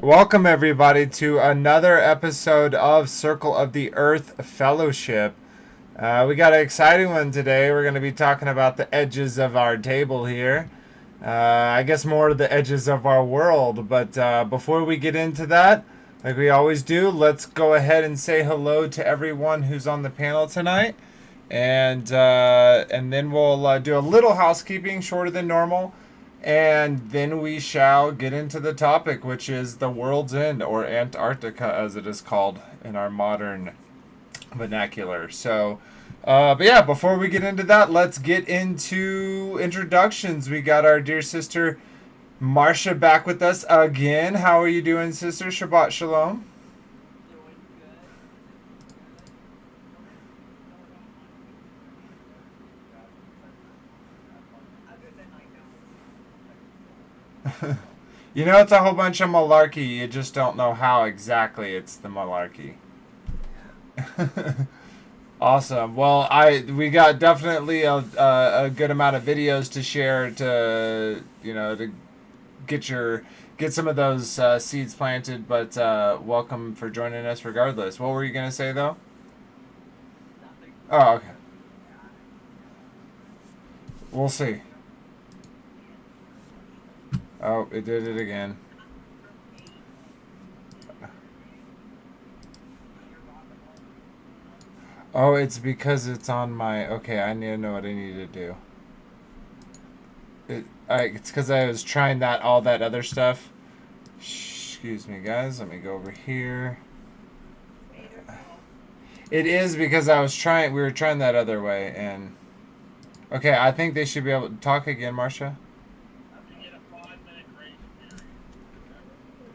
Welcome, everybody, to another episode of Circle of the Earth Fellowship. We got an exciting one today. We're going to be talking about the edges of our table here. I guess more of the edges of our world. But before we get into that, like we always do, let's go ahead and say hello to everyone who's on the panel tonight. And then we'll do a little housekeeping, shorter than normal. And then we shall get into the topic, which is the world's end, or Antarctica as it is called in our modern vernacular. But yeah, before we get into that, let's get into introductions. We got our dear sister Marcia back with us again. How are you doing, sister? Shabbat Shalom. You know, it's a whole bunch of malarkey. You just don't know how exactly it's the malarkey. Awesome. Well, we got definitely a good amount of videos to share to to get some of those seeds planted. But welcome for joining us regardless. What were you gonna say though? Oh, okay. We'll see. Oh, it did it again. Oh, it's because it's on my. Okay, I need to know what I need to do. It's because I was trying all that other stuff. Excuse me, guys. Let me go over here. It is because I was trying. We were trying that other way, and okay, I think they should be able to talk again, Marcia.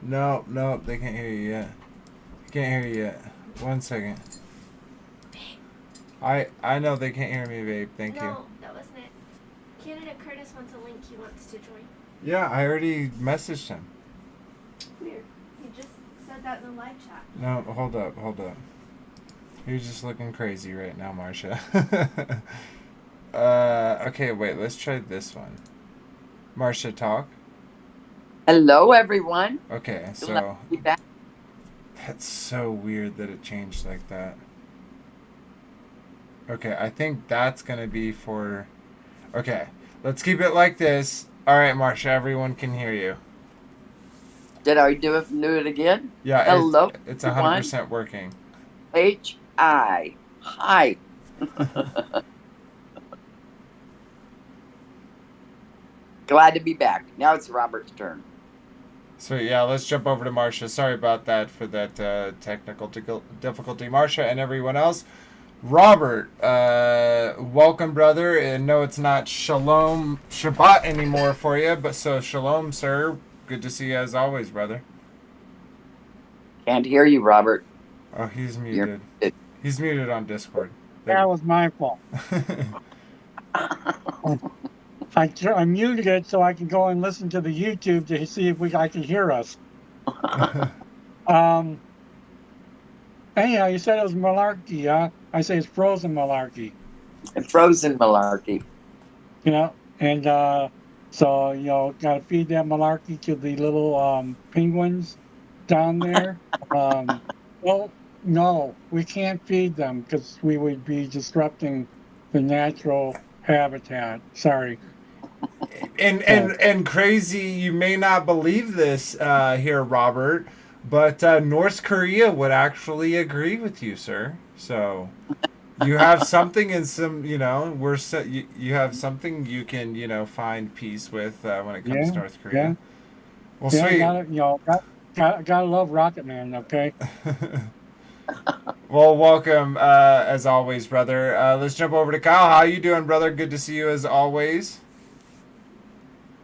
No, no, they can't hear you yet. Can't hear you yet. One second. I know they can't hear me, babe. Thank you. No, that wasn't it. Candidate Curtis wants a link. He wants to join. Yeah, I already messaged him. Weird. He just said that in the live chat. No, hold up, hold up. You're just looking crazy right now, Marcia. Okay, wait. Let's try this one. Marcia, talk. Hello, everyone. Okay, Glad to so be back. that's so weird that it changed like that. Okay, I think that's gonna be for. Okay, let's keep it like this. All right, Marcia, everyone can hear you. Did I do it again? Yeah, Hello, it's everyone. 100% working. Hi. Hi. Glad to be back. Now it's Robert's turn. So yeah, let's jump over to Marcia. Sorry about that for that technical difficulty, Marcia, and everyone else. Robert, welcome, brother. And no, it's not Shalom Shabbat anymore for you, but so Shalom, sir. Good to see you as always, brother. Can't hear you, Robert. Oh, he's You're muted. muted. He's muted on Discord. That was my fault. I muted it so I can go and listen to the YouTube to see if I can hear us. Anyhow, you said it was malarkey, huh? I say it's frozen malarkey. Frozen malarkey. And so got to feed that malarkey to the little penguins down there. Well, no, we can't feed them because we would be disrupting the natural habitat. Sorry. And crazy, you may not believe this here, Robert, but North Korea would actually agree with you, sir. So you have something in some, you have something you can, find peace with when it comes Yeah, to North yeah, Korea. Well, yeah. sweet. Gotta love Rocket Man. Okay. Well, welcome as always, brother. Let's jump over to Kyle. How you doing, brother? Good to see you as always.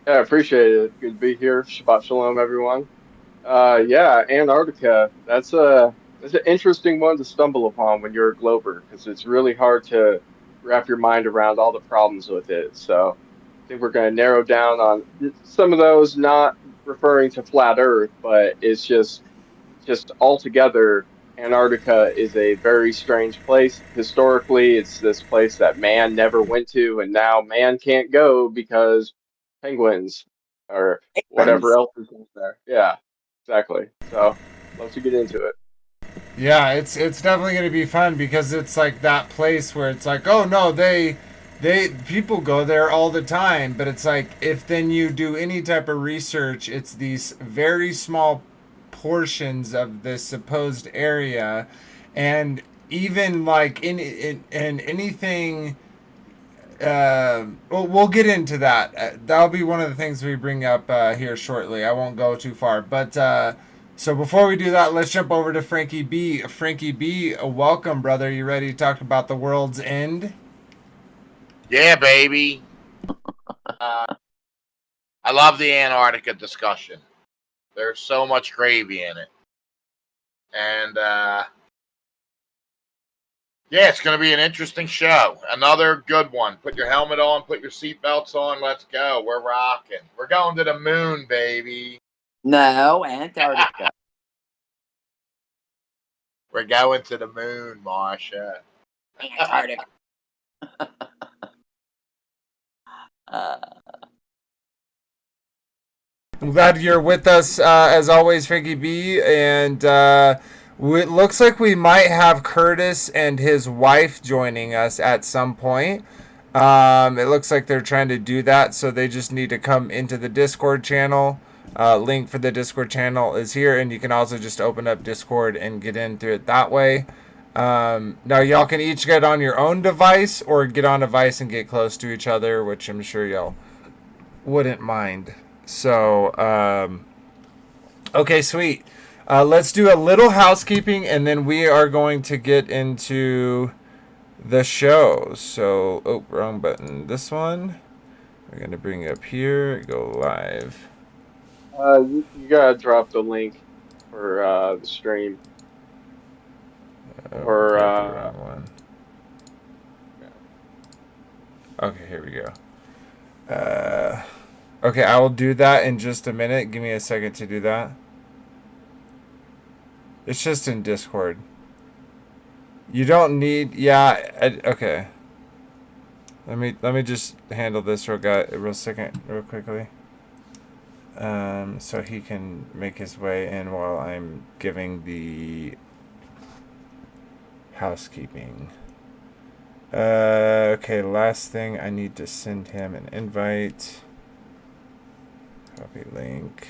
Yeah, I appreciate it. Good to be here. Shabbat shalom, everyone. Yeah, Antarctica. That's an interesting one to stumble upon when you're a glober because it's really hard to wrap your mind around all the problems with it. So I think we're going to narrow down on some of those, not referring to flat Earth, but it's just altogether. Antarctica is a very strange place. Historically, it's this place that man never went to, and now man can't go because penguins or whatever Penguins. else is in there. Yeah. Exactly. So, love to get into it. Yeah, it's definitely going to be fun because it's like that place where it's like, oh no, they people go there all the time, but it's like if then you do any type of research, it's these very small portions of this supposed area, and even like in anything. Well, we'll get into that. That'll be one of the things we bring up here shortly. I won't go too far, but so before we do that, let's jump over to Frankie B. Frankie B, welcome, brother. You ready to talk about the world's end? Yeah, baby. I love the Antarctica discussion. There's so much gravy in it, and yeah, it's going to be an interesting show. Another good one. Put your helmet on, put your seatbelts on. Let's go. We're rocking. We're going to the moon, baby. No, Antarctica. We're going to the moon, Marsha. Antarctica. I'm glad you're with us as always, Frankie B. And it looks like we might have Curtis and his wife joining us at some point. It looks like they're trying to do that, so they just need to come into the Discord channel. Link for the Discord channel is here, and you can also just open up Discord and get in through it that way. Now, y'all can each get on your own device or get on a device and get close to each other, which I'm sure y'all wouldn't mind. So, okay, sweet. Let's do a little housekeeping, and then we are going to get into the show. So, oh, wrong button. This one. We're going to bring it up here. Go live. You gotta drop the link for the stream. Or wrong one. Okay, here we go. Okay, I will do that in just a minute. Give me a second to do that. It's just in Discord. You don't need, okay. Let me just handle this real quickly. So he can make his way in while I'm giving the housekeeping. Okay, last thing, I need to send him an invite. Copy link.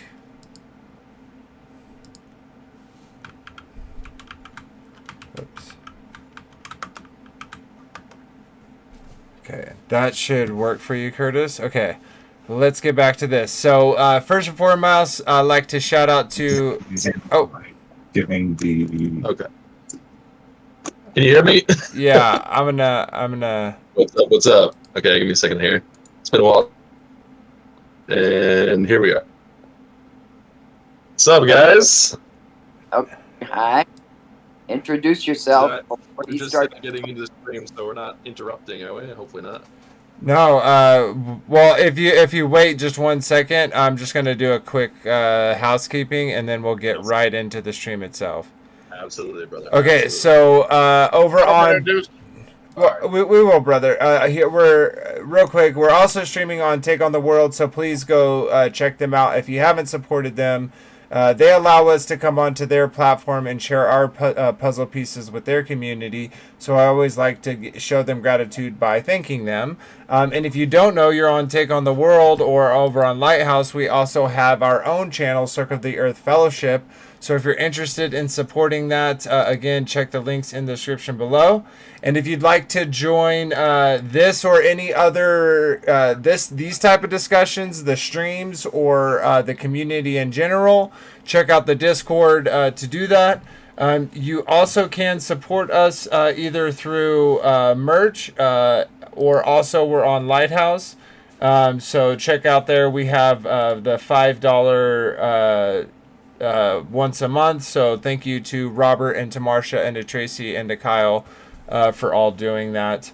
Oops. Okay, that should work for you, Curtis. Okay, let's get back to this. So, first and foremost, I'd like to shout out to... Oh. Giving the... Okay. Can you hear me? Yeah, I'm gonna... What's up? Okay, give me a second here. It's been a while. And here we are. What's up, guys? Okay. Hi. Introduce yourself before We're you just start. getting into the stream, so we're not interrupting, are we? Hopefully not. No, well, if you wait just 1 second, I'm just gonna do a quick housekeeping, and then we'll get right into the stream itself. Absolutely, brother. Okay, Absolutely. so over on... Introduce- Well, we will, brother. Here we're real quick. We're also streaming on Take on the World, so please go check them out if you haven't supported them. They allow us to come onto their platform and share our puzzle pieces with their community. So I always like to show them gratitude by thanking them. And if you don't know, you're on Take on the World or over on Lighthouse. We also have our own channel, Circle of the Earth Fellowship. So if you're interested in supporting that, again, check the links in the description below. And if you'd like to join this or any other these type of discussions, the streams or the community in general, check out the Discord to do that. You also can support us either through merch or also we're on Lighthouse. So check out there. We have the $5 once a month. So thank you to Robert and to Marsha and to Tracy and to Kyle for all doing that.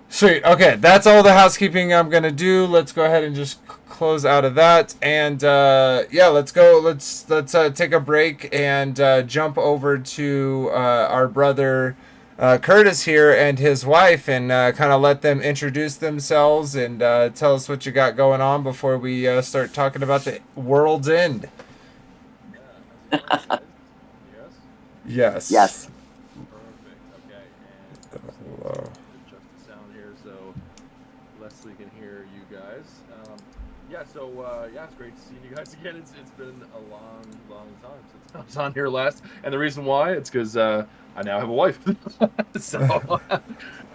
Sweet. Okay, that's all the housekeeping I'm gonna do. Let's go ahead and just close out of that, and yeah, let's go. Let's take a break and jump over to our brother Curtis here and his wife, and kind of let them introduce themselves and tell us what you got going on before we start talking about the world's end. Yes. Yes. Yes. Perfect. Okay. And Hello. adjust the sound here so Leslie can hear you guys. Yeah. So yeah, it's great to see you guys again. It's been a long time since I was on here last, and the reason why it's because I now have a wife. So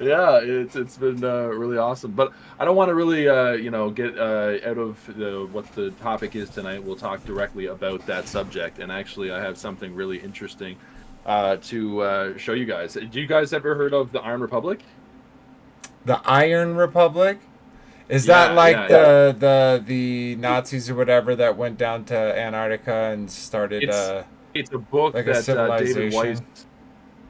yeah, it's been really awesome. But I don't want to really get out of what the topic is tonight. We'll talk directly about that subject, and actually I have something really interesting to show you guys. Do you guys ever heard of the Iron Republic? The Iron Republic? Is Yeah, that like yeah, the Nazis or whatever that went down to Antarctica and started It's a book like a that David Weiss. civilization?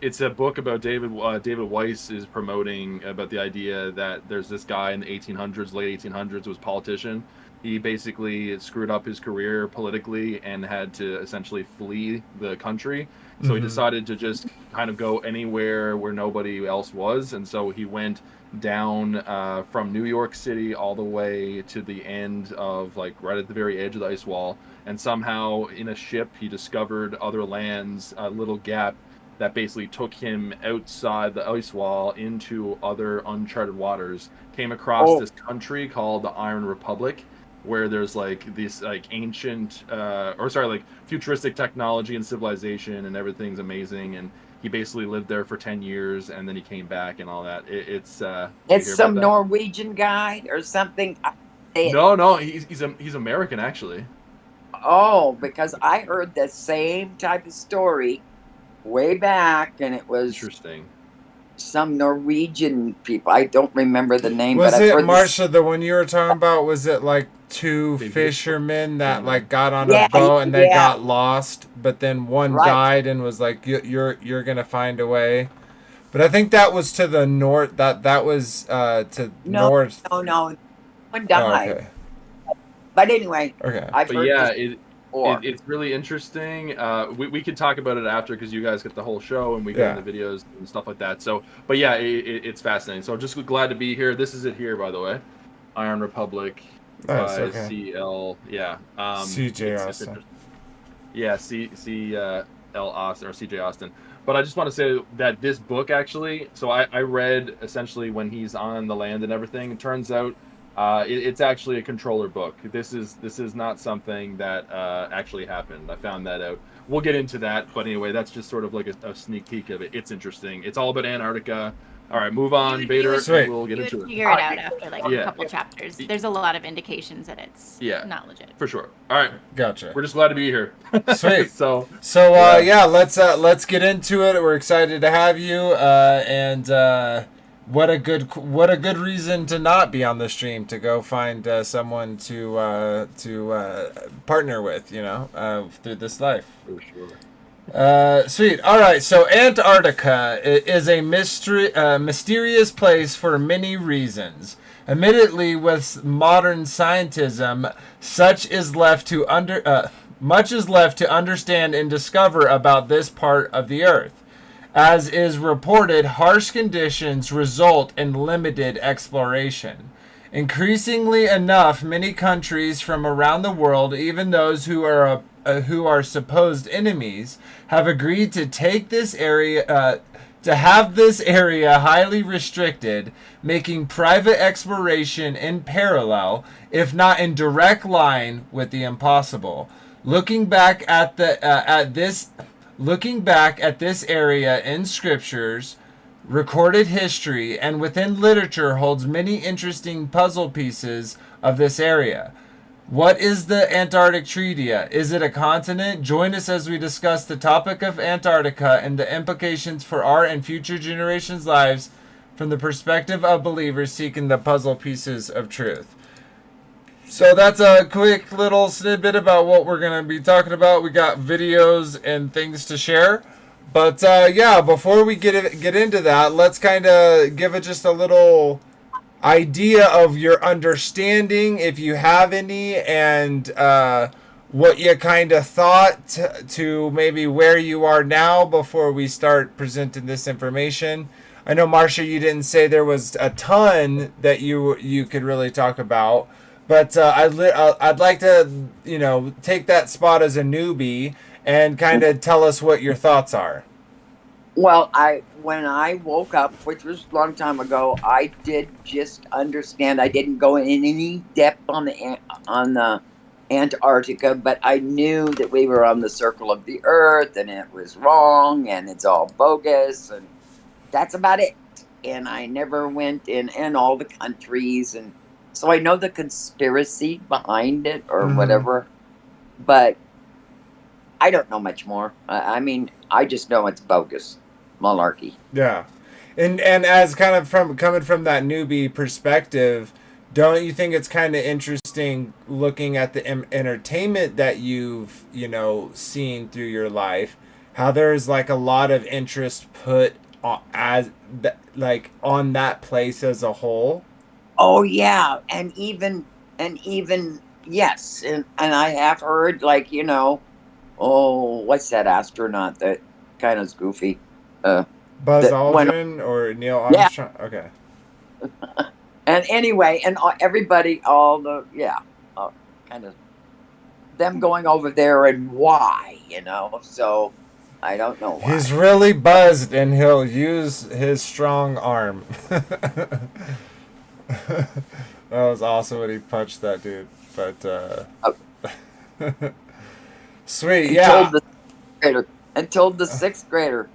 It's a book about David Weiss is promoting about the idea that there's this guy in the 1800s, late 1800s, was a politician. He basically screwed up his career politically and had to essentially flee the country. So he Mhm. decided to just kind of go anywhere where nobody else was, and so he went down from New York City all the way to the end of, like, right at the very edge of the ice wall. And somehow in a ship he discovered other lands, a little gap that basically took him outside the ice wall into other uncharted waters. Came across Oh, this country called the Iron Republic, where there's like this like ancient like futuristic technology and civilization, and everything's amazing. And he basically lived there for 10 years, and then he came back and all that. It's did you it's hear about some that? Norwegian guy or something. No, he's American actually. Oh, because I heard the same type of story way back, and it was Interesting. some Norwegian people. I don't remember the name, Was but I've it heard this. Marsha, the one you were talking about? Was it like two Maybe. fishermen that Mhm. like got on a Yeah, boat and they yeah, got lost, but then one right. died and was like, You're gonna find a way." But I think that was to the north. That was to No, north. no, one Oh, died. okay. But anyway, Okay. I've But heard yeah, this before. it's really interesting. We could talk about it after because you guys get the whole show and we Yeah. get in the videos and stuff like that. So, but yeah, it's fascinating. So I'm just glad to be here. This is it here, by the way. Iron Republic Nice. by Okay. CL. Yeah. CJ It's Austin. interesting. Yeah, L Austin or CJ Austin. But I just want to say that this book actually, so I read essentially when he's on the land and everything. It turns out it's actually a controller book. This is not something that actually happened. I found that out. We'll get into that, but anyway, that's just sort of like a sneak peek of it. It's interesting. It's all about Antarctica. All right, move on, Bader. Sweet. We'll get You into would it. figure it out after like Yeah. a couple chapters. There's a lot of indications that it's Yeah. not legit. For sure. All right, Gotcha. we're just glad to be here. Sweet. So So Yeah. yeah, let's get into it. We're excited to have you, and what a good reason to not be on the stream, to go find someone to partner with, through this life. for sure. Sweet. All right. So Antarctica is a mysterious place for many reasons. Admittedly, with modern scientism, much is left to understand and discover about this part of the Earth. As is reported, harsh conditions result in limited exploration. Increasingly enough, many countries from around the world, even those who are supposed enemies, have agreed to take this area to have this area highly restricted, making private exploration in parallel, if not in direct line, with the impossible. Looking back at this area in scriptures, recorded history, and within literature holds many interesting puzzle pieces of this area. What is the Antarctic Treaty? Is it a continent? Join us as we discuss the topic of Antarctica and the implications for our and future generations' lives from the perspective of believers seeking the puzzle pieces of truth. So that's a quick little snippet about what we're going to be talking about. We got videos and things to share. But yeah, before we get into that, let's kind of give it just a little idea of your understanding, if you have any, and what you kind of thought to maybe where you are now before we start presenting this information. I know, Marcia, you didn't say there was a ton that you could really talk about, but I'd like to take that spot as a newbie and kind of tell us what your thoughts are. Well, when I woke up, which was a long time ago, I did just understand. I didn't go in any depth on the Antarctica, but I knew that we were on the circle of the Earth, and it was wrong, and it's all bogus, and that's about it. And I never went in all the countries, and so I know the conspiracy behind it or whatever, but I don't know much more. I mean, I just know it's bogus. Malarkey. Yeah. And as kind of coming from that newbie perspective, don't you think it's kind of interesting looking at the entertainment that you've, seen through your life, how there's like a lot of interest put on, on that place as a whole? Oh yeah, and even yes, and I have heard what's that astronaut that kind of goofy? Buzz that went- Aldrin or Neil Armstrong? Yeah. Okay. And anyway, and everybody, kind of them going over there and why, so I don't know why. He's really buzzed and he'll use his strong arm. That was awesome when he punched that dude. But sweet, yeah. Told the sixth grader,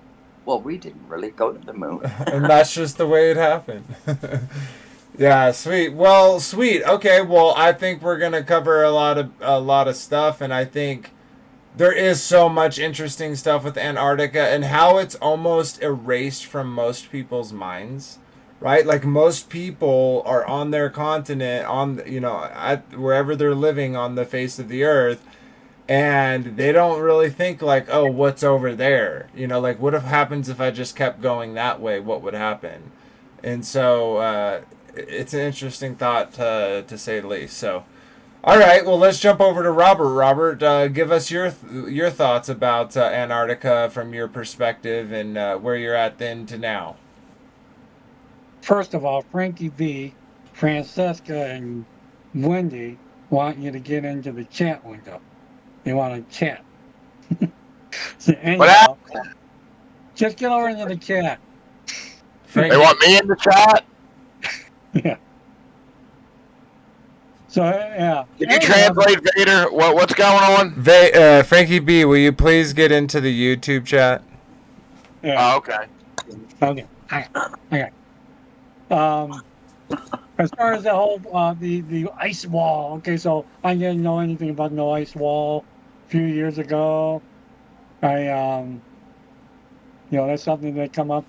well, we didn't really go to the moon. And that's just the way it happened. Yeah, sweet. Well, sweet. Okay, well, I think we're gonna cover a lot of stuff, and I think there is so much interesting stuff with Antarctica and how it's almost erased from most people's minds, right? Like most people are on their continent, wherever they're living on the face of the earth, and they don't really think like, oh, what's over there? Like what happens if I just kept going that way? What would happen? And so it's an interesting thought to say the least. So, all right, well, let's jump over to Robert. Robert, give us your thoughts about Antarctica from your perspective and where you're at then to now. First of all, Frankie B, Francesca, and Wendy want you to get into the chat window. They want to chat. So anyhow, just get over into the chat. They want me in the chat? Yeah. So yeah. Can you translate, Vader? What's going on? Frankie B, will you please get into the YouTube chat? Yeah. Oh, okay. Okay. As far as the whole the ice wall, okay, so I didn't know anything about no ice wall a few years ago. That's something that come up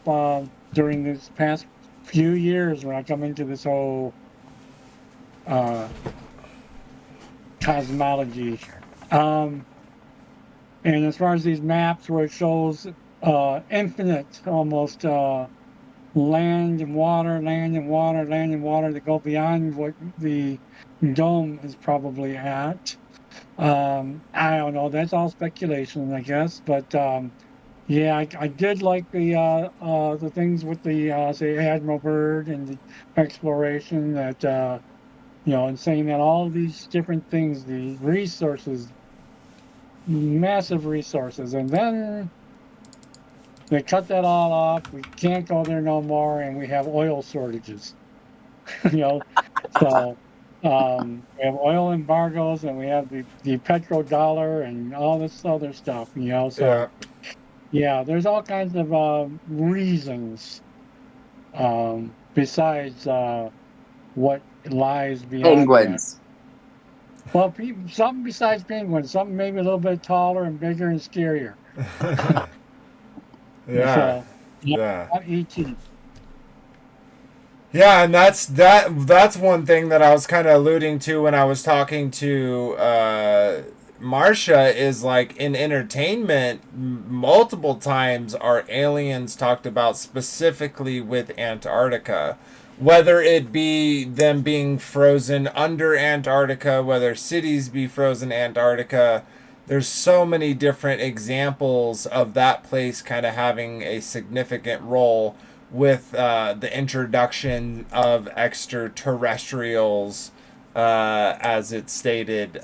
during this past few years when I come into this whole cosmology. And as far as these maps where it shows infinite almost land and water that go beyond what the dome is probably at. I don't know. That's all speculation, I guess. But I did like the things with the say Admiral Byrd and the exploration that and saying that all these different things, the resources, massive resources, and then they cut that all off. We can't go there no more, and we have oil shortages. So we have oil embargoes, and we have the petrodollar and all this other stuff. So there's all kinds of reasons besides what lies beyond Penguins. that. Well, something besides penguins, something maybe a little bit taller and bigger and scarier. Yeah. Not E.T. Yeah, and that's one thing that I was kind of alluding to when I was talking to Marsha is like in entertainment, multiple times are aliens talked about specifically with Antarctica. Whether it be them being frozen under Antarctica, whether cities be frozen Antarctica, there's so many different examples of that place kind of having a significant role with the introduction of extraterrestrials, as it's stated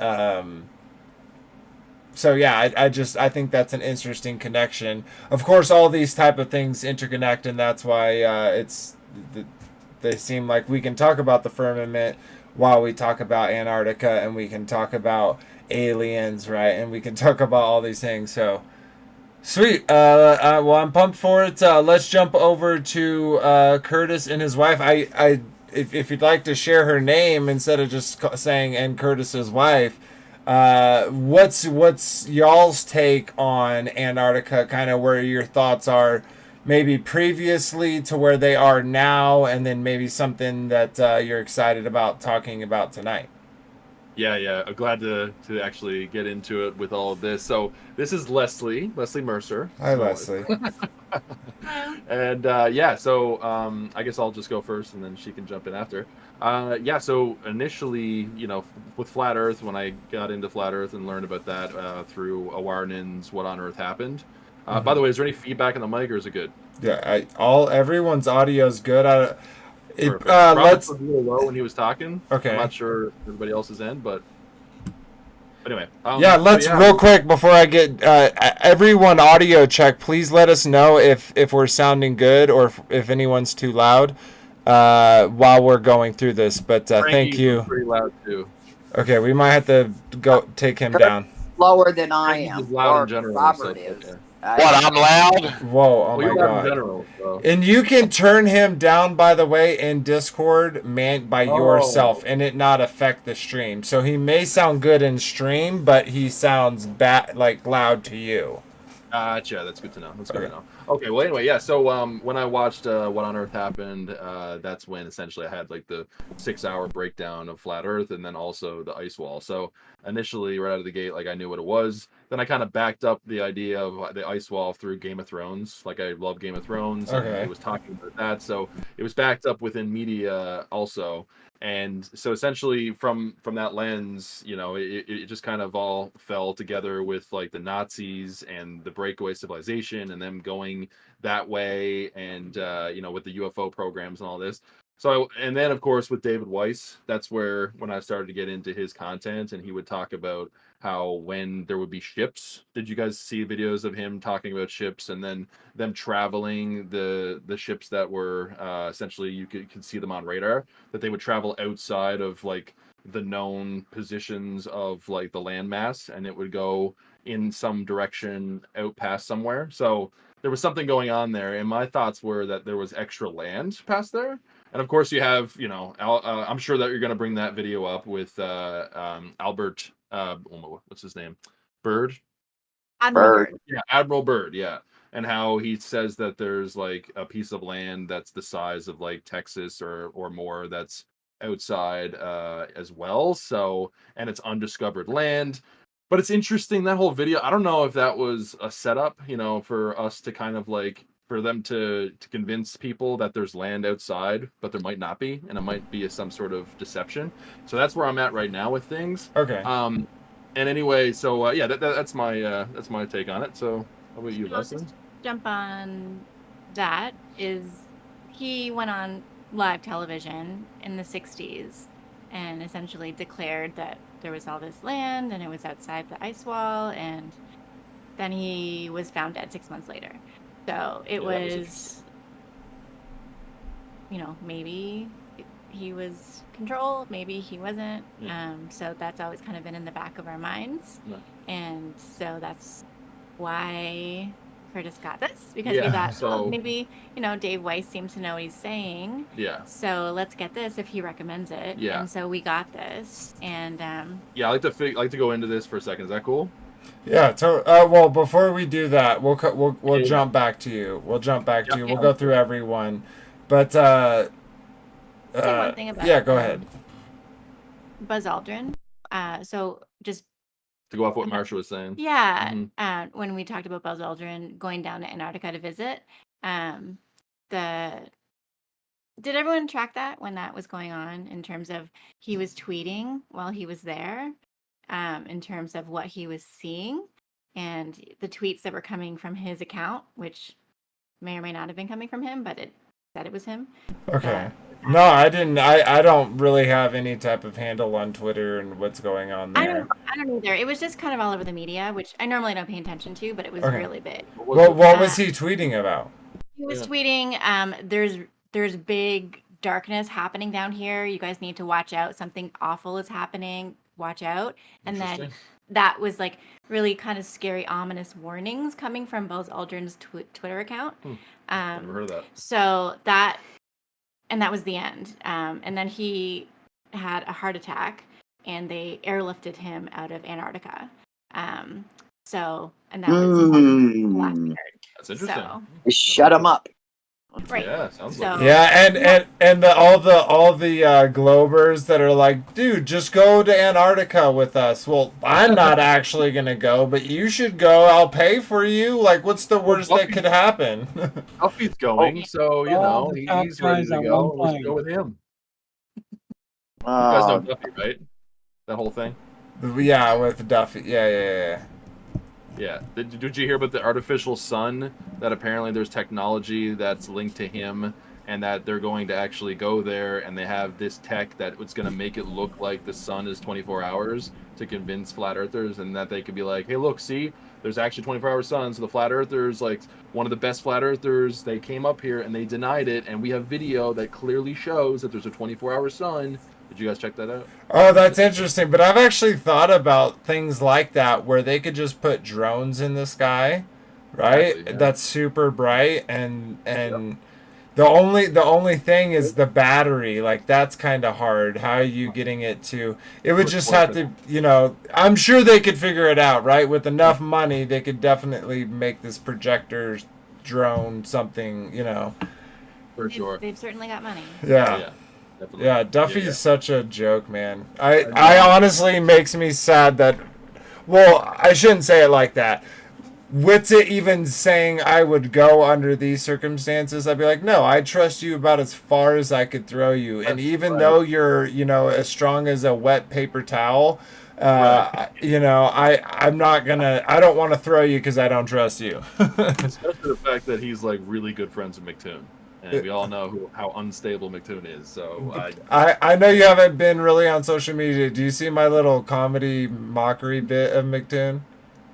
yeah, I think that's an interesting connection. Of course, all these type of things interconnect, and that's why they seem like we can talk about the firmament while we talk about Antarctica, and we can talk about aliens, right? And we can talk about all these things. So sweet. Well, I'm pumped for it. Let's jump over to Curtis and his wife. If you'd like to share her name instead of just saying "and Curtis's wife," what's y'all's take on Antarctica? Kind of where your thoughts are, maybe previously to where they are now, and then maybe something that you're excited about talking about tonight. Yeah. I'm glad to actually get into it with all of this. So this is Leslie Mercer. Hi, So- Leslie. And so I guess I'll just go first, and then she can jump in after. So initially, with Flat Earth, when I got into Flat Earth and learned about that through Awarnin's What on Earth Happened. By the way, is there any feedback on the mic, or is it good? Yeah, everyone's audio is good. Perfect. Let's. Robert's a little low when he was talking. Okay. I'm not sure everybody else is in, but anyway. Let's real quick before I get everyone audio check. Please let us know if we're sounding good or if anyone's too loud while we're going through this. But thank you. Pretty loud too. Okay, we might have to go take him down. Lower than I Frankie's am. is loud Or in general, Robert so- is. okay. What, I'm loud? Whoa! Oh Well, you're my loud in god! general, so. And you can turn him down, by the way, in Discord, by yourself, and it not affect the stream. So he may sound good in stream, but he sounds loud to you. Gotcha. That's good to know. That's good Okay. to know. Okay. Well, anyway, yeah. So when I watched What on Earth Happened, that's when essentially I had like the 6-hour breakdown of Flat Earth, and then also the ice wall. So initially, right out of the gate, like I knew what it was. Then I kind of backed up the idea of the ice wall through Game of Thrones. Like I love Game of Thrones, and Okay. it was talking about that. So it was backed up within media also. And so essentially from that lens, it just kind of all fell together with like the Nazis and the breakaway civilization and them going that way, and with the UFO programs and all this. So and then of course with David Weiss, that's when I started to get into his content, and he would talk about how when there would be ships. Did you guys see videos of him talking about ships and then them traveling the ships that were essentially you could see them on radar, that they would travel outside of like the known positions of like the landmass, and it would go in some direction out past somewhere. So there was something going on there, and my thoughts were that there was extra land past there. And of course, you have, I'm sure that you're going to bring that video up with Albert. What's his name? Bird. Bird. Yeah, Admiral Byrd. Yeah, and how he says that there's like a piece of land that's the size of like Texas or more that's outside as well. So, and it's undiscovered land. But it's interesting, that whole video. I don't know if that was a setup, for us to kind of like for them to convince people that there's land outside, but there might not be, and it might be some sort of deception. So that's where I'm at right now with things. Okay. And anyway, so that's my take on it. So how about you, I'll Leslie? just jump on that. Is he went on live television in the 60s and essentially declared that there was all this land and it was outside the ice wall, and then he was found dead 6 months later. So it was maybe he was controlled, maybe he wasn't. Yeah. So that's always kind of been in the back of our minds. Yeah. And so that's why Curtis got this, because Yeah, we thought, so- maybe, Dave Weiss seems to know what he's saying. Yeah. So let's get this if he recommends it. Yeah. And so we got this. And Yeah, I like to go into this for a second. Is that cool? Yeah. Well, before we do that, we'll Okay. jump back to you. We'll jump back to Yeah. you. We'll go through everyone, but say one thing about yeah, go ahead. Buzz Aldrin. So just To go off what Marsha was saying. yeah, Mhm. when we talked about Buzz Aldrin going down to Antarctica to visit, did everyone track that when that was going on, in terms of he was tweeting while he was there, in terms of what he was seeing, and the tweets that were coming from his account, which may or may not have been coming from him, but it said it was him. Okay. No, I didn't. I don't really have any type of handle on Twitter and what's going on I there. don't either. It was just kind of all over the media, which I normally don't pay attention to, but it was Okay. really big. What was Well, it? what was he tweeting about? He was Yeah. tweeting, there's big darkness happening down here. You guys need to watch out. Something awful is happening. Watch out. And then Interesting. that was like really kind of scary, ominous warnings coming from Buzz Aldrin's Twitter account. Never heard of that. So that was the end. And then he had a heart attack, and they airlifted him out of Antarctica. And that was the last we Mm. heard. That's interesting. So, Shut them up. right. Yeah, sounds So- like Yeah, and all the Globers that are like, dude, just go to Antarctica with us. Well, I'm not actually gonna go, but you should go. I'll pay for you. Like, what's the worst that could happen? Duffy's going, so you All know the top he's ready guys to on go. one Let's plane. go with him. You guys know Uh, Duffy, right? That whole thing. Yeah, with Duffy. Yeah. Yeah. Did you hear about the artificial sun? That apparently there's technology that's linked to him, and that they're going to actually go there, and they have this tech that it's going to make it look like the sun is 24 hours to convince flat earthers, and that they could be like, hey, look, see, there's actually 24-hour sun. So the flat earthers, like one of the best flat earthers, they came up here and they denied it, and we have video that clearly shows that there's a 24-hour sun. Did you guys check that out? Oh, that's interesting. But I've actually thought about things like that where they could just put drones in the sky, right? Exactly, yeah. That's super bright, and the only thing is the battery. Like, that's kind of hard. How are you getting it to? It would just have to, I'm sure they could figure it out, right? With enough money, they could definitely make this projector drone something, For sure. They've certainly got money. Yeah. Definitely. Yeah, Duffy's Yeah. such a joke, man. I honestly makes me sad that. Well, I shouldn't say it like that. Witsit even saying I would go under these circumstances, I'd be like, no, I trust you about as far as I could throw you. And That's even right. though you're, as strong as a wet paper towel, I'm not gonna. I don't want to throw you because I don't trust you. Especially the fact that he's like really good friends with McToon. And we all know how unstable McToon is. So I know you haven't been really on social media. Do you see my little comedy mockery bit of McToon?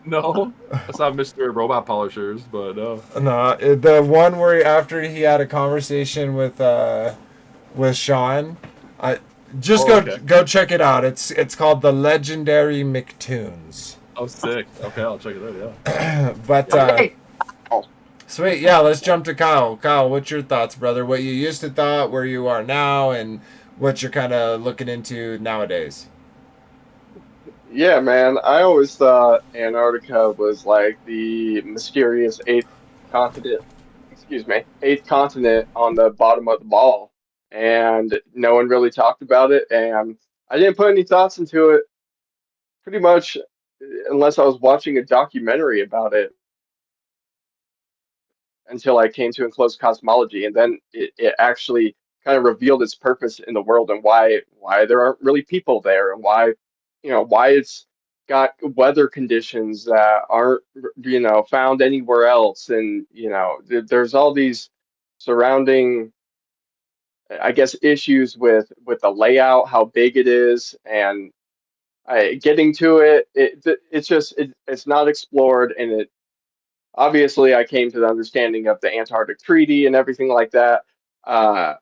no, that's not Mr. Robot Polishers, but no. No, the one where after he had a conversation with Sean, go check it out. It's called The Legendary McToons. Oh, sick. Okay, I'll check it out. Yeah. But okay. sweet, yeah. Let's jump to Kyle. Kyle, what's your thoughts, brother? What you used to thought, where you are now, and what you're kind of looking into nowadays. Yeah, man. I always thought Antarctica was like the mysterious eighth continent. Excuse me, eighth continent on the bottom of the ball, and no one really talked about it. And I didn't put any thoughts into it, pretty much, unless I was watching a documentary about it until I came to Enclosed Cosmology, and then it actually kind of revealed its purpose in the world and why there aren't really people there, and why it's got weather conditions that aren't found anywhere else, and there's all these surrounding, I guess, issues with the layout, how big it is, and getting to it's not explored, and it obviously I came to the understanding of the Antarctic Treaty and everything like that. Uh,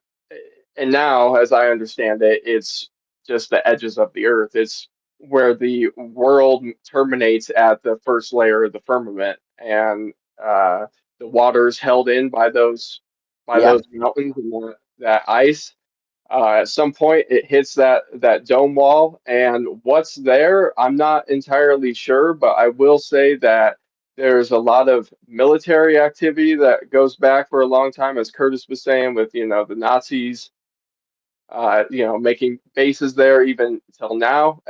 and now, as I understand it, it's just the edges of the Earth. It's where the world terminates at the first layer of the firmament, and the water's held in by those Yep. mountains and that ice. At some point, it hits that dome wall, and what's there, I'm not entirely sure, but I will say that there's a lot of military activity that goes back for a long time, as Curtis was saying, with the Nazis, making bases there even till now.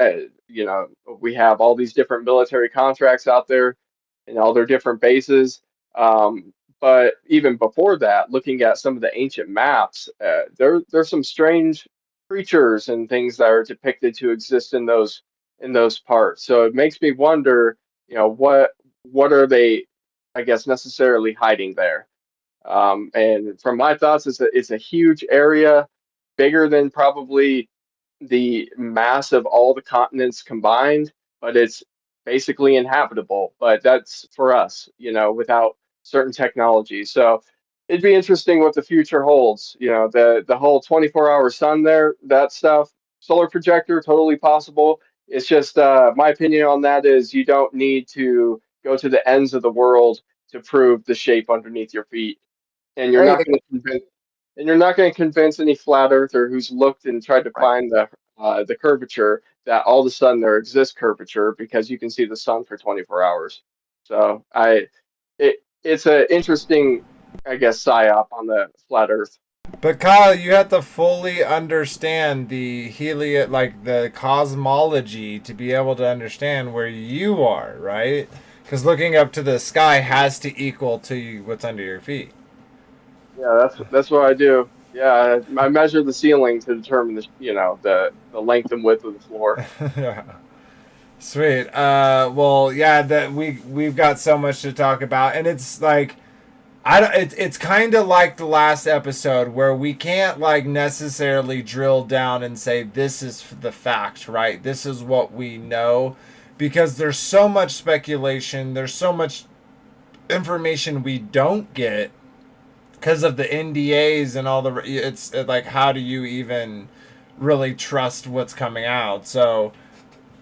We have all these different military contracts out there and all their different bases. But even before that, looking at some of the ancient maps, there's some strange creatures and things that are depicted to exist in those parts. So it makes me wonder, what are they, I guess, necessarily hiding there? And from my thoughts, it's a huge area. bigger than probably the mass of all the continents combined, but it's basically inhabitable. But that's for us, without certain technology. So it'd be interesting what the future holds. The whole 24-hour sun there, that stuff, solar projector, totally possible. It's just my opinion on that is you don't need to go to the ends of the world to prove the shape underneath your feet, and you're There you not going to convince. And you're not going to convince any flat earther who's looked and tried to go. find the curvature that all of a sudden there exists curvature because you can see the sun for 24 hours. So it's an interesting, I guess, psyop on the flat Earth. But Kyle, you have to fully understand like the cosmology to be able to understand where you are, right? Because looking up to the sky has to equal to what's under your feet. Yeah, that's what I do. Yeah, I measure the ceiling to determine the length and width of the floor. Yeah. Sweet. Well, yeah, that we've got so much to talk about, and it's like, it's kind of like the last episode where we can't like necessarily drill down and say this is the fact, right? This is what we know, because there's so much speculation. There's so much information we don't get because of the NDAs and all the. It's like, how do you even really trust what's coming out? So.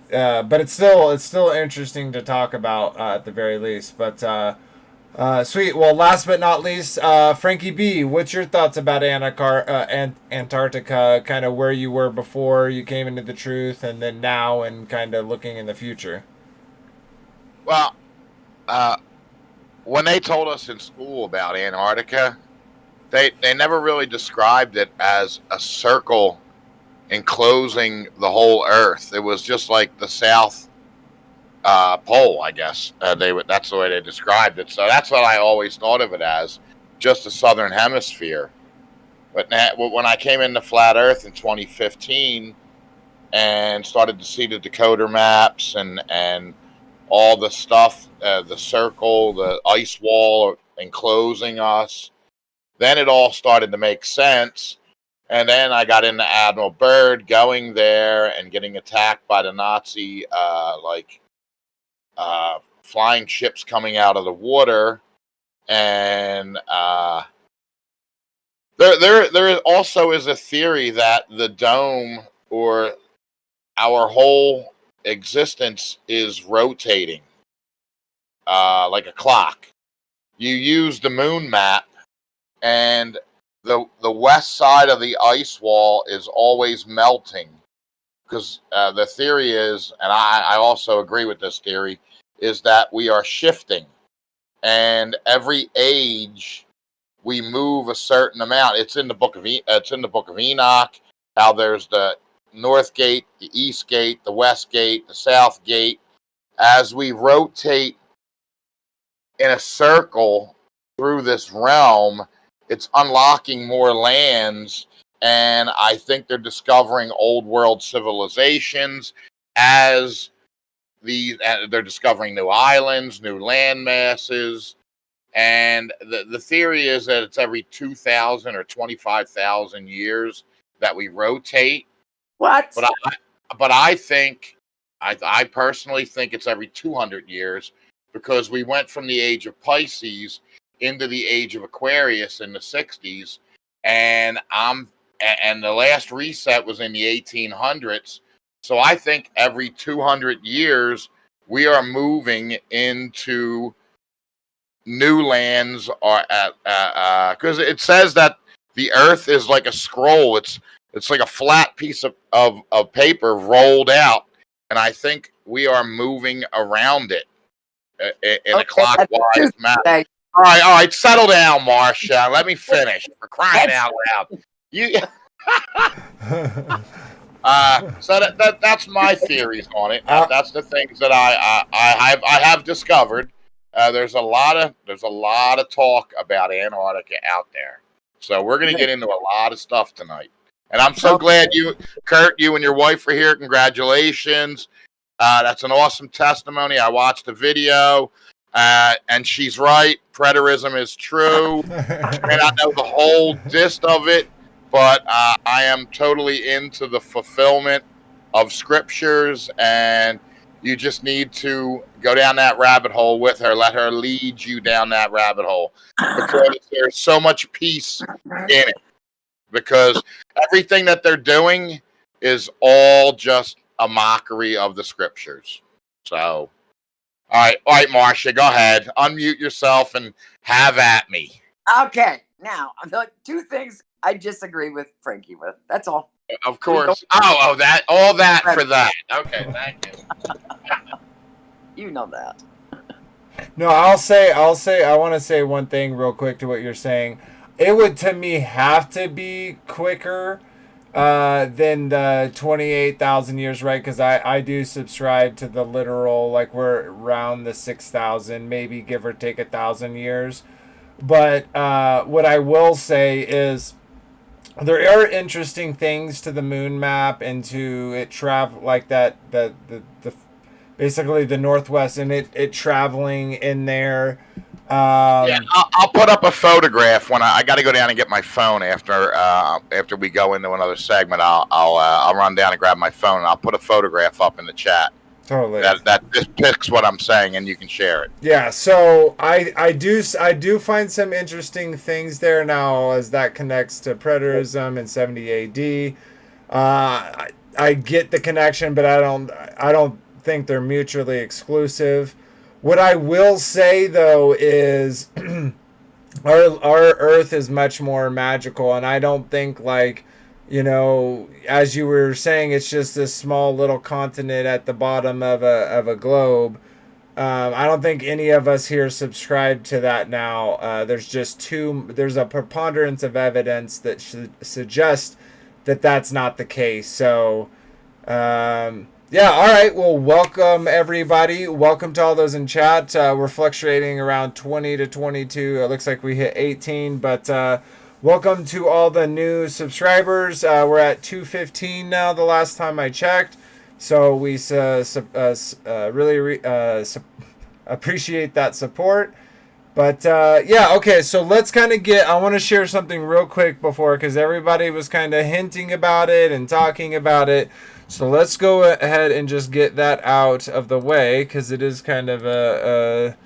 But it's still interesting to talk about at the very least. But sweet. Well, last but not least, Frankie B, what's your thoughts about Antarctica? Kind of where you were before you came into the truth, and then now, and kind of looking in the future. Well, when they told us in school about Antarctica, they never really described it as a circle enclosing the whole Earth. It was just like the South Pole, I guess. That's the way they described it. So that's what I always thought of it as, just the Southern Hemisphere. But when I came into Flat Earth in 2015 and started to see the decoder maps and all the stuff, the circle, the ice wall enclosing us, then it all started to make sense. And then I got into Admiral Byrd, going there and getting attacked by the Nazi, flying ships coming out of the water. And there also is a theory that the dome, or our whole existence, is rotating like a clock. You use the moon map, and the west side of the ice wall is always melting, because the theory is, and I also agree with this theory, is that we are shifting, and every age we move a certain amount. It's in the book of Enoch, how there's the North Gate, the East Gate, the West Gate, the South Gate. As we rotate in a circle through this realm, it's unlocking more lands, and I think they're discovering old world civilizations as they're discovering new islands, new land masses, and the theory is that it's every 2,000 or 25,000 years that we rotate. What? But I personally think it's every 200 years, because we went from the age of Pisces into the age of Aquarius in the 60s, and the last reset was in the 1800s. So I think every 200 years we are moving into new lands, or because it says that the Earth is like a scroll. It's like a flat piece of paper rolled out, and I think we are moving around it in a clockwise manner. All right, settle down, Marcia. Let me finish. For crying out loud, you. So that's my theories on it. That's the things that I have discovered. There's a lot of talk about Antarctica out there, so we're going to get into a lot of stuff tonight. And I'm so glad Kurt, you and your wife are here. Congratulations. That's an awesome testimony. I watched the video. And she's right. Preterism is true. She may not know the whole gist of it, but I am totally into the fulfillment of scriptures, and you just need to go down that rabbit hole with her. Let her lead you down that rabbit hole, because there's so much peace in it. Because everything that they're doing is all just a mockery of the scriptures. So, all right, Marcia, go ahead, unmute yourself and have at me. Okay, now the two things I disagree with Frankie with. That's all. Of course. All that for that. Okay, thank you. You know that. No, I want to say one thing real quick to what you're saying. It would, to me, have to be quicker than the 28,000 years, right? Because I do subscribe to the literal, like we're around the 6,000, maybe give or take 1,000 years. But what I will say is there are interesting things to the moon map and to it travel like that, the basically the Northwest, and it traveling in there. Yeah, I'll put up a photograph when I got to go down and get my phone after we go into another segment. I'll run down and grab my phone and I'll put a photograph up in the chat. Totally. That depicts what I'm saying, and you can share it. Yeah, so I do find some interesting things there now as that connects to preterism and 70 AD. I get the connection, but I don't think they're mutually exclusive. What I will say though is our Earth is much more magical, and I don't think, like, you know, as you were saying, it's just this small little continent at the bottom of a globe. I don't think any of us here subscribe to that now. There's a preponderance of evidence that should suggest that that's not the case. So, yeah, all right. Well, welcome everybody. Welcome to all those in chat. We're fluctuating around 20 to 22. It looks like we hit 18, but welcome to all the new subscribers. We're at 215 now, the last time I checked. So we really appreciate that support. But yeah, okay, so let's kind of I want to share something real quick before, because everybody was kind of hinting about it and talking about it. So let's go ahead and just get that out of the way, because it is kind of a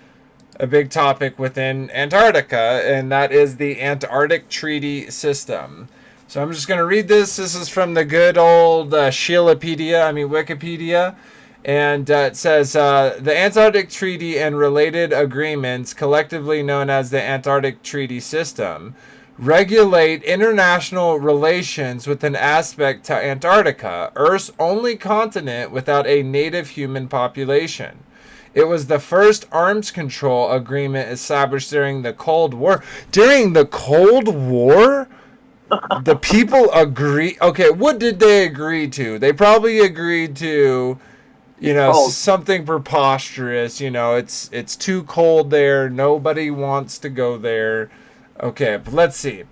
big topic within Antarctica, and that is the Antarctic Treaty System. So I'm just going to read this. This is from the good old Wikipedia. And it says, the Antarctic Treaty and related agreements, collectively known as the Antarctic Treaty System, regulate international relations with an aspect to Antarctica, Earth's only continent without a native human population. It was the first arms control agreement established during the Cold War. During the Cold War? The people agree. Okay, what did they agree to? They probably agreed to, you know, something preposterous. You know, it's too cold there. Nobody wants to go there. Okay, but let's see.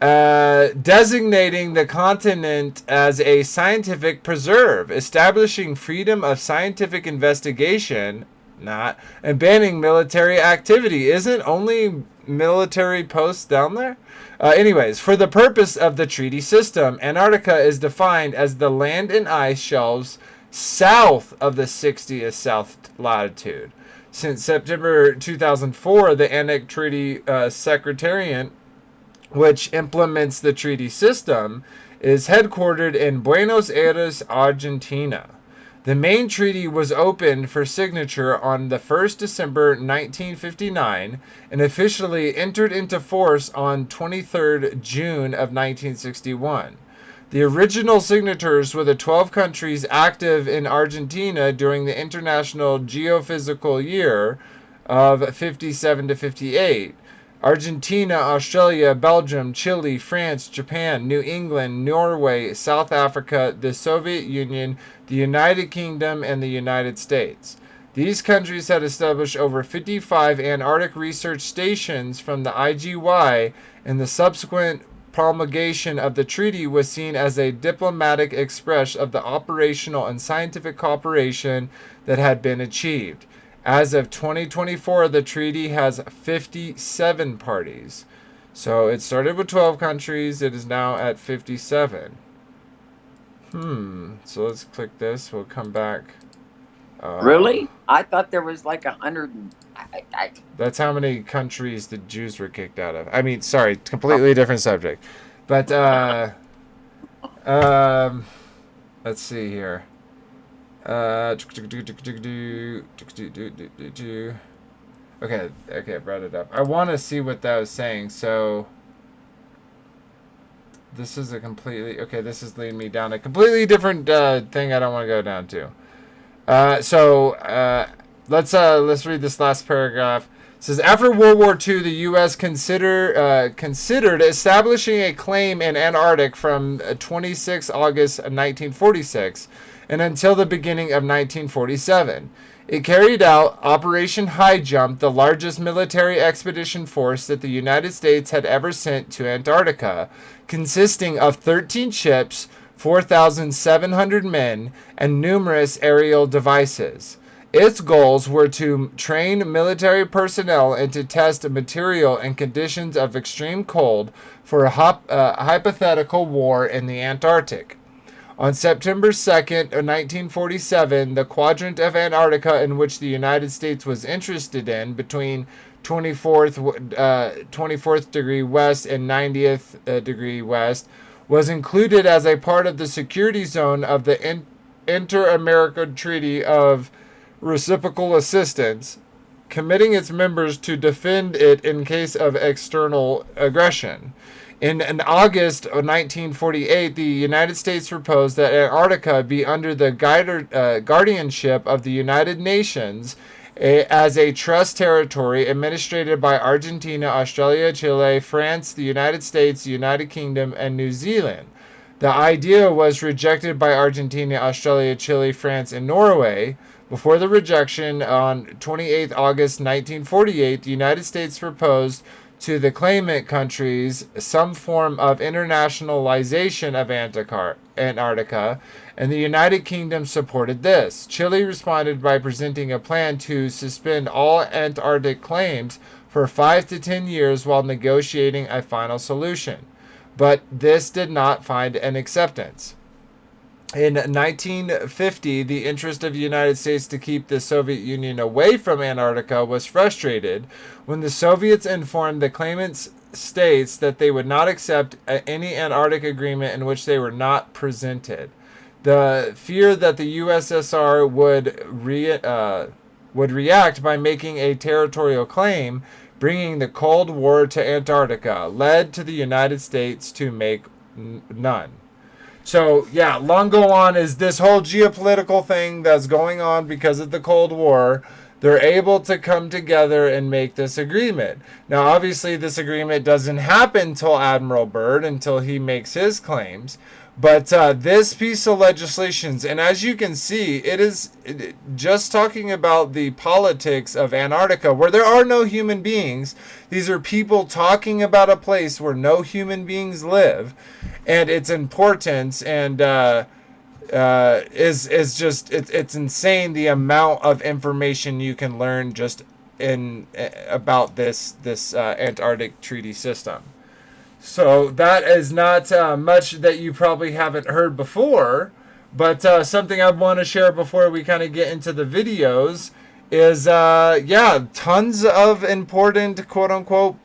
Designating the continent as a scientific preserve, establishing freedom of scientific investigation, and banning military activity. Isn't only military posts down there? Anyways, for the purpose of the treaty system, Antarctica is defined as the land and ice shelves south of the 60th south latitude. Since September 2004, the Antarctic Treaty Secretariat, which implements the treaty system, is headquartered in Buenos Aires, Argentina. The main treaty was opened for signature on the 1st December 1959 and officially entered into force on 23rd June of 1961. The original signatories were the 12 countries active in Argentina during the International Geophysical Year of 57 to 58. Argentina, Australia, Belgium, Chile, France, Japan, New England, Norway, South Africa, the Soviet Union, the United Kingdom, and the United States. These countries had established over 55 Antarctic research stations from the IGY, and the subsequent promulgation of the treaty was seen as a diplomatic expression of the operational and scientific cooperation that had been achieved. As of 2024, the treaty has 57 parties. So it started with 12 countries. It is now at 57. So let's click this. We'll come back. Really? I thought there was like 100. That's how many countries the Jews were kicked out of. I mean, sorry, completely different subject. But let's see here. Okay, I brought it up. I want to see what that was saying. So this is a completely this is leading me down a completely different thing I don't want to go down to. Let's read this last paragraph. It says, after World War II, the U.S. considered establishing a claim in Antarctica from 26 August 1946 and until the beginning of 1947. It carried out Operation High Jump, the largest military expedition force that the United States had ever sent to Antarctica, consisting of 13 ships, 4,700 men, and numerous aerial devices. Its goals were to train military personnel and to test material in conditions of extreme cold for a hypothetical war in the Antarctic. On September 2nd, 1947, the quadrant of Antarctica in which the United States was interested in, between 24th degree west and 90th degree west, was included as a part of the security zone of the Inter-American Treaty of Reciprocal Assistance, committing its members to defend it in case of external aggression. In August of 1948, the United States proposed that Antarctica be under the guardianship of the United Nations as a trust territory administered by Argentina, Australia, Chile, France, the United States, the United Kingdom, and New Zealand. The idea was rejected by Argentina, Australia, Chile, France, and Norway. Before the rejection, on 28 August 1948, the United States proposed to the claimant countries some form of internationalization of Antarctica, and the United Kingdom supported this. Chile responded by presenting a plan to suspend all Antarctic claims for 5 to 10 years while negotiating a final solution. But this did not find an acceptance. In 1950, the interest of the United States to keep the Soviet Union away from Antarctica was frustrated when the Soviets informed the claimant states that they would not accept any Antarctic agreement in which they were not presented. The fear that the USSR would react by making a territorial claim, bringing the Cold War to Antarctica, led to the United States to make none. So, yeah, long go on is this whole geopolitical thing that's going on because of the Cold War. They're able to come together and make this agreement. Now, obviously, this agreement doesn't happen until Admiral Byrd, until he makes his claims. But this piece of legislation, and as you can see, it is just talking about the politics of Antarctica, where there are no human beings. These are people talking about a place where no human beings live, and its importance and is just it's insane the amount of information you can learn just about this Antarctic Treaty system. So that is not much that you probably haven't heard before, but something I want to share before we kind of get into the videos is, tons of important quote-unquote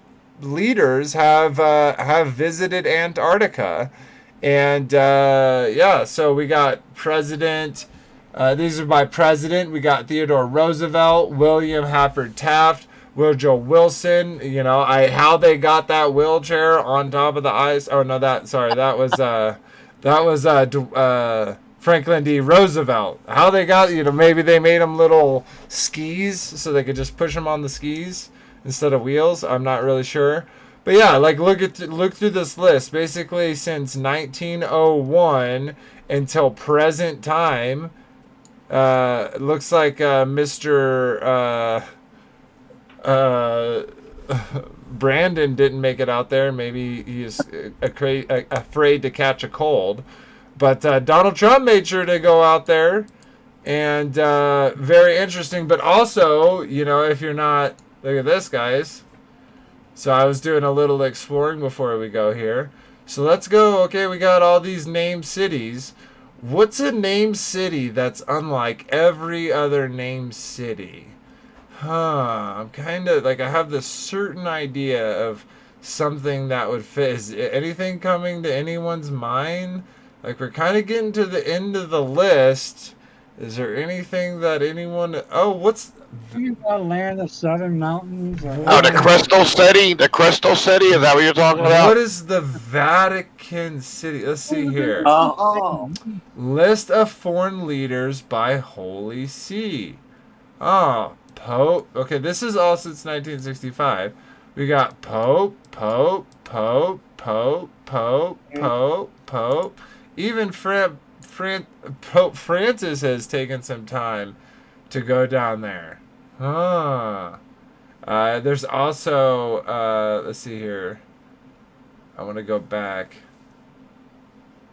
leaders have visited Antarctica. And, so we got President, these are by President, we got Theodore Roosevelt, William Hafford Taft, Woodrow Wilson, how they got that wheelchair on top of the ice. Oh no, that was Franklin D. Roosevelt. How they got, maybe they made them little skis so they could just push them on the skis instead of wheels. I'm not really sure. But yeah, look through this list. Basically, since 1901 until present time, looks like Mr. Brandon didn't make it out there. Maybe he's afraid to catch a cold. But Donald Trump made sure to go out there. And very interesting. But also, if you're not... Look at this, guys. So I was doing a little exploring before we go here. So let's go. Okay, we got all these named cities. What's a named city that's unlike every other named city? I'm kind of like, I have this certain idea of something that would fit. Is anything coming to anyone's mind? Like, we're kind of getting to the end of the list. Is there anything that anyone... Oh, what's... You got land of southern mountains. Or Oh, the Crystal City? The Crystal City? Is that what you're talking about? What is the Vatican City? Let's see here. Oh, List of foreign leaders by Holy See. Oh, Pope. Okay, this is all since 1965. We got Pope, Pope, Pope, Pope, Pope, Pope, Pope. Even Pope Francis has taken some time to go down there. There's also, let's see here. I want to go back.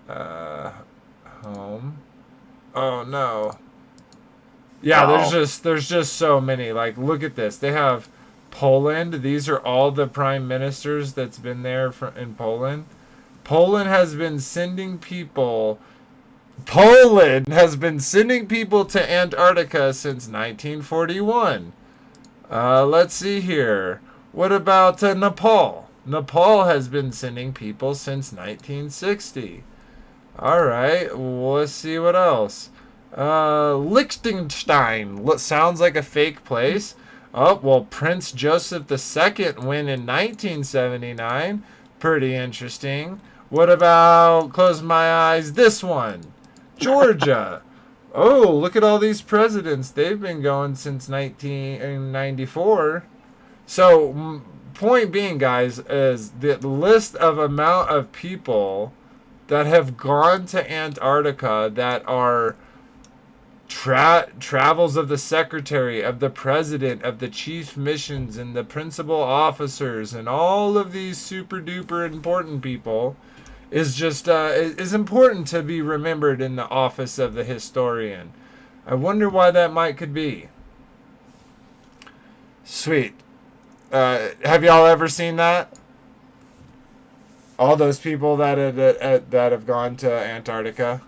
Home. Oh no. Yeah, there's just so many. Like, look at this. They have Poland. These are all the prime ministers that's been there in Poland. Poland has been sending people to Antarctica since 1941. Let's see here. What about Nepal? Nepal has been sending people since 1960. All right, let's see what else. Liechtenstein sounds like a fake place. Oh, well, Prince Joseph II went in 1979. Pretty interesting. What about, close my eyes, this one? Georgia. Oh, look at all these presidents. They've been going since 1994. So, point being, guys, is the list of amount of people that have gone to Antarctica that are travels of the secretary, of the president, of the chief missions, and the principal officers, and all of these super duper important people is just is important to be remembered in the office of the historian. I wonder why that could be. Sweet. Have y'all ever seen that? All those people that have gone to Antarctica.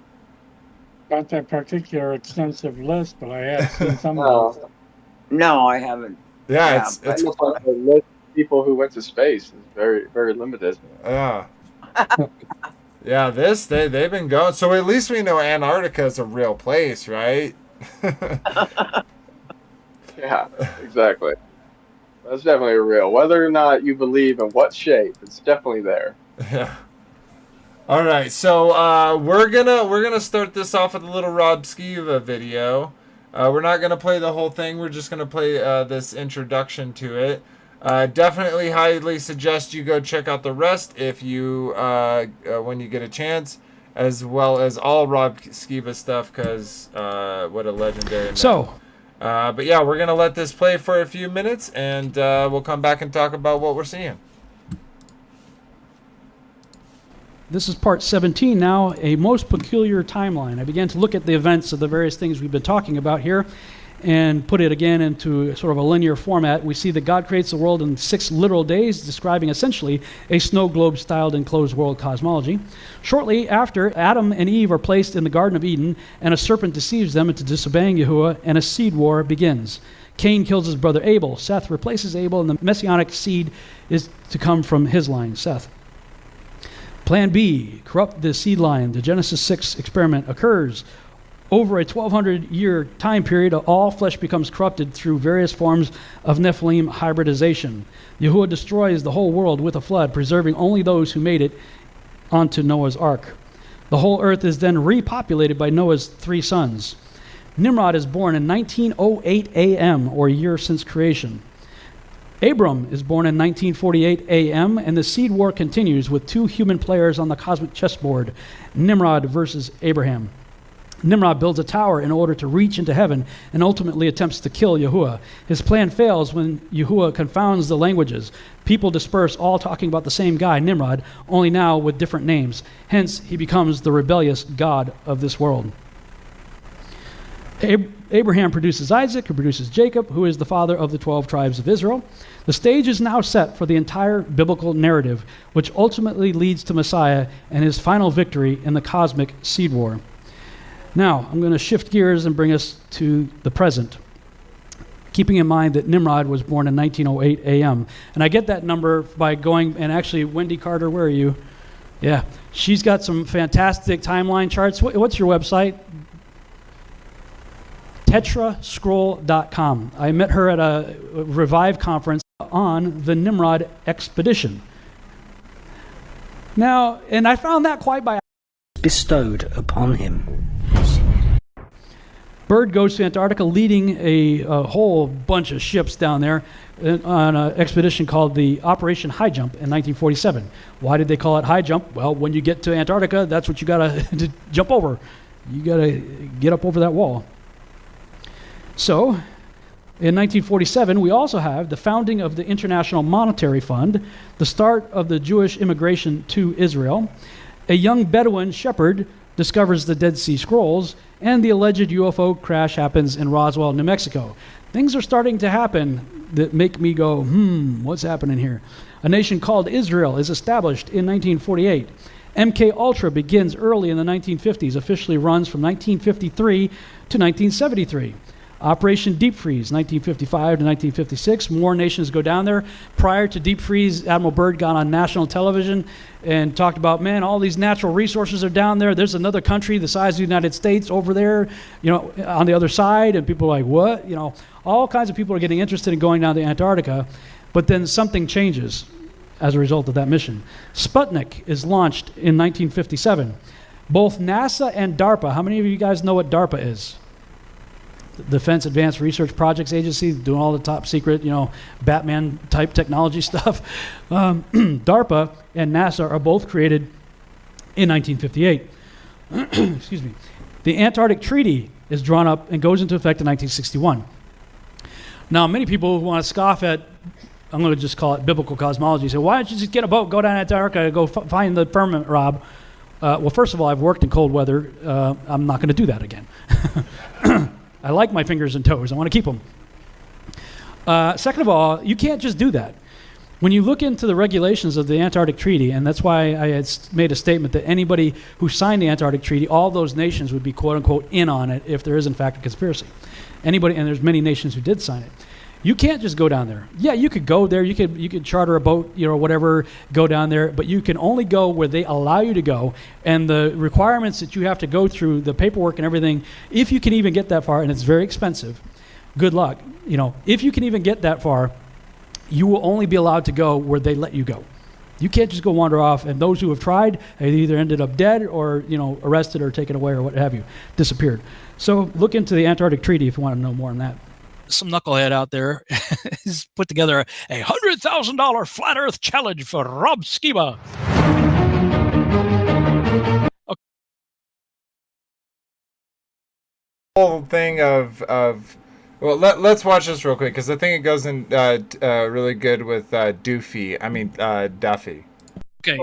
Not that particular extensive list, but I have seen some of those. no, I haven't. Yeah, Yeah, it's The list of people who went to space is very, very limited. yeah. Yeah, they've been going. So at least we know Antarctica is a real place, right? Yeah, exactly. That's definitely real. Whether or not you believe in what shape, it's definitely there. Yeah. All right, so we're gonna start this off with a little Rob Skiva video. We're not gonna play the whole thing. We're just gonna play this introduction to it. Definitely highly suggest you go check out the rest if you when you get a chance, as well as all Rob Skiva stuff, because what a legendary man. So, but yeah, we're gonna let this play for a few minutes, and we'll come back and talk about what we're seeing. this is part 17 now, a most peculiar timeline. I began to look at the events of the various things we've been talking about here and put it again into sort of a linear format. We see that God creates the world in 6 literal days, describing essentially a snow globe-styled enclosed world cosmology. Shortly after, Adam and Eve are placed in the Garden of Eden, and a serpent deceives them into disobeying Yahuwah, and a seed war begins. Cain kills his brother Abel. Seth replaces Abel, and the messianic seed is to come from his line, Seth. Plan B, corrupt the seed line. The Genesis 6 experiment occurs. Over a 1,200-year time period, all flesh becomes corrupted through various forms of Nephilim hybridization. Yahuwah destroys the whole world with a flood, preserving only those who made it onto Noah's ark. The whole earth is then repopulated by Noah's 3 sons. Nimrod is born in 1908 a.m., or a year since creation. Abram is born in 1948 a.m., and the seed war continues with 2 human players on the cosmic chessboard, Nimrod versus Abraham. Nimrod builds a tower in order to reach into heaven and ultimately attempts to kill Yahuwah. His plan fails when Yahuwah confounds the languages. People disperse, all talking about the same guy, Nimrod, only now with different names. Hence, he becomes the rebellious god of this world. Abraham produces Isaac, who produces Jacob, who is the father of the 12 tribes of Israel. The stage is now set for the entire biblical narrative, which ultimately leads to Messiah and his final victory in the cosmic seed war. Now, I'm going to shift gears and bring us to the present, keeping in mind that Nimrod was born in 1908 AM. And I get that number by going, and actually, Wendy Carter, where are you? Yeah, she's got some fantastic timeline charts. What's your website? tetrascroll.com. I met her at a Revive conference on the Nimrod expedition. Now, and I found that quite by bestowed upon him. Byrd goes to Antarctica leading a whole bunch of ships down there on an expedition called the Operation High Jump in 1947. Why did they call it High Jump? Well, when you get to Antarctica, that's what you got to jump over. You got to get up over that wall. So, in 1947, we also have the founding of the International Monetary Fund, the start of the Jewish immigration to Israel, a young Bedouin shepherd discovers the Dead Sea Scrolls, and the alleged UFO crash happens in Roswell, New Mexico. Things are starting to happen that make me go, what's happening here? A nation called Israel is established in 1948. MK Ultra begins early in the 1950s, officially runs from 1953 to 1973. Operation Deep Freeze, 1955 to 1956. More nations go down there. Prior to Deep Freeze, Admiral Byrd got on national television and talked about, man, all these natural resources are down there. There's another country the size of the United States over there, on the other side. And people are like, what? All kinds of people are getting interested in going down to Antarctica. But then something changes as a result of that mission. Sputnik is launched in 1957. Both NASA and DARPA, how many of you guys know what DARPA is? Defense Advanced Research Projects Agency, doing all the top secret, Batman type technology stuff. DARPA and NASA are both created in 1958. Excuse me. The Antarctic Treaty is drawn up and goes into effect in 1961. Now, many people who want to scoff at, I'm going to just call it biblical cosmology, say, why don't you just get a boat, go down to Antarctica, go find the firmament, Rob? Well, first of all, I've worked in cold weather. I'm not going to do that again. I like my fingers and toes. I want to keep them. Second of all, you can't just do that. When you look into the regulations of the Antarctic Treaty, and that's why I had made a statement that anybody who signed the Antarctic Treaty, all those nations would be quote-unquote in on it if there is in fact a conspiracy. Anybody, and there's many nations who did sign it. You can't just go down there. Yeah, you could go there. You could charter a boat, whatever, go down there. But you can only go where they allow you to go. And the requirements that you have to go through, the paperwork and everything, if you can even get that far, and it's very expensive, good luck. If you can even get that far, you will only be allowed to go where they let you go. You can't just go wander off. And those who have tried have either ended up dead or, arrested or taken away or what have you, disappeared. So look into the Antarctic Treaty if you want to know more on that. Some knucklehead out there has put together a $100,000 flat Earth challenge for Rob Skiba. Okay. Whole thing of well, let's watch this real quick because I think it goes in really good with Duffy. Okay.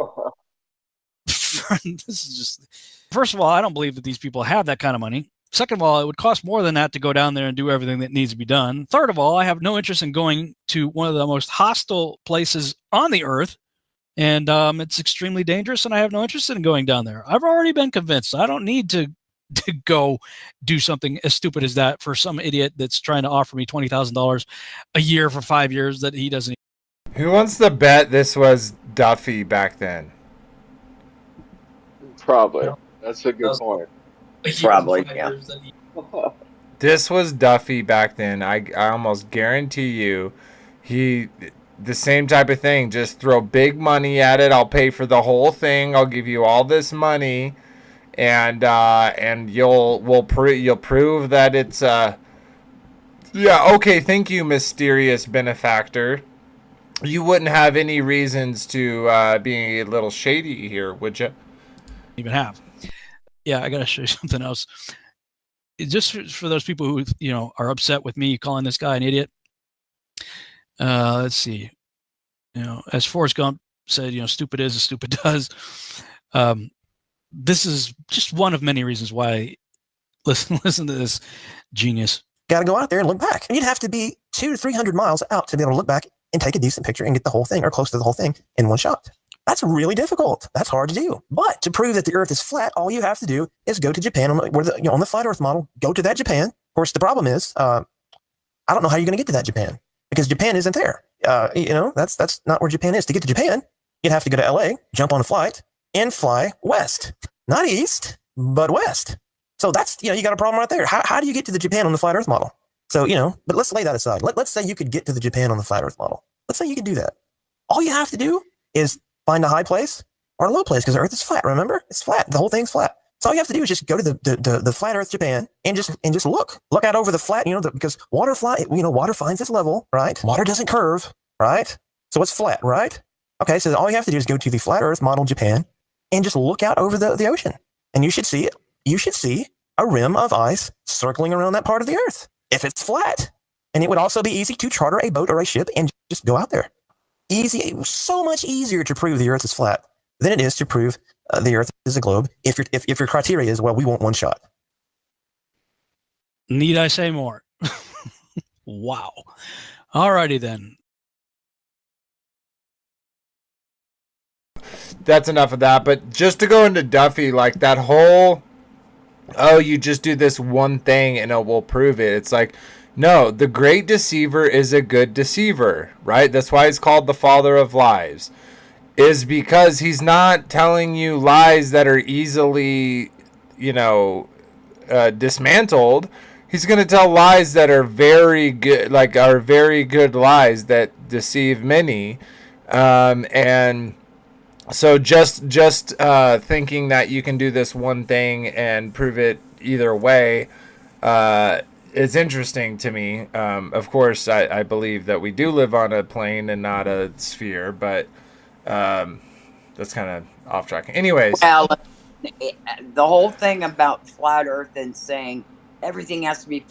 This is just. First of all, I don't believe that these people have that kind of money. Second of all, it would cost more than that to go down there and do everything that needs to be done. Third of all, I have no interest in going to one of the most hostile places on the earth, and it's extremely dangerous, and I have no interest in going down there. I've already been convinced. I don't need to go do something as stupid as that for some idiot that's trying to offer me $20,000 a year for 5 years that he doesn't. Who wants to bet this was Duffy back then? Probably. That's a good point. Probably, yeah. This was Duffy back then. I almost guarantee you the same type of thing. Just throw big money at it. I'll pay for the whole thing. I'll give you all this money, and you'll prove that it's yeah, okay, thank you, mysterious benefactor. You wouldn't have any reasons to being a little shady here, would you? Even have. Yeah, I got to show you something else. Just for those people who, are upset with me calling this guy an idiot. Let's see. As Forrest Gump said, stupid is as stupid does. This is just one of many reasons why Listen to this genius. Got to go out there and look back. And you'd have to be 200 to 300 miles out to be able to look back and take a decent picture and get the whole thing or close to the whole thing in one shot. That's really difficult. That's hard to do. But to prove that the Earth is flat, all you have to do is go to Japan on the flat Earth model. Go to that Japan. Of course, the problem is, I don't know how you're going to get to that Japan because Japan isn't there. That's not where Japan is. To get to Japan, you'd have to go to LA, jump on a flight, and fly west, not east, but west. So that's, you got a problem right there. How do you get to the Japan on the flat Earth model? So, but let's lay that aside. Let's say you could get to the Japan on the flat Earth model. Let's say you could do that. All you have to do is find a high place or a low place because the Earth is flat. Remember, it's flat. The whole thing's flat. So all you have to do is just go to the flat Earth Japan and just look out over the flat. Because water finds its level, right? Water doesn't curve, right? So it's flat, right? Okay, so all you have to do is go to the flat Earth model Japan and just look out over the ocean, and you should see it. You should see a rim of ice circling around that part of the Earth if it's flat. And it would also be easy to charter a boat or a ship and just go out there. Easy, so much easier to prove the Earth is flat than it is to prove the Earth is a globe. If your criteria is, well, we want one shot. Need I say more? Wow. Alrighty then. That's enough of that. But just to go into Duffy, like that whole, you just do this one thing and it will prove it. It's like, no, the great deceiver is a good deceiver, right? That's why he's called the father of lies, is because he's not telling you lies that are easily, dismantled. He's going to tell lies that are very good, are very good lies that deceive many. And so just thinking that you can do this one thing and prove it either way, it's interesting to me. Of course, I believe that we do live on a plane and not a sphere, but that's kind of off track. Anyways. Well, the whole thing about flat Earth and saying everything has to be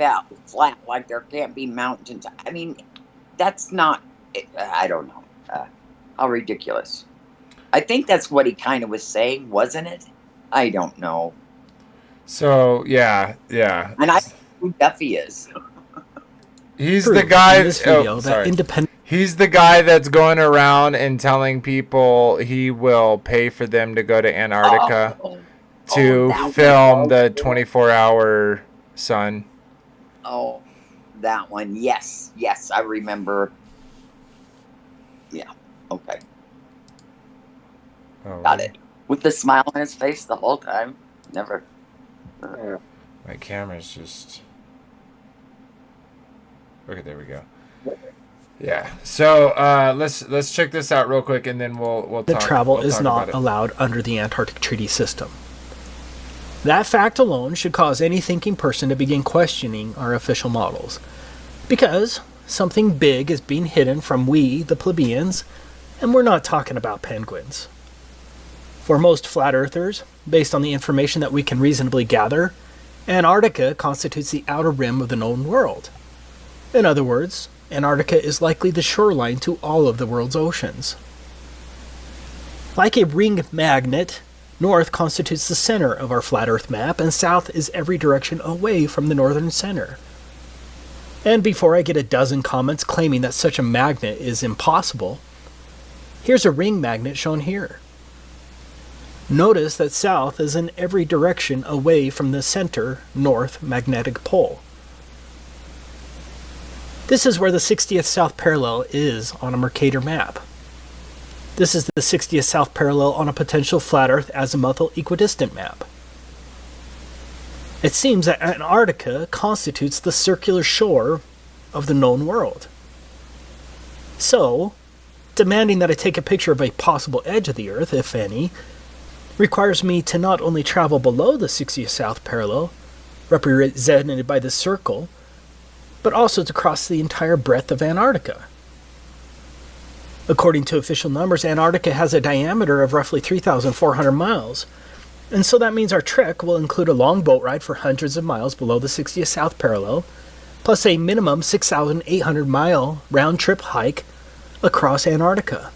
flat, like there can't be mountains. I mean, that's not, I don't know, how ridiculous. I think that's what he kind of was saying, wasn't it? I don't know. So, yeah. And I who Duffy is. He's the guy. He's the guy that's going around and telling people he will pay for them to go to Antarctica to film the 24-hour sun. Oh, that one. Yes, I remember. Yeah. Okay. Oh, got it. With the smile on his face the whole time. Never. My camera's just. Okay, there we go. Yeah. So let's check this out real quick, and then we'll talk. The travel we'll is talk not about it. allowed under the Antarctic Treaty system. That fact alone should cause any thinking person to begin questioning our official models, because something big is being hidden from we, the plebeians, and we're not talking about penguins. For most flat earthers, based on the information that we can reasonably gather, Antarctica constitutes the outer rim of the known world. In other words, Antarctica is likely the shoreline to all of the world's oceans. Like a ring magnet, north constitutes the center of our flat Earth map, and south is every direction away from the northern center. And before I get a dozen comments claiming that such a magnet is impossible, here's a ring magnet shown here. Notice that south is in every direction away from the center north magnetic pole. This is where the 60th south parallel is on a Mercator map. This is the 60th south parallel on a potential flat Earth azimuthal equidistant map. It seems that Antarctica constitutes the circular shore of the known world. So, demanding that I take a picture of a possible edge of the Earth, if any, requires me to not only travel below the 60th south parallel, represented by this circle, but also to cross the entire breadth of Antarctica. According to official numbers, Antarctica has a diameter of roughly 3,400 miles, and so that means our trek will include a long boat ride for hundreds of miles below the 60th south parallel, plus a minimum 6,800-mile round-trip hike across Antarctica.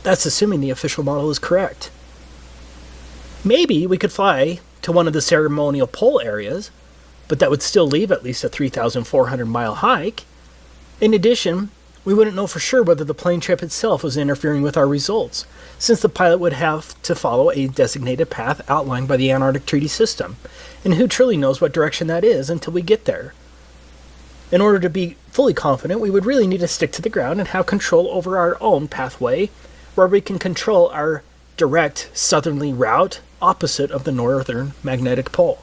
That's assuming the official model is correct. Maybe we could fly to one of the ceremonial pole areas, but that would still leave at least a 3,400-mile hike. In addition, we wouldn't know for sure whether the plane trip itself was interfering with our results, since the pilot would have to follow a designated path outlined by the Antarctic Treaty System, and who truly knows what direction that is until we get there. In order to be fully confident, we would really need to stick to the ground and have control over our own pathway, where we can control our direct southerly route opposite of the northern magnetic pole.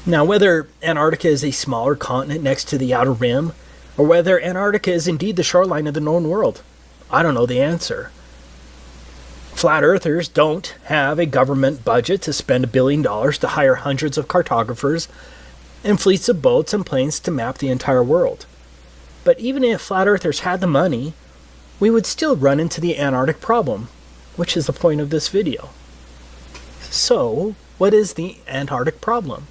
Now, whether Antarctica is a smaller continent next to the outer rim, or whether Antarctica is indeed the shoreline of the known world, I don't know the answer. Flat earthers don't have a government budget to spend $1 billion to hire hundreds of cartographers and fleets of boats and planes to map the entire world. But even if flat earthers had the money, we would still run into the Antarctic problem, which is the point of this video. So, what is the Antarctic problem?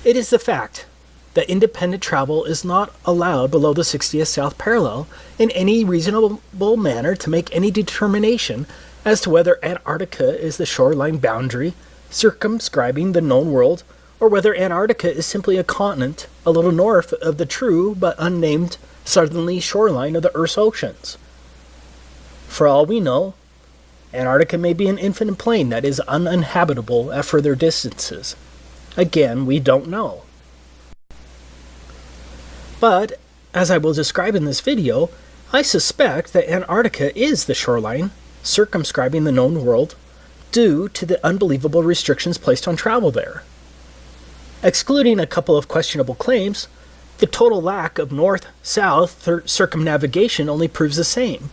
It is the fact that independent travel is not allowed below the 60th south parallel in any reasonable manner to make any determination as to whether Antarctica is the shoreline boundary circumscribing the known world, or whether Antarctica is simply a continent a little north of the true but unnamed southerly shoreline of the Earth's oceans. For all we know, Antarctica may be an infinite plain that is uninhabitable at further distances. Again, we don't know. But, as I will describe in this video, I suspect that Antarctica is the shoreline circumscribing the known world due to the unbelievable restrictions placed on travel there. Excluding a couple of questionable claims, the total lack of north-south circumnavigation only proves the same.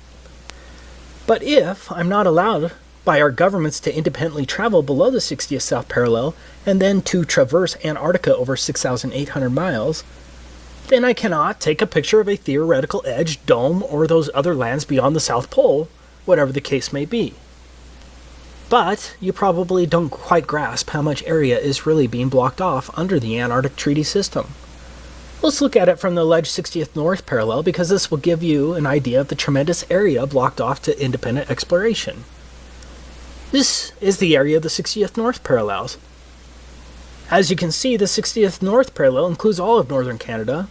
But if I'm not allowed by our governments to independently travel below the 60th south parallel and then to traverse Antarctica over 6,800 miles, then I cannot take a picture of a theoretical edge, dome, or those other lands beyond the South Pole, whatever the case may be. But you probably don't quite grasp how much area is really being blocked off under the Antarctic Treaty System. Let's look at it from the alleged 60th north parallel, because this will give you an idea of the tremendous area blocked off to independent exploration. This is the area of the 60th north parallels. As you can see, the 60th north parallel includes all of northern Canada,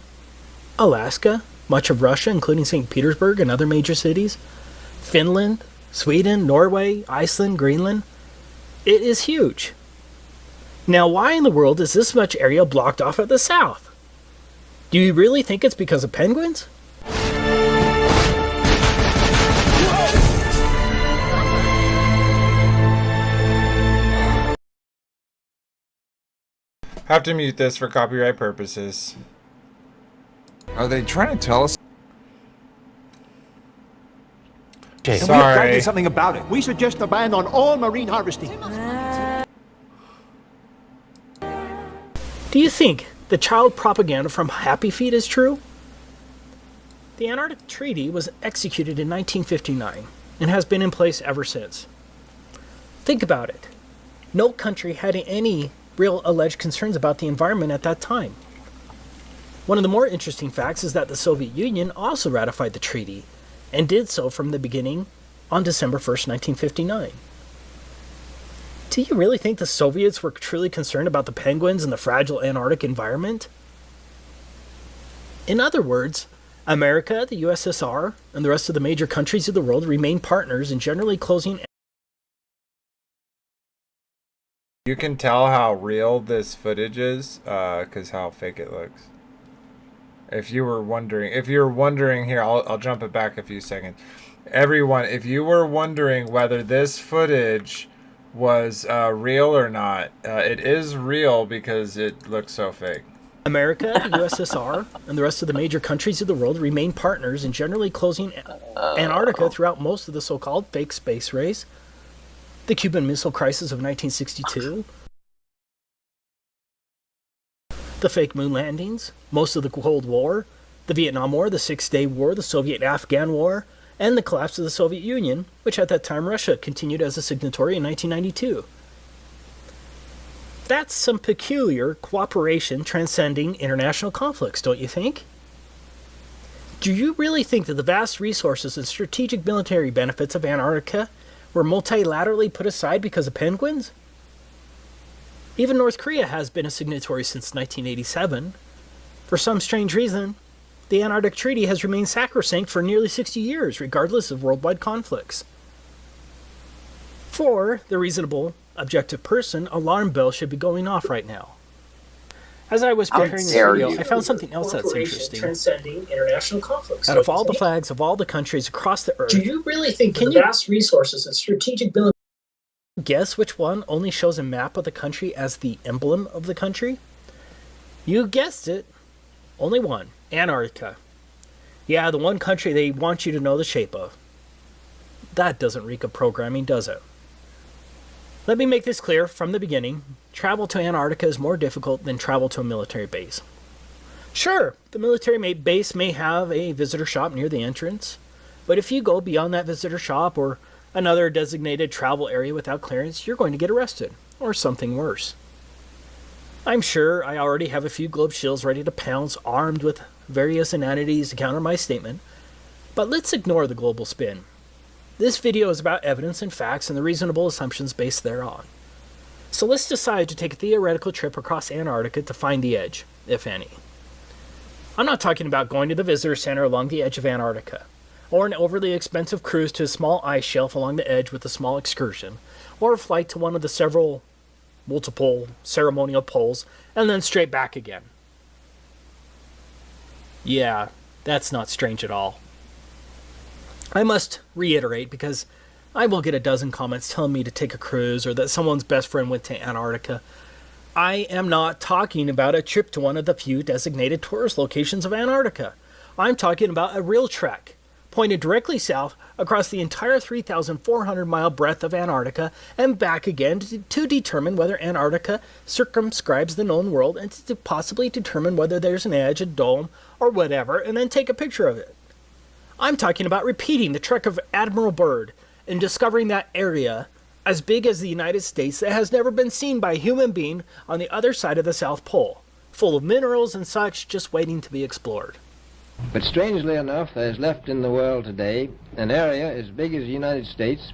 Alaska, much of Russia, including St. Petersburg and other major cities, Finland, Sweden, Norway, Iceland, Greenland. It is huge. Now, why in the world is this much area blocked off at the south? Do you really think it's because of penguins? Have to mute this for copyright purposes. Are they trying to tell us? And we have tried to do something about it. We suggest a ban on all marine harvesting. Do you think the child propaganda from Happy Feet is true? The Antarctic Treaty was executed in 1959 and has been in place ever since. Think about it. No country had any real alleged concerns about the environment at that time. One of the more interesting facts is that the Soviet Union also ratified the treaty, and did so from the beginning on December 1st, 1959. Do you really think the Soviets were truly concerned about the penguins and the fragile Antarctic environment? In other words, America, the USSR, and the rest of the major countries of the world remain partners in generally closing. You can tell how real this footage is, because how fake it looks. If you were wondering here, I'll jump it back a few seconds. Everyone, if you were wondering whether this footage was real or not, it is real because it looks so fake. America, the USSR, and the rest of the major countries of the world remain partners in generally closing Antarctica throughout most of the so-called fake space race, the Cuban Missile Crisis of 1962, the fake moon landings, most of the Cold War, the Vietnam War, the Six-Day War, the Soviet-Afghan War, and the collapse of the Soviet Union, which at that time Russia continued as a signatory in 1992. That's some peculiar cooperation transcending international conflicts, don't you think? Do you really think that the vast resources and strategic military benefits of Antarctica were multilaterally put aside because of penguins? Even North Korea has been a signatory since 1987. For some strange reason, the Antarctic Treaty has remained sacrosanct for nearly 60 years, regardless of worldwide conflicts. For the reasonable, objective person, alarm bells should be going off right now. As I was preparing this video, I found something else that's interesting. Transcending international conflicts. Out of all the flags of all the countries across the Earth, do you really think that the vast resources and strategic ability? Guess which one only shows a map of the country as the emblem of the country? You guessed it. Only one. Antarctica. Yeah, the one country they want you to know the shape of. That doesn't reek of programming, does it? Let me make this clear from the beginning. Travel to Antarctica is more difficult than travel to a military base. Sure, the military base may have a visitor shop near the entrance, but if you go beyond that visitor shop or another designated travel area without clearance, you're going to get arrested, or something worse. I'm sure I already have a few globe shills ready to pounce, armed with various inanities to counter my statement, but let's ignore the global spin. This video is about evidence and facts and the reasonable assumptions based thereon. So let's decide to take a theoretical trip across Antarctica to find the edge, if any. I'm not talking about going to the visitor center along the edge of Antarctica, or an overly expensive cruise to a small ice shelf along the edge with a small excursion, or a flight to one of the multiple ceremonial poles, and then straight back again. Yeah, that's not strange at all. I must reiterate, because I will get a dozen comments telling me to take a cruise or that someone's best friend went to Antarctica. I am not talking about a trip to one of the few designated tourist locations of Antarctica. I'm talking about a real trek, pointed directly south across the entire 3,400-mile breadth of Antarctica and back again to determine whether Antarctica circumscribes the known world and to possibly determine whether there's an edge, a dome, or whatever, and then take a picture of it. I'm talking about repeating the trek of Admiral Byrd and discovering that area as big as the United States that has never been seen by a human being on the other side of the South Pole, full of minerals and such just waiting to be explored. But strangely enough, there's left in the world today an area as big as the United States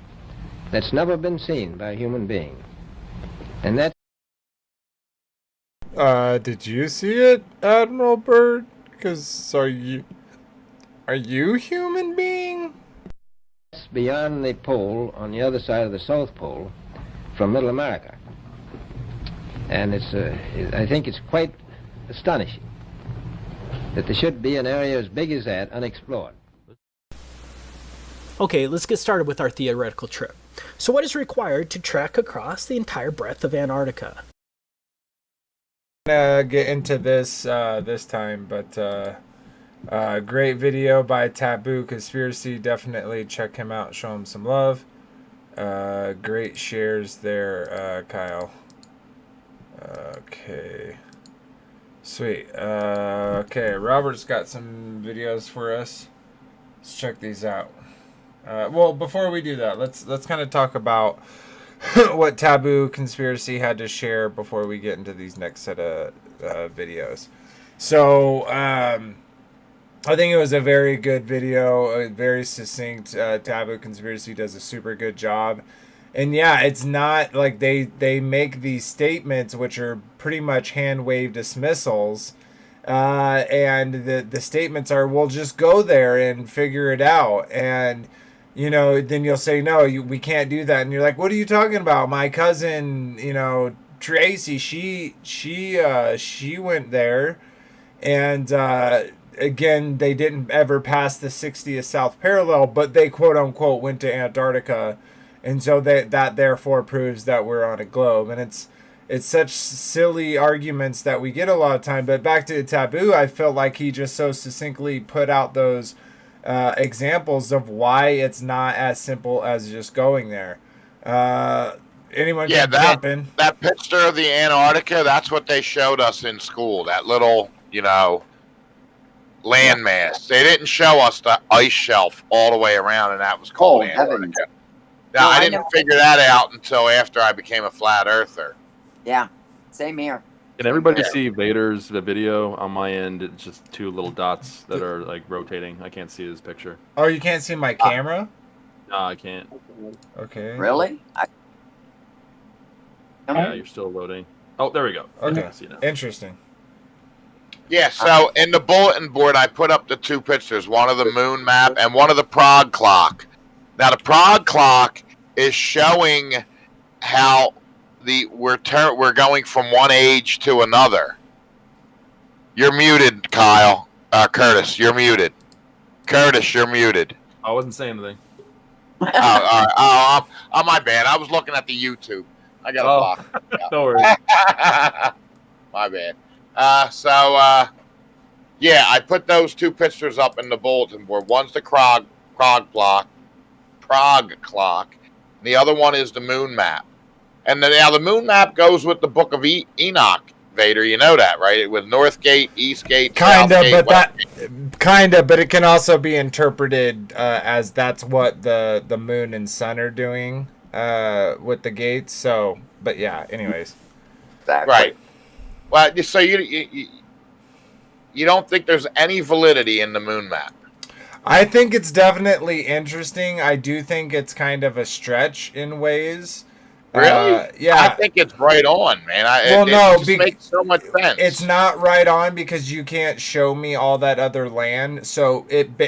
that's never been seen by a human being. And that... Did you see it, Admiral Byrd? Because are you human being? Beyond the pole, on the other side of the South Pole, from Middle America. And I think it's quite astonishing that there should be an area as big as that unexplored. Okay, let's get started with our theoretical trip. So what is required to trek across the entire breadth of Antarctica? I'm gonna get into this this time, but great video by Taboo Conspiracy. Definitely check him out, show him some love. Great shares there, Kyle. Okay. Sweet. Okay, Robert's got some videos for us. Let's check these out. Well, before we do that, let's kind of talk about what Taboo Conspiracy had to share before we get into these next set of videos. So, I think it was a very good video, very succinct. Taboo Conspiracy does a super good job. And yeah, it's not like they make these statements which are pretty much hand-wave dismissals. And the statements are, well, just go there and figure it out. And, you know, then you'll say, no, we can't do that. And you're like, what are you talking about? My cousin, you know, Tracy, she went there. And, again, they didn't ever pass the 60th South parallel, but they quote unquote went to Antarctica, and so that therefore proves that we're on a globe. And it's such silly arguments that we get a lot of time. But back to Taboo, I felt like he just so succinctly put out those examples of why it's not as simple as just going there. Anyone can jump in. That picture of the Antarctica, that's what they showed us in school. That little, you know, landmass. They didn't show us the ice shelf all the way around, and that was called Antarctica. Now, I didn't figure that out until after I became a flat earther. Yeah, same here. Can everybody see Vader's video? On my end, it's just two little dots that are like rotating. I can't see his picture. Oh, you can't see my camera? No, I can't. Okay. Really? Yeah, you're still loading. Oh, there we go. Okay. I see now. Interesting. Yeah, so in the bulletin board, I put up the two pictures, one of the moon map and one of the Prague clock. Now, the Prague clock is showing how we're going from one age to another. You're muted, Kyle. Curtis, you're muted. Curtis, you're muted. I wasn't saying anything. All right. Oh, my bad. I was looking at the YouTube. I got a block. No worries. My bad. Yeah, I put those two pictures up in the bulletin board. One's the Prague clock. The other one is the moon map. And now the moon map goes with the Book of Enoch, Vader. You know that, right? With North Gate, East Gate, South Gate, West Gate. But it can also be interpreted as that's what the moon and sun are doing with the gates. So, but yeah. Anyways, right. Well, so you don't think there's any validity in the moon map? I think it's definitely interesting. I do think it's kind of a stretch in ways. Really? Yeah. I think it's right on, man. It just makes so much sense. It's not right on because you can't show me all that other land. So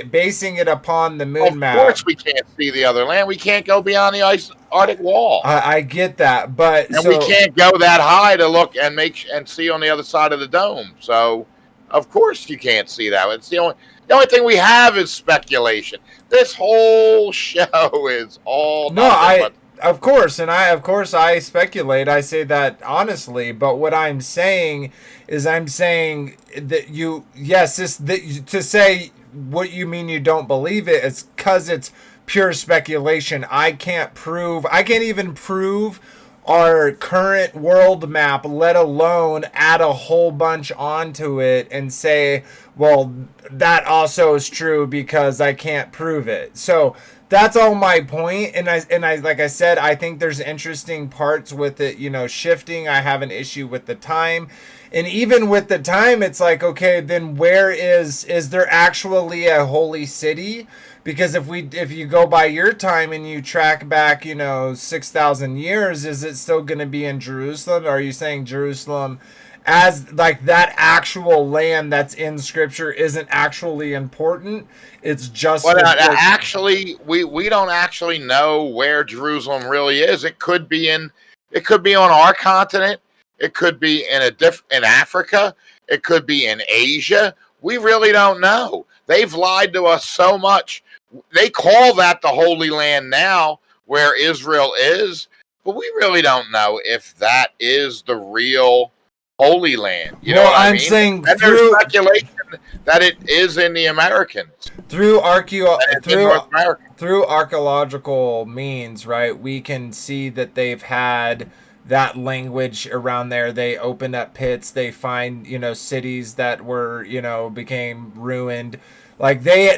basing it upon the moon map. Of course we can't see the other land. We can't go beyond the Arctic wall. I get that, but we can't go that high to look and see on the other side of the dome. So, of course you can't see that. It's the only thing we have is speculation. This whole show is all Of course, I speculate. I say that honestly, but what I'm saying is, that to say what you mean you don't believe it is because it's pure speculation. I can't even prove our current world map, let alone add a whole bunch onto it and say, well, that also is true because I can't prove it. So that's all my point. And I like I said, I think there's interesting parts with it, shifting. I have an issue with the time. And even with the time, it's like, okay, then where is there actually a holy city? Because if you go by your time and you track back, 6,000 years, is it still going to be in Jerusalem? Or are you saying Jerusalem as like that actual land that's in Scripture isn't actually important? It's just actually we don't actually know where Jerusalem really is. It could be on our continent. It could be in Africa. It could be in Asia. We really don't know. They've lied to us so much. They call that the Holy Land now, where Israel is, but we really don't know if that is the real Holy Land. You know what I mean? Saying and there's speculation that it is in the Americans. Through archaeological means, right? We can see that they've had that language around there. They open up pits. They find, cities that were, became ruined. Like they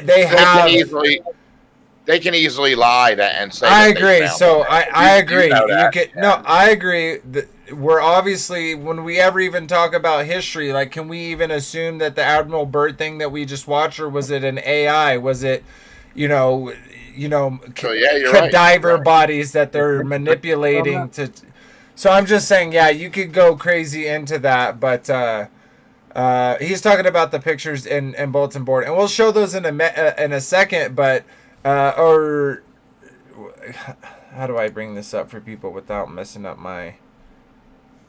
can easily lie and say. I agree. So I agree. I agree. We're obviously, when we ever even talk about history, like, can we even assume that the Admiral Byrd thing that we just watched, or was it an AI? Was it, cadaver bodies that they're manipulating to? So I'm just saying, yeah, you could go crazy into that, but he's talking about the pictures in bulletin board, and we'll show those in a second. But or how do I bring this up for people without messing up my?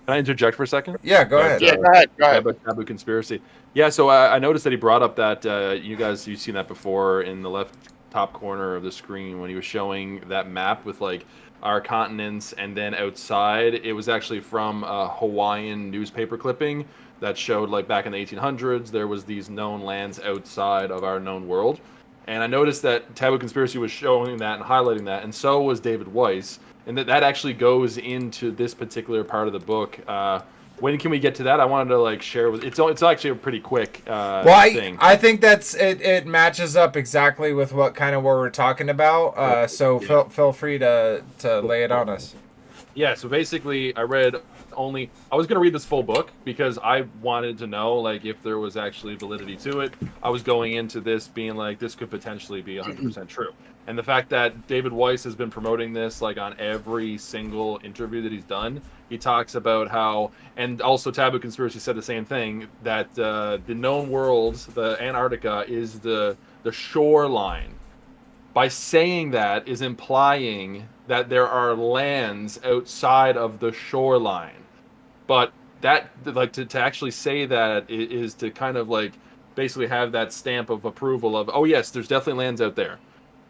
Can I interject for a second? Yeah, go ahead. Yeah, go ahead. Taboo conspiracy. Yeah, so I noticed that he brought up that you've seen that before in the left top corner of the screen when he was showing that map with like our continents, and then outside it was actually from a Hawaiian newspaper clipping that showed like back in the 1800s there was these known lands outside of our known world. And I noticed that Taboo Conspiracy was showing that and highlighting that, and so was David Weiss. And that actually goes into this particular part of the book. When can we get to that? I wanted to share with it's actually a pretty quick thing. I think that's it matches up exactly with what we're talking about. So feel free to lay it on us. Yeah. So basically, I was going to read this full book because I wanted to know if there was actually validity to it. I was going into this being this could potentially be 100% true. And the fact that David Weiss has been promoting this like on every single interview that he's done, he talks about how, and also Taboo Conspiracy said the same thing, that the known world, the Antarctica, is the shoreline. By saying that is implying that there are lands outside of the shoreline. But that, like, to actually say that is to kind of like basically have that stamp of approval of, oh yes, there's definitely lands out there.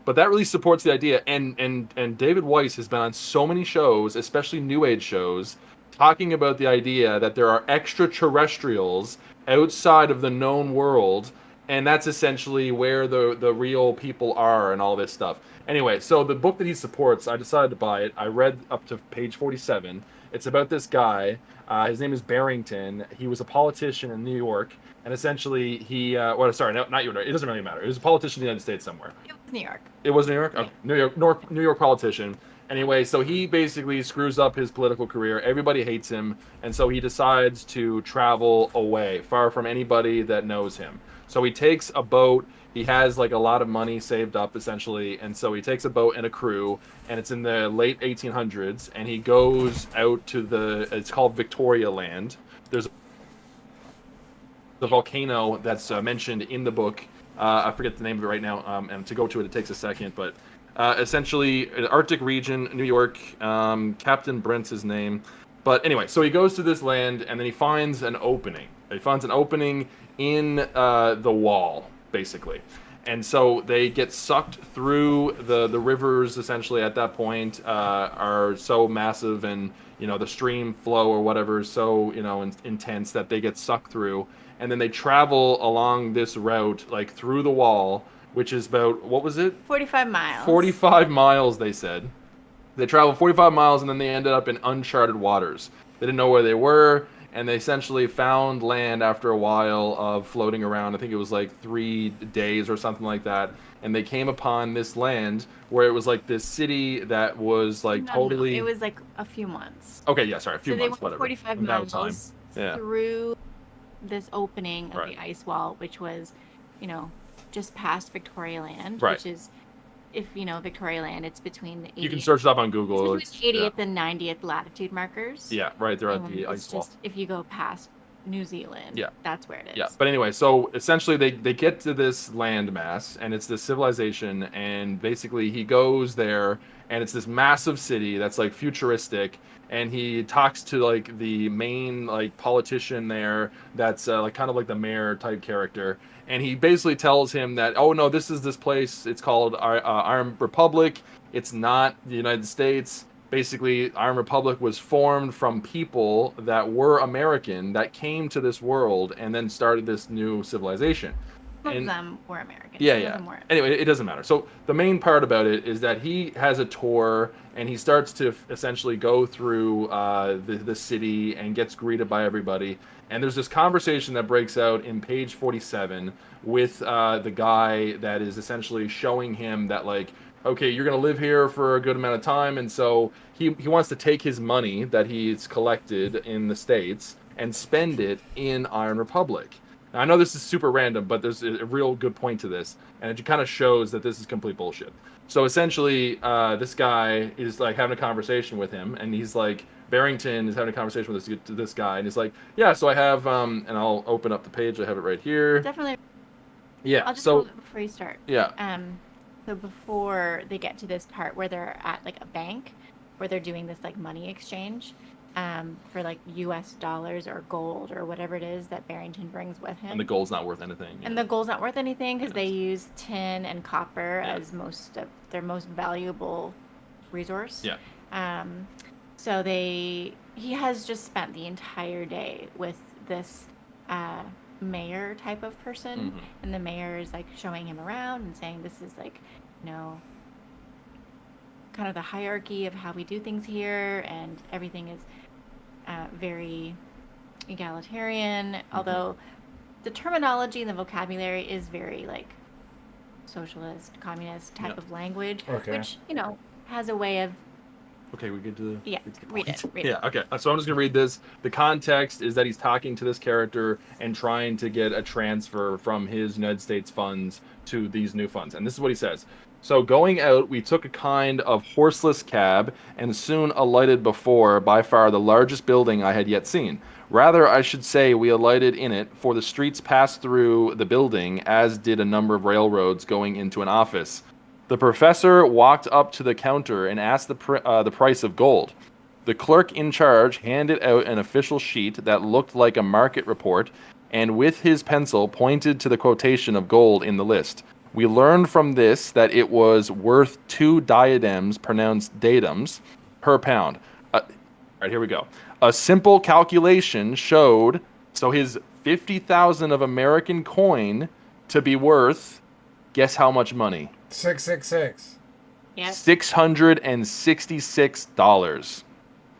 But that really supports the idea, and David Weiss has been on so many shows, especially New Age shows, talking about the idea that there are extraterrestrials outside of the known world, and that's essentially where the real people are and all this stuff. Anyway, so the book that he supports, I decided to buy it. I read up to page 47. It's about this guy. His name is Barrington. He was a politician in New York, and essentially he, not New York. It doesn't really matter. He was a politician in the United States somewhere. It was New York. It was New York? Yeah. Okay. New York politician. Anyway, so he basically screws up his political career. Everybody hates him, and so he decides to travel away, far from anybody that knows him. So he takes a boat. He has like a lot of money saved up, essentially, and so he takes a boat and a crew, and it's in the late 1800s, and he goes out to it's called Victoria Land. There's the volcano that's mentioned in the book. I forget the name of it right now, and to go to it takes a second, but essentially, an Arctic region, New York, Captain Brent's his name. But anyway, so he goes to this land, and then he finds an opening. He finds an opening in the wall, basically. And so they get sucked through the rivers, essentially, at that point, are so massive, and, the stream flow or whatever is so, intense that they get sucked through. And then they travel along this route, like, through the wall, which is about, what was it? 45 miles. 45 miles, they said. They traveled 45 miles, and then they ended up in uncharted waters. They didn't know where they were, and they essentially found land after a while of floating around. I think it was like 3 days or something like that. And they came upon this land where it was like this city that was like totally... No, it was like a few months. Okay, yeah, sorry, a few months, So they went whatever. 45 miles through this opening of the ice wall, which was, just past Victoria Land, which is, if you know Victoria Land, it's between the 80th, you can search it up on Google. It's between 80th and 90th latitude markers. Yeah, right there at the ice wall. If you go past New Zealand, that's where it is. Yeah, but anyway, so essentially they get to this land mass, and it's this civilization, and basically he goes there, and it's this massive city that's like futuristic, and he talks to like the main like politician there that's like kind of like the mayor type character, and he basically tells him that, oh no, this place, it's called Iron Republic, it's not the United States. Basically, Iron Republic was formed from people that were American that came to this world and then started this new civilization. Some of them were American. Yeah, some yeah. Of them weren't. Anyway, it doesn't matter. So the main part about it is that he has a tour, and he starts to essentially go through the city and gets greeted by everybody. And there's this conversation that breaks out in page 47 with the guy that is essentially showing him that, like, okay, you're going to live here for a good amount of time, and so he wants to take his money that he's collected in the States and spend it in Iron Republic. Now, I know this is super random, but there's a real good point to this, and it kind of shows that this is complete bullshit. So essentially, this guy is like having a conversation with him, and he's like, Barrington is having a conversation with this guy, and he's like, yeah, so I have, and I'll open up the page, I have it right here. Definitely. Yeah, I'll just so... hold it before you start. Yeah. So before they get to this part where they're at like a bank, where they're doing this like money exchange, for like U.S. dollars or gold or whatever it is that Barrington brings with him. And the gold's not worth anything. And the gold's not worth anything because they use tin and copper as most of their most valuable resource. Yeah. So he has just spent the entire day with this mayor type of person, and the mayor is like showing him around and saying, this is like, kind of the hierarchy of how we do things here, and everything is very egalitarian, although the terminology and the vocabulary is very like socialist, communist type of language, which has a way of... Okay, we get to the... Yeah, read it. Yeah, okay. So I'm just going to read this. The context is that he's talking to this character and trying to get a transfer from his United States funds to these new funds. And this is what he says. So going out, we took a kind of horseless cab and soon alighted before, by far, the largest building I had yet seen. Rather, I should say we alighted in it, for the streets passed through the building, as did a number of railroads going into an office. The professor walked up to the counter and asked the price of gold. The clerk in charge handed out an official sheet that looked like a market report, and with his pencil pointed to the quotation of gold in the list. We learned from this that it was worth 2 diadems, pronounced datums, per pound. All right, here we go. A simple calculation showed, so his 50,000 of American coin to be worth, guess how much money? 666. Yes. $666.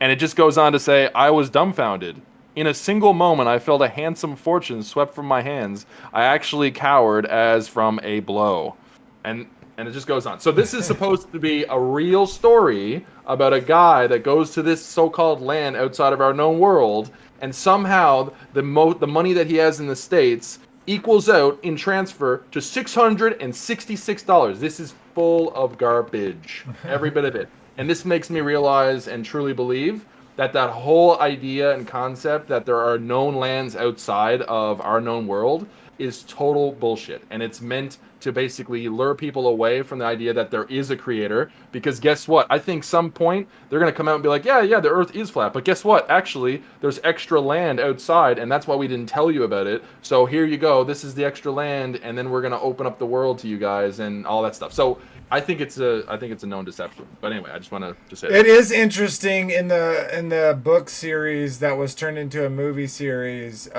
And it just goes on to say, I was dumbfounded. In a single moment, I felt a handsome fortune swept from my hands. I actually cowered as from a blow. And it just goes on. So this is supposed to be a real story about a guy that goes to this so-called land outside of our known world, and somehow the money that he has in the States equals out in transfer to $666. This is full of garbage, every bit of it. And this makes me realize and truly believe that whole idea and concept that there are known lands outside of our known world is total bullshit. And it's meant to basically lure people away from the idea that there is a creator. Because guess what? I think some point they're going to come out and be like, yeah, the earth is flat. But guess what? Actually, there's extra land outside, and that's why we didn't tell you about it. So here you go. This is the extra land, and then we're going to open up the world to you guys and all that stuff. So I think it's a known deception. But anyway, I just want to say that. It is interesting in the book series that was turned into a movie series.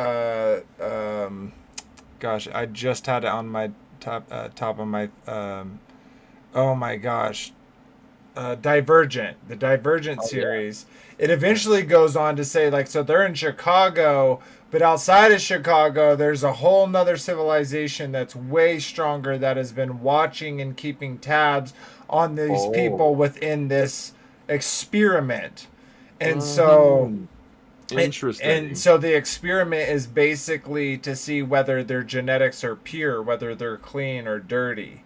Gosh, I just had it on my top of my. Oh my gosh, Divergent, the Divergent series. Yeah. It eventually goes on to say, like, so they're in Chicago, but outside of Chicago, there's a whole nother civilization that's way stronger that has been watching and keeping tabs on these people within this experiment. And so interesting. And so the experiment is basically to see whether their genetics are pure, whether they're clean or dirty.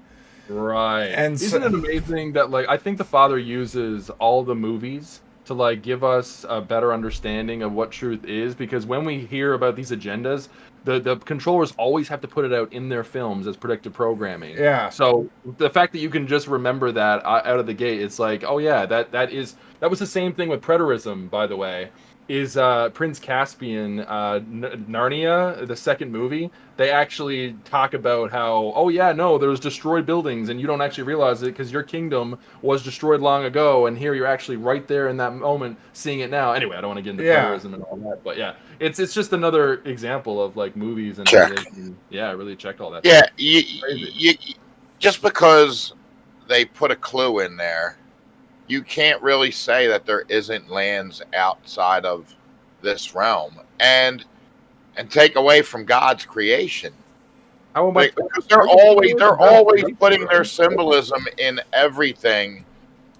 Right. And isn't it amazing that, like, I think the Father uses all the movies to, like, give us a better understanding of what truth is, because when we hear about these agendas, the controllers always have to put it out in their films as predictive programming. Yeah. So the fact that you can just remember that out of the gate, it's like, oh yeah, that was the same thing with preterism, by the way. Is Prince Caspian, Narnia, the second movie, they actually talk about how, oh yeah, no, there was destroyed buildings and you don't actually realize it because your kingdom was destroyed long ago, and here you're actually right there in that moment seeing it now. Anyway, I don't want to get into preterism and all that, but yeah, it's just another example of, like, movies and how they can, really check all that. Yeah, you just because they put a clue in there, you can't really say that there isn't lands outside of this realm and take away from God's creation. Because they're always putting their symbolism in everything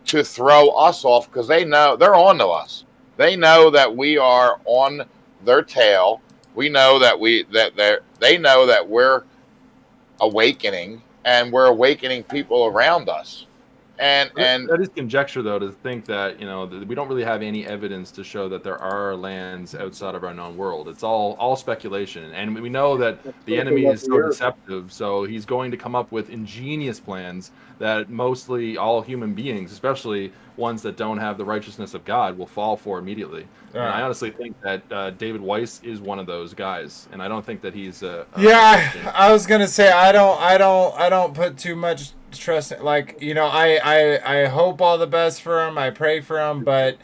to throw us off, because they know they're on to us. They know that we are on their tail. We know that they know that we're awakening, and we're awakening people around us. And that is conjecture, though, to think that, we don't really have any evidence to show that there are lands outside of our known world. It's all speculation, and we know that the enemy is so deceptive, so he's going to come up with ingenious plans that mostly all human beings, especially ones that don't have the righteousness of God, will fall for immediately. And I honestly think that David Weiss is one of those guys, and I don't think that he's I was gonna say I don't put too much trust in, like, I hope all the best for him. I pray for him, but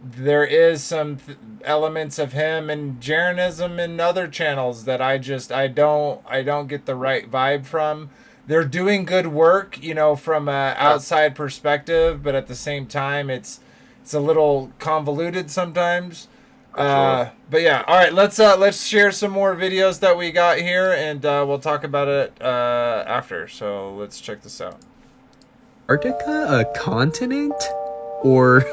there is some elements of him and Jeranism and other channels that I don't get the right vibe from. They're doing good work, from an outside perspective, but at the same time, it's a little convoluted sometimes. But yeah, all right, let's share some more videos that we got here, and we'll talk about it after. So let's check this out. Antarctica a continent? Or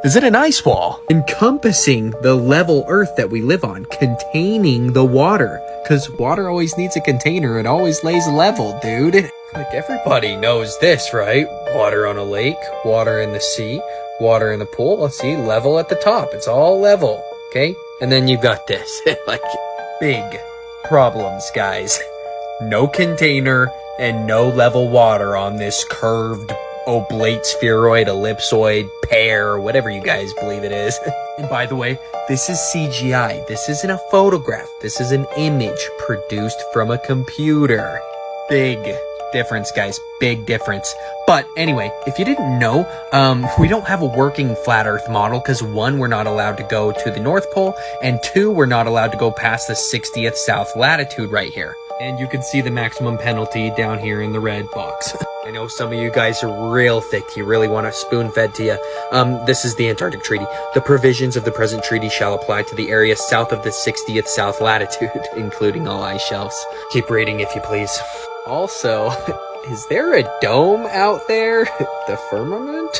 is it an ice wall encompassing the level Earth that we live on, containing the water? Because water always needs a container. It always lays level, dude. Like, everybody knows this, right? Water on a lake, water in the sea, water in the pool. Let's see, level at the top. It's all level, okay? And then you've got this. Like, big problems, guys. No container and no level water on this curved oblate spheroid, ellipsoid, pear, whatever you guys believe it is. And by the way, this is CGI. This isn't a photograph. This is an image produced from a computer. Big difference, guys. Big difference. But anyway, if you didn't know, we don't have a working flat Earth model because 1, we're not allowed to go to the North Pole, and 2, we're not allowed to go past the 60th south latitude right here. And you can see the maximum penalty down here in the red box. I know some of you guys are real thick. You really want a spoon-fed to you. This is the Antarctic Treaty. The provisions of the present treaty shall apply to the area south of the 60th south latitude, including all ice shelves. Keep reading if you please. Also, is there a dome out there? The firmament?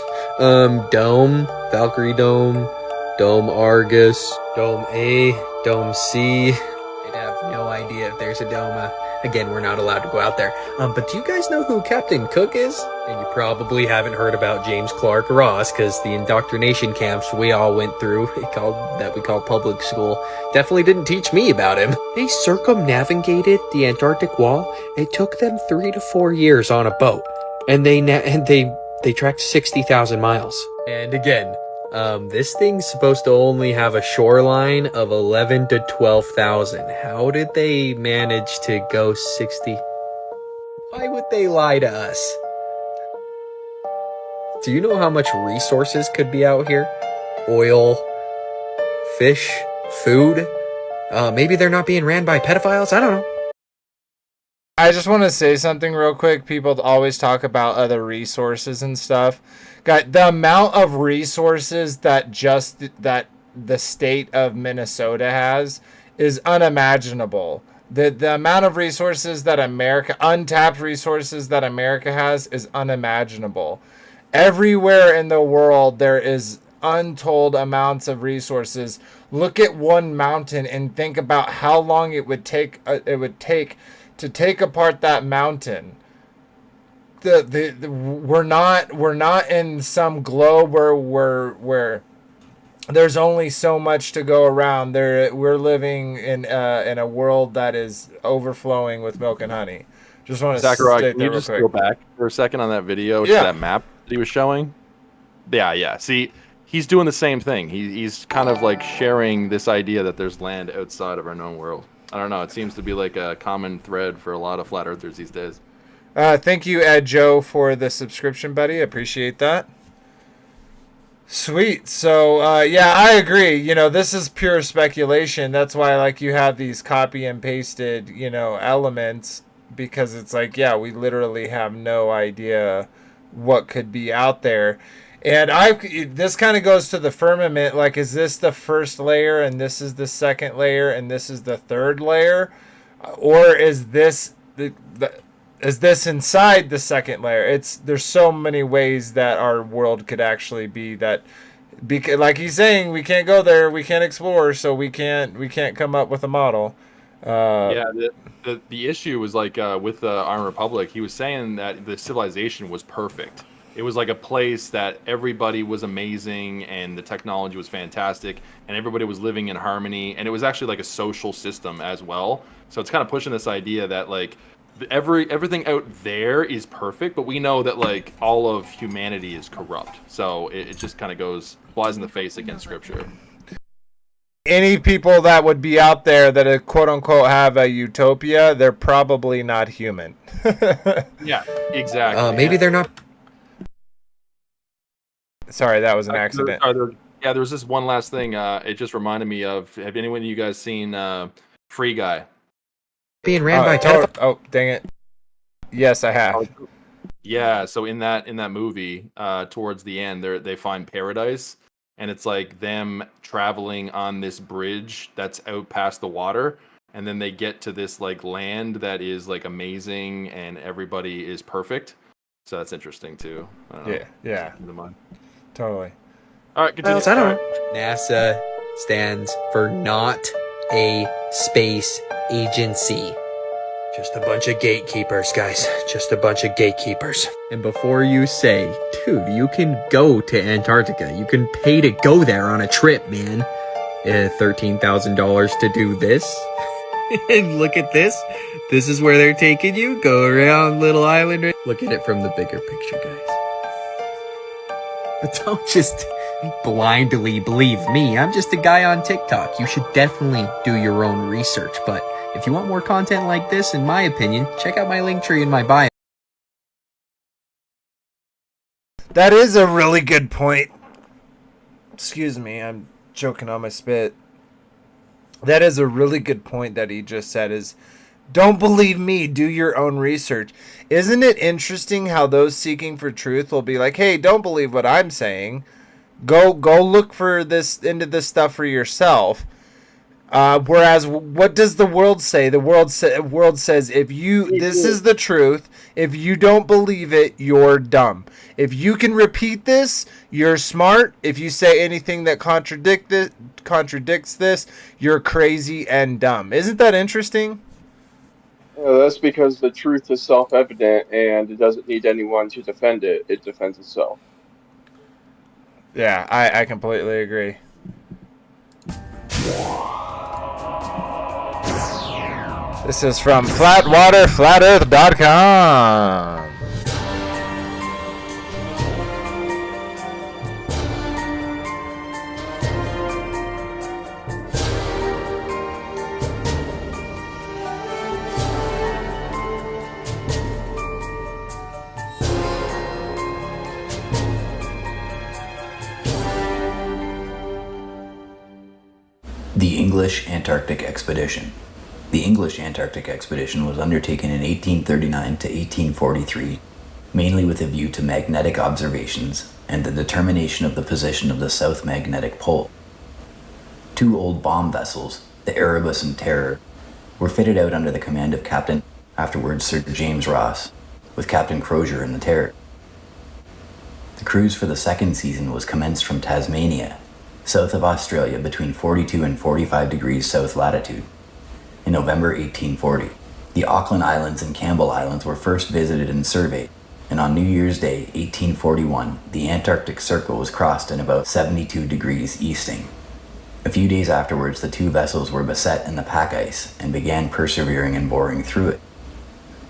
Dome, Valkyrie Dome, Dome Argus, Dome A, Dome C. I have no idea if there's a dome. Again, we're not allowed to go out there. But do you guys know who Captain Cook is? And you probably haven't heard about James Clark Ross, because the indoctrination camps we all went through, that we call public school, definitely didn't teach me about him. They circumnavigated the Antarctic wall. It took them 3 to 4 years on a boat, and they tracked 60,000 miles. And again, this thing's supposed to only have a shoreline of 11 to 12,000. How did they manage to go 60? Why would they lie to us? Do you know how much resources could be out here? Oil, fish, food? Maybe they're not being ran by pedophiles? I don't know. I just want to say something real quick. People always talk about other resources and stuff. God, the amount of resources that the state of Minnesota has is unimaginable. The amount of resources that untapped resources that America has is unimaginable. Everywhere in the world there is untold amounts of resources. Look at one mountain and think about how long it would take to take apart that mountain. We're not in some globe where there's only so much to go around. We're living in a world that is overflowing with milk and honey. Just want to Zachariah, state can that you real just quick. go back for a second on that video to that map that he was showing? Yeah. See, he's doing the same thing. He's kind of like sharing this idea that there's land outside of our known world. I don't know. It seems to be like a common thread for a lot of flat earthers these days. Thank you, Ed Joe, for the subscription, buddy. Appreciate that. Sweet. So, yeah, I agree. You know, this is pure speculation. That's why, like, you have these copy and pasted, elements, because it's like, yeah, we literally have no idea what could be out there. And this kind of goes to the firmament. Like, is this the first layer, and this is the second layer, and this is the third layer, or is this is this inside the second layer? There's so many ways that our world could actually be that. Because, like he's saying, we can't go there, we can't explore, so we can't come up with a model. The issue was like with the Iron Republic. He was saying that the civilization was perfect. It was like a place that everybody was amazing and the technology was fantastic and everybody was living in harmony, and it was actually like a social system as well. So it's kind of pushing this idea that like everything out there is perfect, but we know that like all of humanity is corrupt. So it just kind of flies in the face against scripture. Any people that would be out there that quote unquote have a utopia, they're probably not human. Yeah, exactly. Maybe they're not. Sorry, that was an accident. There was this one last thing. It just reminded me of. Have anyone of you guys seen Free Guy? Being ran by oh, dang it! Yes, I have. Yeah, so in that movie, towards the end, they find paradise, and it's like them traveling on this bridge that's out past the water, and then they get to this like land that is like amazing, and everybody is perfect. So that's interesting too. I don't know. Yeah. Totally. All right, continue. I don't know. NASA stands for not a space agency. Just a bunch of gatekeepers, guys. Just a bunch of gatekeepers. And before you say, dude, you can go to Antarctica. You can pay to go there on a trip, man. $13,000 to do this. And look at this. This is where they're taking you. Go around little island. Look at it from the bigger picture, guys. But don't just blindly believe me. I'm just a guy on TikTok. You should definitely do your own research. But if you want more content like this, in my opinion, check out my link tree in my bio. That is a really good point. Excuse me, I'm choking on my spit. That is a really good point that he just said is, don't believe me, do your own research. Isn't it interesting how those seeking for truth will be like, hey, don't believe what I'm saying. Go look for this into this stuff for yourself. Whereas, what does the world say? The world says, if you, this is the truth. If you don't believe it, you're dumb. If you can repeat this, you're smart. If you say anything that contradicts this, you're crazy and dumb. Isn't that interesting? That's because the truth is self-evident and it doesn't need anyone to defend it. It defends itself. Yeah, I completely agree. This is from flatwaterflatearth.com. The English Antarctic Expedition. The English Antarctic Expedition was undertaken in 1839 to 1843, mainly with a view to magnetic observations and the determination of the position of the South Magnetic Pole. 2 old bomb vessels, the Erebus and Terror, were fitted out under the command of Captain, afterwards Sir James Ross, with Captain Crozier in the Terror. The cruise for the second season was commenced from Tasmania, south of Australia between 42 and 45 degrees south latitude, in November 1840. The Auckland Islands and Campbell Islands were first visited and surveyed, and on New Year's Day, 1841, the Antarctic Circle was crossed in about 72 degrees easting. A few days afterwards, the 2 vessels were beset in the pack ice and began persevering and boring through it.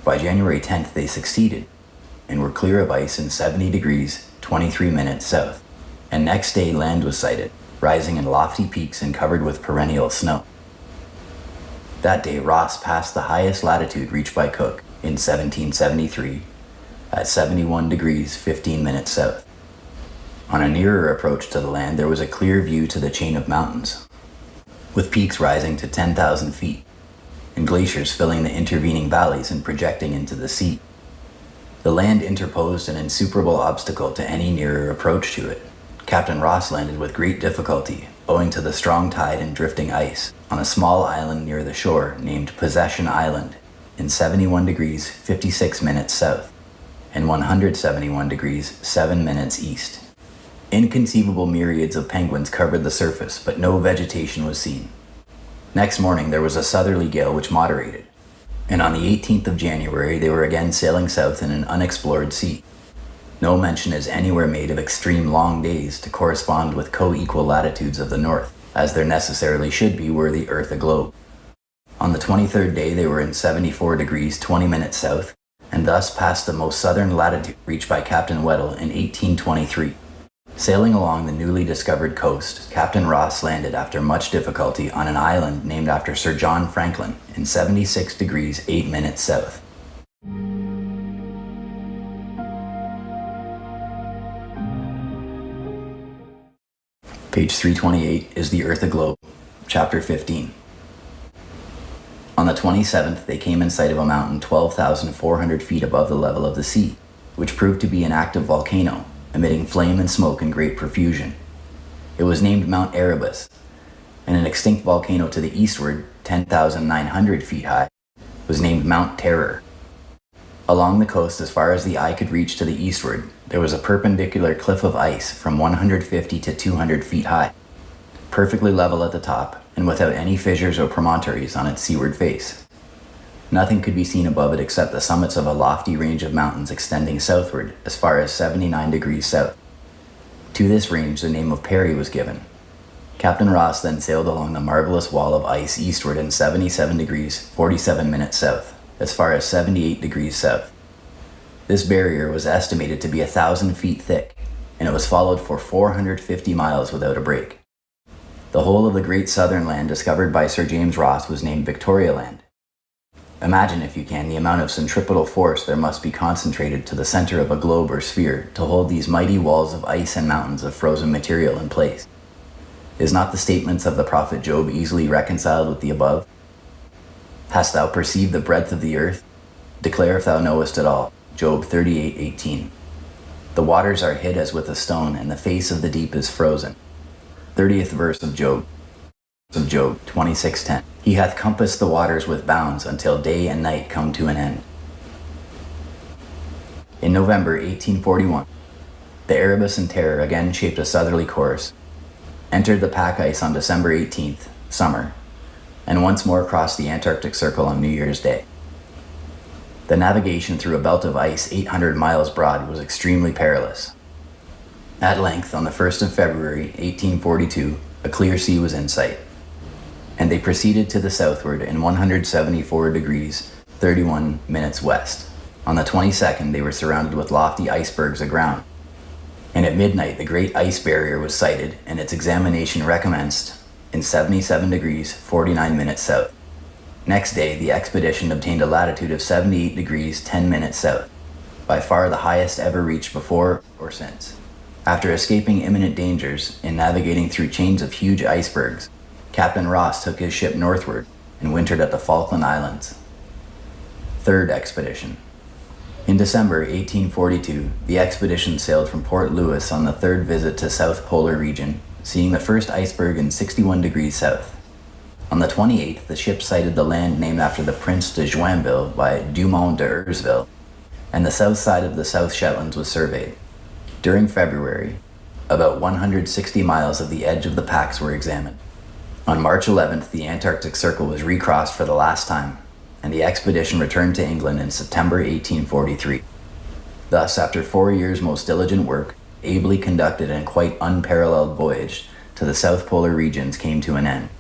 By January 10th, they succeeded and were clear of ice in 70 degrees, 23 minutes south, and next day land was sighted, rising in lofty peaks and covered with perennial snow. That day, Ross passed the highest latitude reached by Cook in 1773 at 71 degrees 15 minutes south. On a nearer approach to the land, there was a clear view to the chain of mountains, with peaks rising to 10,000 feet and glaciers filling the intervening valleys and projecting into the sea. The land interposed an insuperable obstacle to any nearer approach to it. Captain Ross landed with great difficulty, owing to the strong tide and drifting ice, on a small island near the shore named Possession Island in 71 degrees 56 minutes south and 171 degrees 7 minutes east. Inconceivable myriads of penguins covered the surface, but no vegetation was seen. Next morning there was a southerly gale which moderated, and on the 18th of January they were again sailing south in an unexplored sea. No mention is anywhere made of extreme long days to correspond with co-equal latitudes of the north, as there necessarily should be were the Earth a globe. On the 23rd day they were in 74 degrees 20 minutes south, and thus passed the most southern latitude reached by Captain Weddell in 1823. Sailing along the newly discovered coast, Captain Ross landed after much difficulty on an island named after Sir John Franklin in 76 degrees 8 minutes south. Page 328 is The Earth Aglobe, Chapter 15. On the 27th, they came in sight of a mountain 12,400 feet above the level of the sea, which proved to be an active volcano, emitting flame and smoke in great profusion. It was named Mount Erebus, and an extinct volcano to the eastward, 10,900 feet high, was named Mount Terror. Along the coast, as far as the eye could reach to the eastward, there was a perpendicular cliff of ice from 150 to 200 feet high, perfectly level at the top and without any fissures or promontories on its seaward face. Nothing could be seen above it except the summits of a lofty range of mountains extending southward as far as 79 degrees south. To this range, the name of Parry was given. Captain Ross then sailed along the marvelous wall of ice eastward in 77 degrees 47 minutes south, as far as 78 degrees south. This barrier was estimated to be 1,000 feet thick, and it was followed for 450 miles without a break. The whole of the great southern land discovered by Sir James Ross was named Victoria Land. Imagine, if you can, the amount of centripetal force there must be concentrated to the center of a globe or sphere to hold these mighty walls of ice and mountains of frozen material in place. Is not the statements of the prophet Job easily reconciled with the above? Hast thou perceived the breadth of the earth? Declare if thou knowest it all. Job 38:18. The waters are hid as with a stone, and the face of the deep is frozen. 30th verse of Job 26:10. He hath compassed the waters with bounds until day and night come to an end. In November 1841, the Erebus and Terror again shaped a southerly course, entered the pack ice on December 18th, summer, and once more crossed the Antarctic Circle on New Year's Day. The navigation through a belt of ice 800 miles broad was extremely perilous. At length, on the 1st of February 1842, a clear sea was in sight, and they proceeded to the southward in 174 degrees 31 minutes west. On the 22nd, they were surrounded with lofty icebergs aground, and at midnight the great ice barrier was sighted and its examination recommenced in 77 degrees 49 minutes south. Next day, the expedition obtained a latitude of 78 degrees 10 minutes south, by far the highest ever reached before or since. After escaping imminent dangers in navigating through chains of huge icebergs, Captain Ross took his ship northward and wintered at the Falkland Islands. Third expedition. In December 1842, the expedition sailed from Port Louis on the third visit to South Polar region, seeing the first iceberg in 61 degrees south. On the 28th, the ship sighted the land named after the Prince de Joinville by Dumont d'Urville, and the south side of the South Shetlands was surveyed. During February, about 160 miles of the edge of the packs were examined. On March 11th, the Antarctic Circle was recrossed for the last time, and the expedition returned to England in September 1843. Thus, after 4 years' most diligent work, ably conducted and quite unparalleled voyage to the South Polar regions came to an end.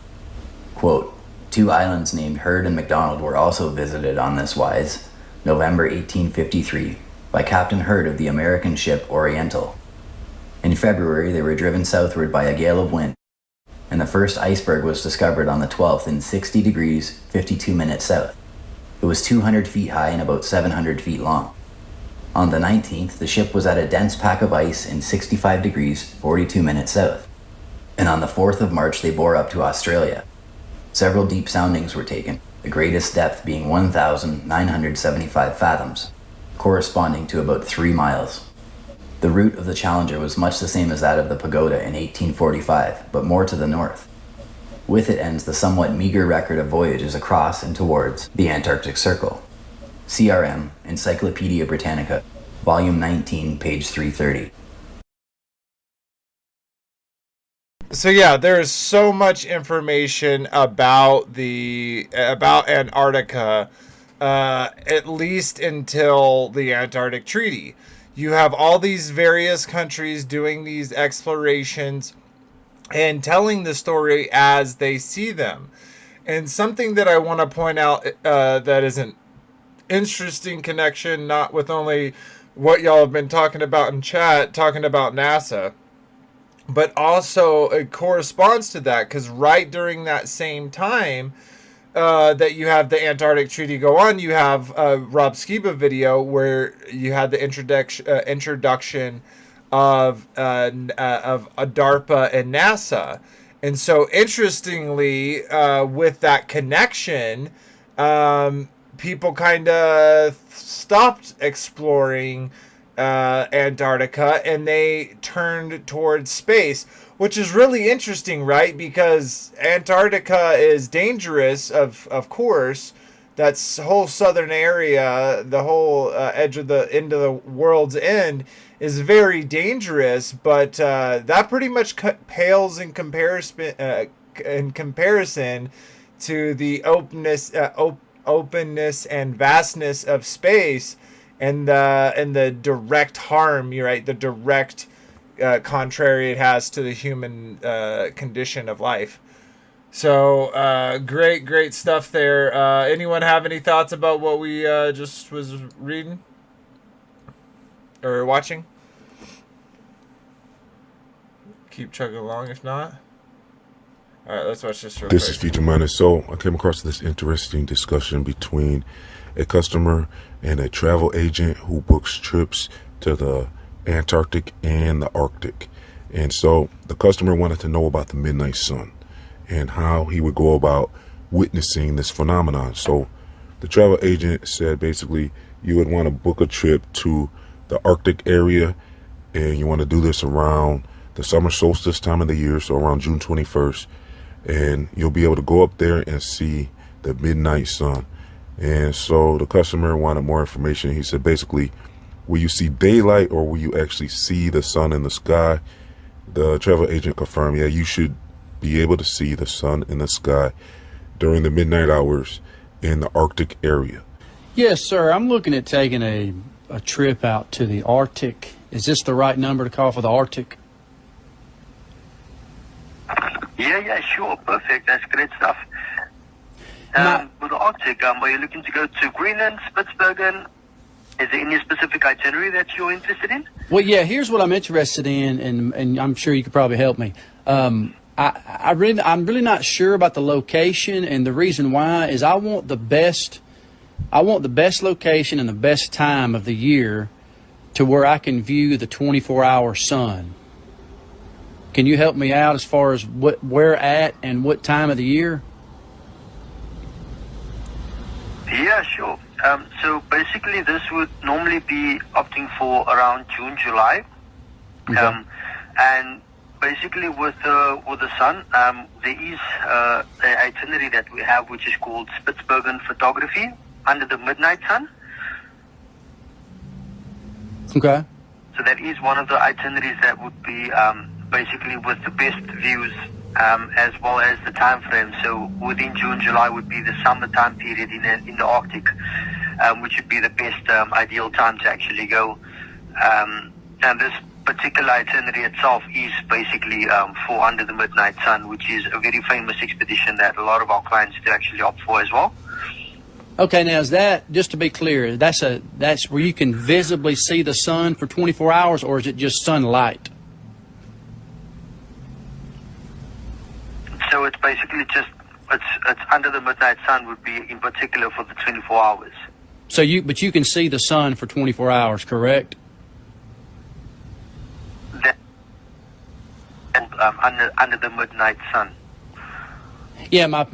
Quote, 2 islands named Heard and McDonald were also visited on this wise, November 1853, by Captain Heard of the American ship Oriental. In February, they were driven southward by a gale of wind, and the first iceberg was discovered on the 12th in 60 degrees 52 minutes south. It was 200 feet high and about 700 feet long. On the 19th, the ship was at a dense pack of ice in 65 degrees 42 minutes south, and on the 4th of March they bore up to Australia. Several deep soundings were taken, the greatest depth being 1,975 fathoms, corresponding to about 3 miles. The route of the Challenger was much the same as that of the Pagoda in 1845, but more to the north. With it ends the somewhat meager record of voyages across and towards the Antarctic Circle. CRM, Encyclopedia Britannica, Volume 19, page 330. So yeah, there's so much information about Antarctica, at least until the Antarctic Treaty. You have all these various countries doing these explorations and telling the story as they see them. And something that I want to point out that is an interesting connection, not with only what y'all have been talking about in chat, talking about NASA, but also it corresponds to that, because right during that same time that you have the Antarctic Treaty go on, you have Rob Skiba video where you had the introduction of DARPA and NASA. And so interestingly, with that connection, people kind of stopped exploring Antarctica and they turned towards space, which is really interesting, right? Because Antarctica is dangerous, of course. That's whole southern area, the whole edge of the end of the world's end, is very dangerous. But that pretty much pales in comparison to the openness and vastness of space, and the direct harm, you're right, the direct contrary it has to the human condition of life. So great stuff there. Anyone have any thoughts about what we just was reading or watching? Keep chugging along if not. All right, let's watch this real quick. This is Feature Minus. So I came across this interesting discussion between a customer and a travel agent who books trips to the Antarctic and the Arctic. And so the customer wanted to know about the midnight sun and how he would go about witnessing this phenomenon. So the travel agent said basically you would want to book a trip to the Arctic area, and you want to do this around the summer solstice time of the year, so around June 21st, and you'll be able to go up there and see the midnight sun. And so the customer wanted more information. He said basically, will you see daylight or will you actually see the sun in the sky? The travel agent confirmed, yeah, you should be able to see the sun in the sky during the midnight hours in the Arctic area. Yes, sir. I'm looking at taking a trip out to the Arctic. Is this the right number to call for the Arctic? Yeah, sure. Perfect. That's great stuff. With the Arctic, are you looking to go to Greenland, Spitsbergen? Is there any specific itinerary that you're interested in? Well, yeah, here's what I'm interested in, and I'm sure you could probably help me. I'm really not sure about the location, and the reason why is I want the best location and the best time of the year to where I can view the 24-hour sun. Can you help me out as far as where at and what time of the year? Yeah, sure. So basically this would normally be opting for around June, July. Okay. And basically with the sun, there is an itinerary that we have which is called Spitsbergen photography under the midnight sun. Okay. So that is one of the itineraries that would be basically with the best views as well as the time frame. So within June, July would be the summertime period in the Arctic, which would be the best ideal time to actually go. And this particular itinerary itself is basically for Under the Midnight Sun, which is a very famous expedition that a lot of our clients do actually opt for as well. Okay, now is that, just to be clear, that's where you can visibly see the sun for 24 hours, or is it just sunlight? So it's basically just, it's Under the Midnight Sun would be in particular for the 24 hours. So but you can see the sun for 24 hours, correct? Under the Midnight Sun. Yeah,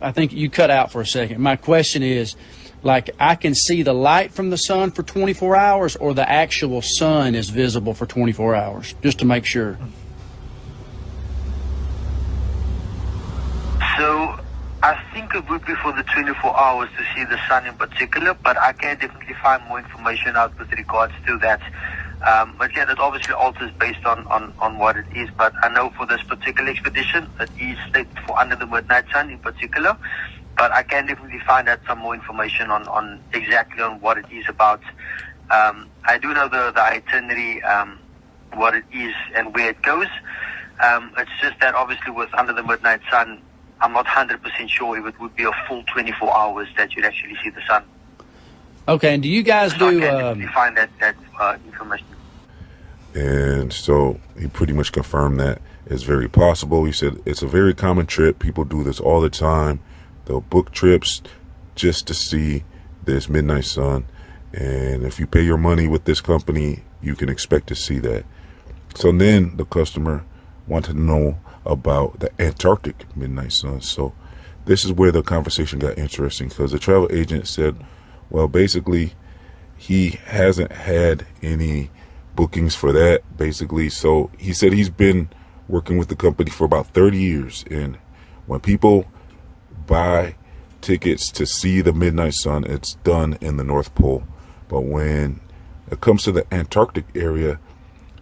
I think you cut out for a second. My question is, like, I can see the light from the sun for 24 hours, or the actual sun is visible for 24 hours, just to make sure. So I think it would be for the 24 hours to see the sun in particular, but I can definitely find more information out with regards to that. But yeah, that obviously alters based on what it is. But I know for this particular expedition, it is stated for Under the Midnight Sun in particular. But I can definitely find out some more information on exactly on what it is about. I do know the itinerary, what it is and where it goes. It's just that obviously with Under the Midnight Sun, I'm not 100% sure if it would be a full 24 hours that you'd actually see the sun. Okay, and do you guys So I can definitely find that information. And so he pretty much confirmed that it's very possible. He said it's a very common trip. People do this all the time. They'll book trips just to see this midnight sun. And if you pay your money with this company, you can expect to see that. So then the customer wanted to know about the Antarctic midnight sun. So this is where the conversation got interesting, because the travel agent said, well, basically, he hasn't had any bookings for that, basically. So he said he's been working with the company for about 30 years. And when people buy tickets to see the midnight sun, it's done in the North Pole. But when it comes to the Antarctic area,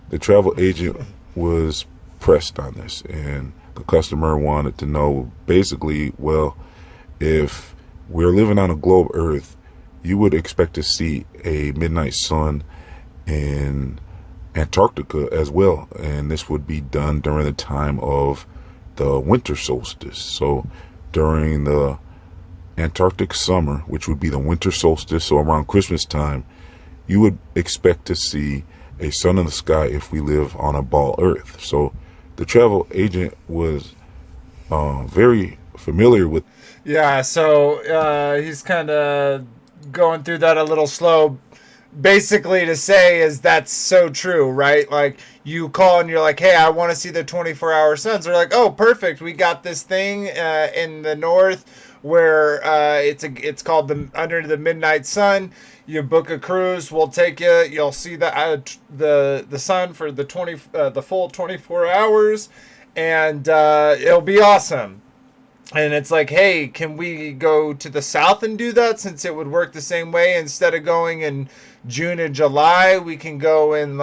the travel agent was pressed on this. And the customer wanted to know, basically, well, if we're living on a globe Earth. You would expect to see a midnight sun in Antarctica as well, and this would be done during the time of the winter solstice. So during the Antarctic summer, which would be the winter solstice, so around Christmas time, you would expect to see a sun in the sky if we live on a ball Earth. So the travel agent was very familiar with. Yeah, so he's kind of going through that a little slow. Basically to say is that's so true, right? Like you call and you're like, hey, I want to see the 24-hour suns. They're like, oh, perfect. We got this thing in the north where it's called the Under the Midnight Sun. You book a cruise, we'll take you. You'll see the sun for the full 24 hours, and it'll be awesome. And it's like, hey, can we go to the south and do that, since it would work the same way? Instead of going in June and July, we can go in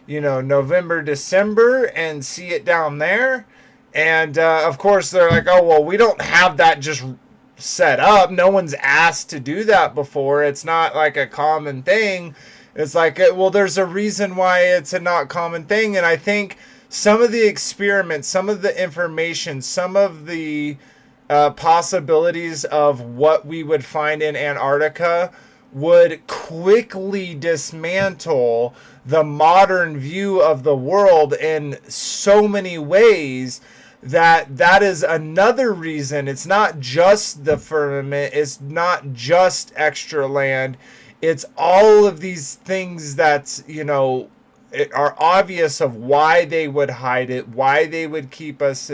November, December and see it down there. And of course they're like, oh, well, we don't have that just set up. No one's asked to do that before. It's not like a common thing. It's like, well, there's a reason why it's a not common thing. And I think some of the experiments, some of the information, some of the possibilities of what we would find in Antarctica would quickly dismantle the modern view of the world in so many ways that is another reason. It's not just the firmament, it's not just extra land, it's all of these things that are obvious of why they would hide it, why they would keep us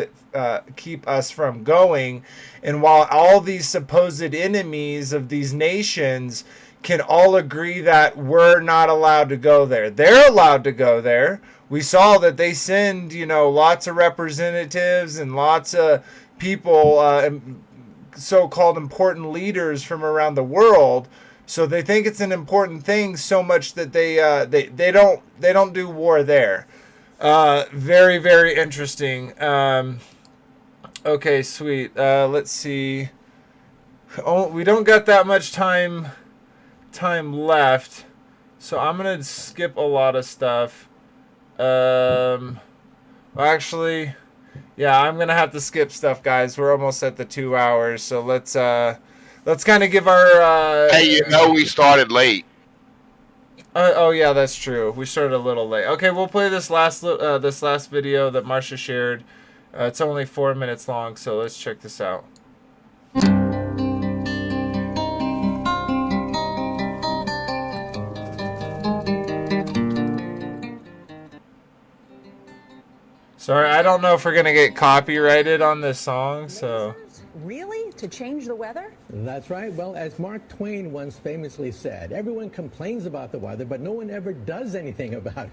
from going. And while all these supposed enemies of these nations can all agree that we're not allowed to go there, they're allowed to go there. We saw that they send, lots of representatives and lots of people, so-called important leaders from around the world. So they think it's an important thing so much that they don't do war there. Very, very interesting. Okay, sweet. Let's see. Oh, we don't got that much time left, so I'm gonna skip a lot of stuff. Actually, yeah, I'm gonna have to skip stuff, guys. We're almost at the 2 hours, so let's kind of give our. Hey, we started late. Oh yeah, that's true. We started a little late. Okay, we'll play this last video that Marsha shared. It's only 4 minutes long, so let's check this out. Sorry, I don't know if we're gonna get copyrighted on this song, so. Really? To change the weather? That's right. Well, as Mark Twain once famously said, everyone complains about the weather, but no one ever does anything about it.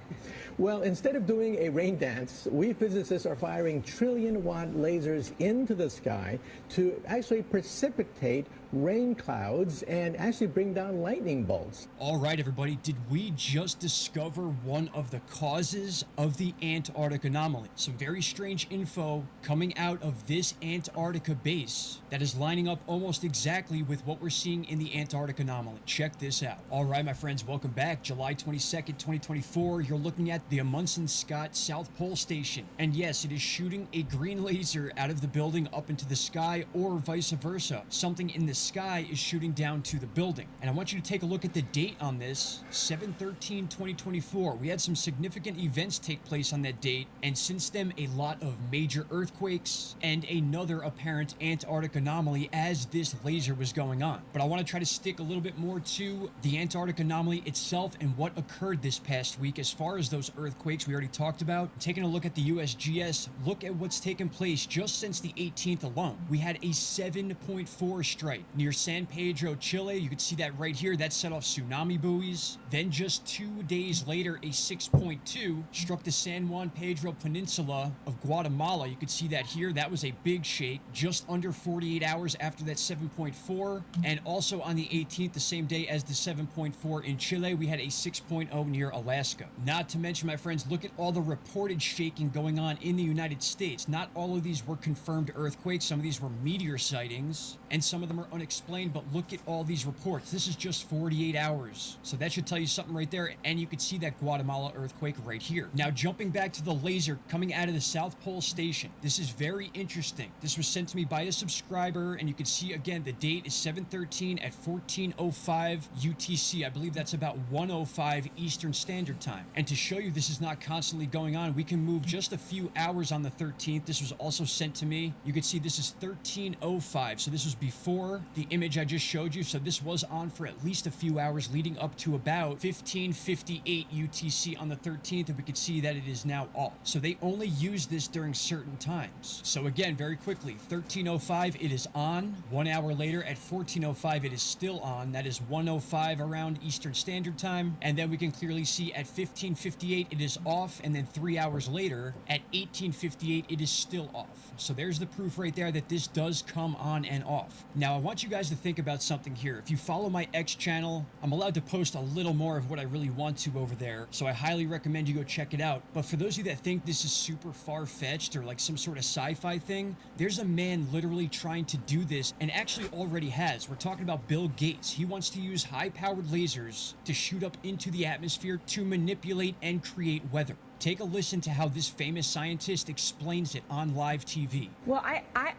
Well, instead of doing a rain dance, we physicists are firing trillion-watt lasers into the sky to actually precipitate rain clouds and actually bring down lightning bolts. All right, everybody, did we just discover one of the causes of the Antarctic anomaly? Some very strange info coming out of this Antarctica base that is lining up almost exactly with what we're seeing in the Antarctic anomaly. Check this out. All right, my friends, welcome back. July 22nd, 2024. You're looking at the Amundsen-Scott South Pole Station. And yes, it is shooting a green laser out of the building up into the sky, or vice versa. Something in the sky is shooting down to the building. And I want you to take a look at the date on this, 7/13/2024. We had some significant events take place on that date, and since then a lot of major earthquakes and another apparent Antarctic anomaly as this laser was going on. But I want to try to stick a little bit more to the Antarctic anomaly itself and what occurred this past week. As far as those earthquakes we already talked about, taking a look at the USGS, look at what's taken place just since the 18th alone. We had a 7.4 strike near San Pedro, Chile. You can see that right here. That set off tsunami buoys. Then just 2 days later, a 6.2 struck the San Juan Pedro Peninsula of Guatemala. You could see that here. That was a big shake just under 48 hours after that 7.4. And also on the 18th, the same day as the 7.4 in Chile, we had a 6.0 near Alaska. Not to mention, my friends, look at all the reported shaking going on in the United States. Not all of these were confirmed earthquakes. Some of these were meteor sightings, and some of them are unexplained, but look at all these reports. This is just 48 hours. So that should tell you something right there. And you can see that Guatemala earthquake right here. Now, jumping back to the laser coming out of the South Pole Station. This is very interesting. This was sent to me by a subscriber, and you can see, again, the date is 7/13 at 14:05 UTC. I believe that's about 1:05 Eastern Standard Time. And to show you this is not constantly going on, we can move just a few hours on the 13th. This was also sent to me. You can see this is 13:05. So this was before the image I just showed you. So this was on for at least a few hours leading up to about 15:58 UTC on the 13th. And we can see that it is now off. So they only use this during certain times. So again, very quickly, 13:05, it is on. 1 hour later at 14:05, it is still on. That is 1:05 around Eastern Standard Time. And then we can clearly see at 15:58, it is off. And then 3 hours later at 18:58, it is still off. So there's the proof right there that this does come on and off. Now, I want you guys to think about something here. If you follow my X channel, I'm allowed to post a little more of what I really want to over there. So I highly recommend you go check it out. But for those of you that think this is super far-fetched or like some sort of sci-fi thing, there's a man literally trying to do this and actually already has. We're talking about Bill Gates. He wants to use high-powered lasers to shoot up into the atmosphere to manipulate and create weather. Take a listen to how this famous scientist explains it on live TV. Well,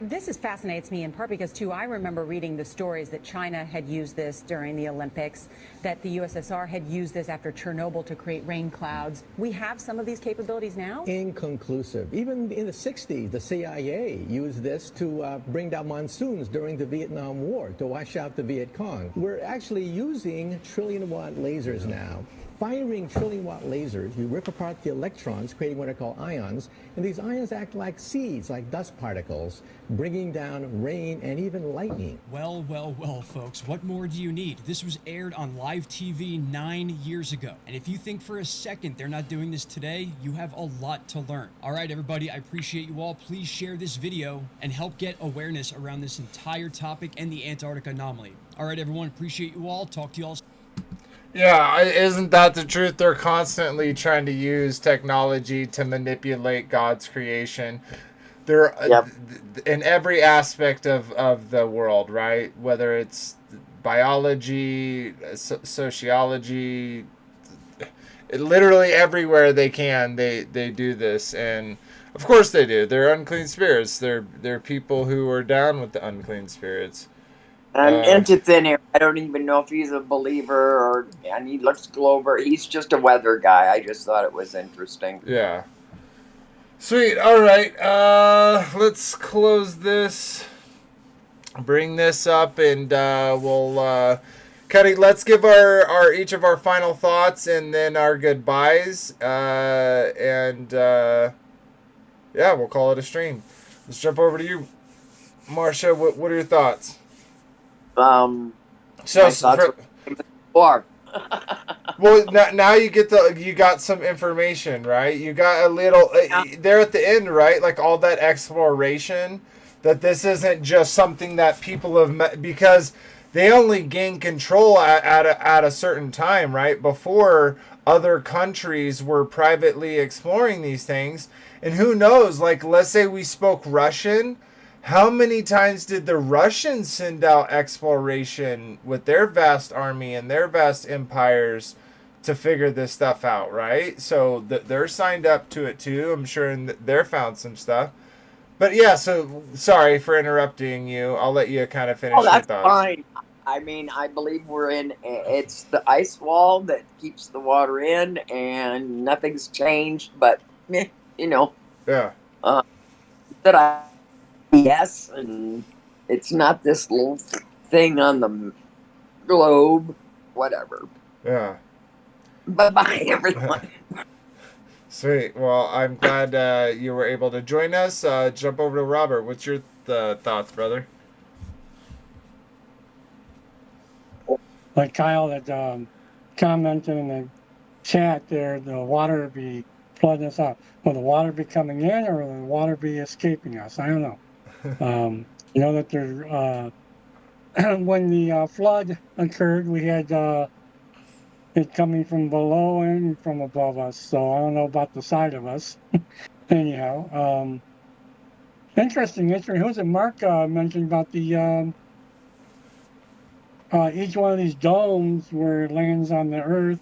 this fascinates me in part because, too, I remember reading the stories that China had used this during the Olympics, that the USSR had used this after Chernobyl to create rain clouds. We have some of these capabilities now? Inconclusive. Even in the 60s, the CIA used this to bring down monsoons during the Vietnam War, to wash out the Viet Cong. We're actually using trillion-watt lasers now. Firing trillion-watt lasers, you rip apart the electrons, creating what are called ions, and these ions act like seeds, like dust particles, bringing down rain and even lightning. Well, well, well, folks, what more do you need? This was aired on live TV 9 years ago. And if you think for a second they're not doing this today, you have a lot to learn. All right, everybody, I appreciate you all. Please share this video and help get awareness around this entire topic and the Antarctic anomaly. All right, everyone, appreciate you all. Talk to you all. Yeah, isn't that the truth? They're constantly trying to use technology to manipulate God's creation. They're in every aspect of the world, right? Whether it's biology, sociology, literally everywhere they can, they do this. And of course they do. They're unclean spirits. They're people who are down with the unclean spirits. Into thin air. I don't even know if he's a believer and he looks Glover. He's just a weather guy. I just thought it was interesting. Yeah. Sweet. All right. Let's close this. Bring this up, and we'll Cuddy. Let's give our each of our final thoughts and then our goodbyes. Yeah, we'll call it a stream. Let's jump over to you, Marcia. What are your thoughts? Well, now you got some information, right? You got a little there at the end, right? Like all that exploration, that this isn't just something that people have met, because they only gain control at a certain time, right? Before other countries were privately exploring these things. And who knows, like let's say we spoke Russian. How many times did the Russians send out exploration with their vast army and their vast empires to figure this stuff out, right? So they're signed up to it too, I'm sure, and they're found some stuff. But yeah, so sorry for interrupting you. I'll let you kind of finish your thoughts. That's fine. I mean, I believe it's the ice wall that keeps the water in, and nothing's changed, but, you know. Yeah. Yes, and it's not this little thing on the globe, whatever. Yeah. Bye-bye, everyone. Sweet. Well, I'm glad you were able to join us. Jump over to Robert. What's your thoughts, brother? Like Kyle had commented in the chat there, the water would be flooding us out. Will the water be coming in, or will the water be escaping us? I don't know. You know that there, when the flood occurred, we had it coming from below and from above us. So I don't know about the side of us. Anyhow, interesting. Who was it? Mark mentioned about the each one of these domes where it lands on the Earth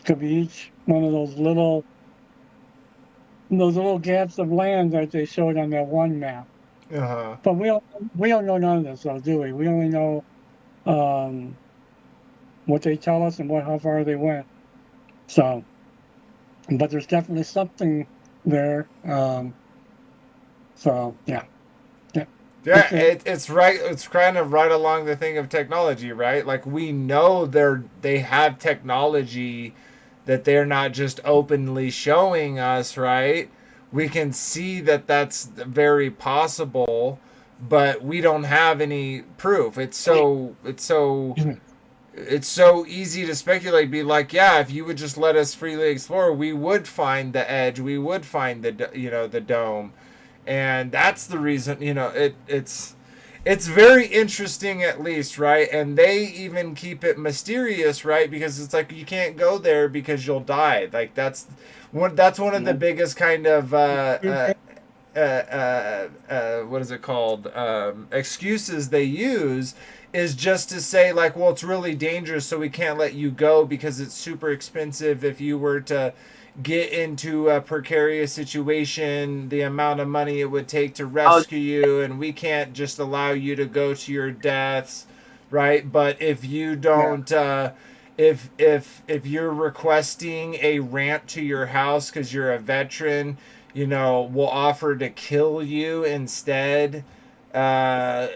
could be each one of those little gaps of land that they showed on that one map. Uh-huh. But we don't know none of this, though, do we? We only know what they tell us and how far they went. So, but there's definitely something there. So yeah. Yeah, it's right. It's kind of right along the thing of technology, right? Like we know they have technology that they're not just openly showing us, right? We can see that that's very possible, but we don't have any proof. It's so easy to speculate. Be like, yeah, if you would just let us freely explore, we would find the edge. We would find the dome. And that's the reason, it's very interesting, at least, right? And they even keep it mysterious, right? Because it's like you can't go there because you'll die. Like that's one of the biggest kind of what is it called, excuses they use, is just to say like, well, it's really dangerous, so we can't let you go because it's super expensive if you were to get into a precarious situation, the amount of money it would take to rescue you, and we can't just allow you to go to your deaths, right? But if you don't if you're requesting a ramp to your house because you're a veteran, we'll offer to kill you instead of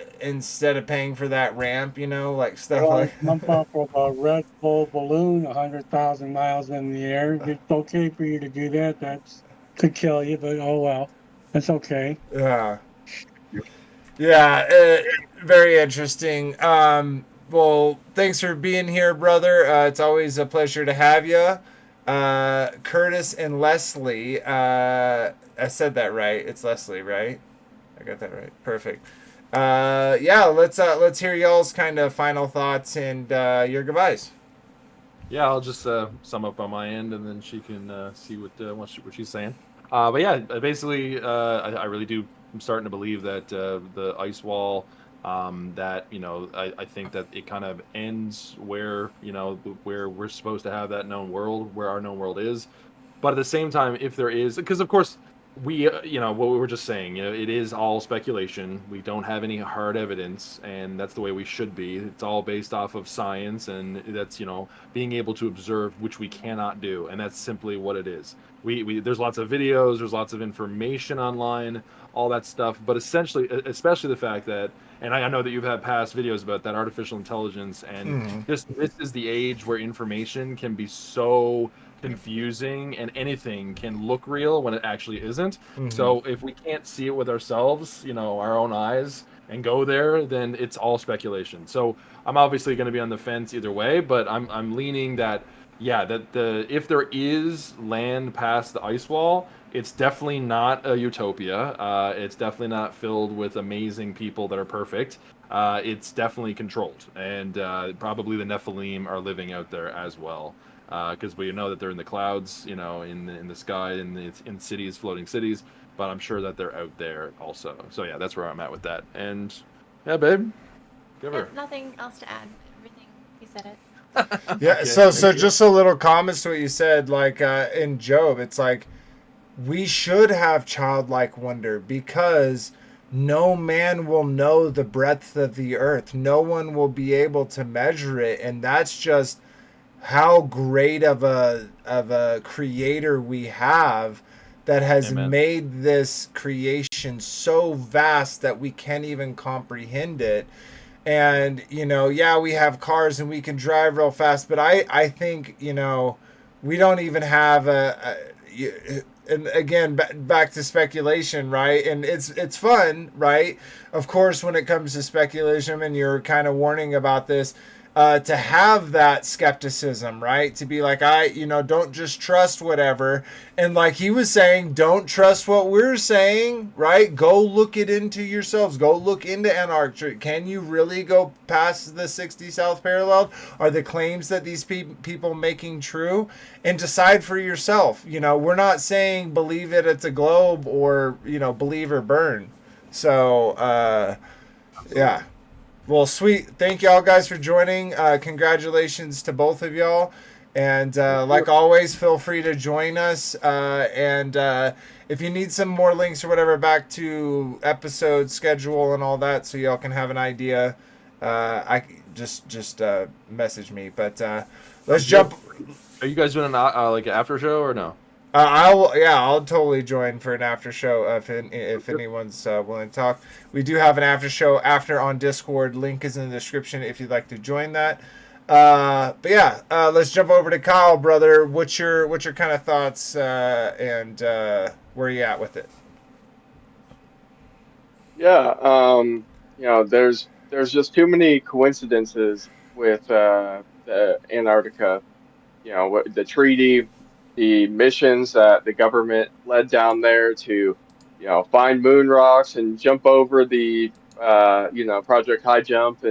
paying for that ramp, like stuff like jump off of a Red Bull balloon 100,000 miles in the air. It's okay for you to do that. That's could kill you, but oh well, that's okay. Yeah. Very interesting. Well, thanks for being here, brother. It's always a pleasure to have you. Curtis and Leslie. I said that right. It's Leslie, right? I got that right. Perfect. Let's hear y'all's kind of final thoughts and your goodbyes. Yeah, I'll just sum up on my end, and then she can see what she's saying. But yeah, basically, I really do. I'm starting to believe that the ice wall, that I think that it kind of ends where where we're supposed to have that known world, where our known world is. But at the same time, if there is, because of course we what we were just saying, it is all speculation. We don't have any hard evidence, and that's the way we should be. It's all based off of science, and that's being able to observe, which we cannot do, and that's simply what it is. We there's lots of videos, there's lots of information online, all that stuff, but essentially, especially the fact that, and I know that you've had past videos about that artificial intelligence, and this is the age where information can be so confusing and anything can look real when it actually isn't. So if we can't see it with ourselves, our own eyes, and go there, then it's all speculation. So I'm obviously going to be on the fence either way, but I'm leaning that if there is land past the ice wall, it's definitely not a utopia. It's definitely not filled with amazing people that are perfect. It's definitely controlled, and probably the Nephilim are living out there as well. Because we know that they're in the clouds, in the sky, in cities, floating cities. But I'm sure that they're out there also. So yeah, that's where I'm at with that. And yeah, babe, give her. Nothing else to add. Everything you said it. Yeah. Okay, So just a little comments to what you said. Like in Job, it's like we should have childlike wonder because no man will know the breadth of the earth. No one will be able to measure it, and that's just how great of a creator we have that has made this creation so vast that we can't even comprehend it. And we have cars and we can drive real fast, but I think we don't even have and again back to speculation, right? And it's fun, right? Of course, when it comes to speculation, and you're kind of warning about this, to have that skepticism, right? To be like, don't just trust whatever. And like he was saying, don't trust what we're saying, right? Go look it into yourselves. Go look into Antarctica. Can you really go past the 60 South parallel? Are the claims that these people making true? And decide for yourself. We're not saying believe it's a globe or, believe or burn. So, yeah. Well, sweet. Thank y'all guys for joining. Congratulations to both of y'all. And like always, feel free to join us. And if you need some more links or whatever back to episode schedule and all that, so y'all can have an idea, I just message me. But let's jump. Are you guys doing like an after show or no? I'll totally join for an after show if anyone's willing to talk. We do have an after show after on Discord. Link is in the description if you'd like to join that. But yeah, let's jump over to Kyle, brother. What's your kind of thoughts and where are you at with it? Yeah, there's just too many coincidences with the Antarctica. The treaty, the missions that the government led down there to, find moon rocks and jump over the, Project High Jump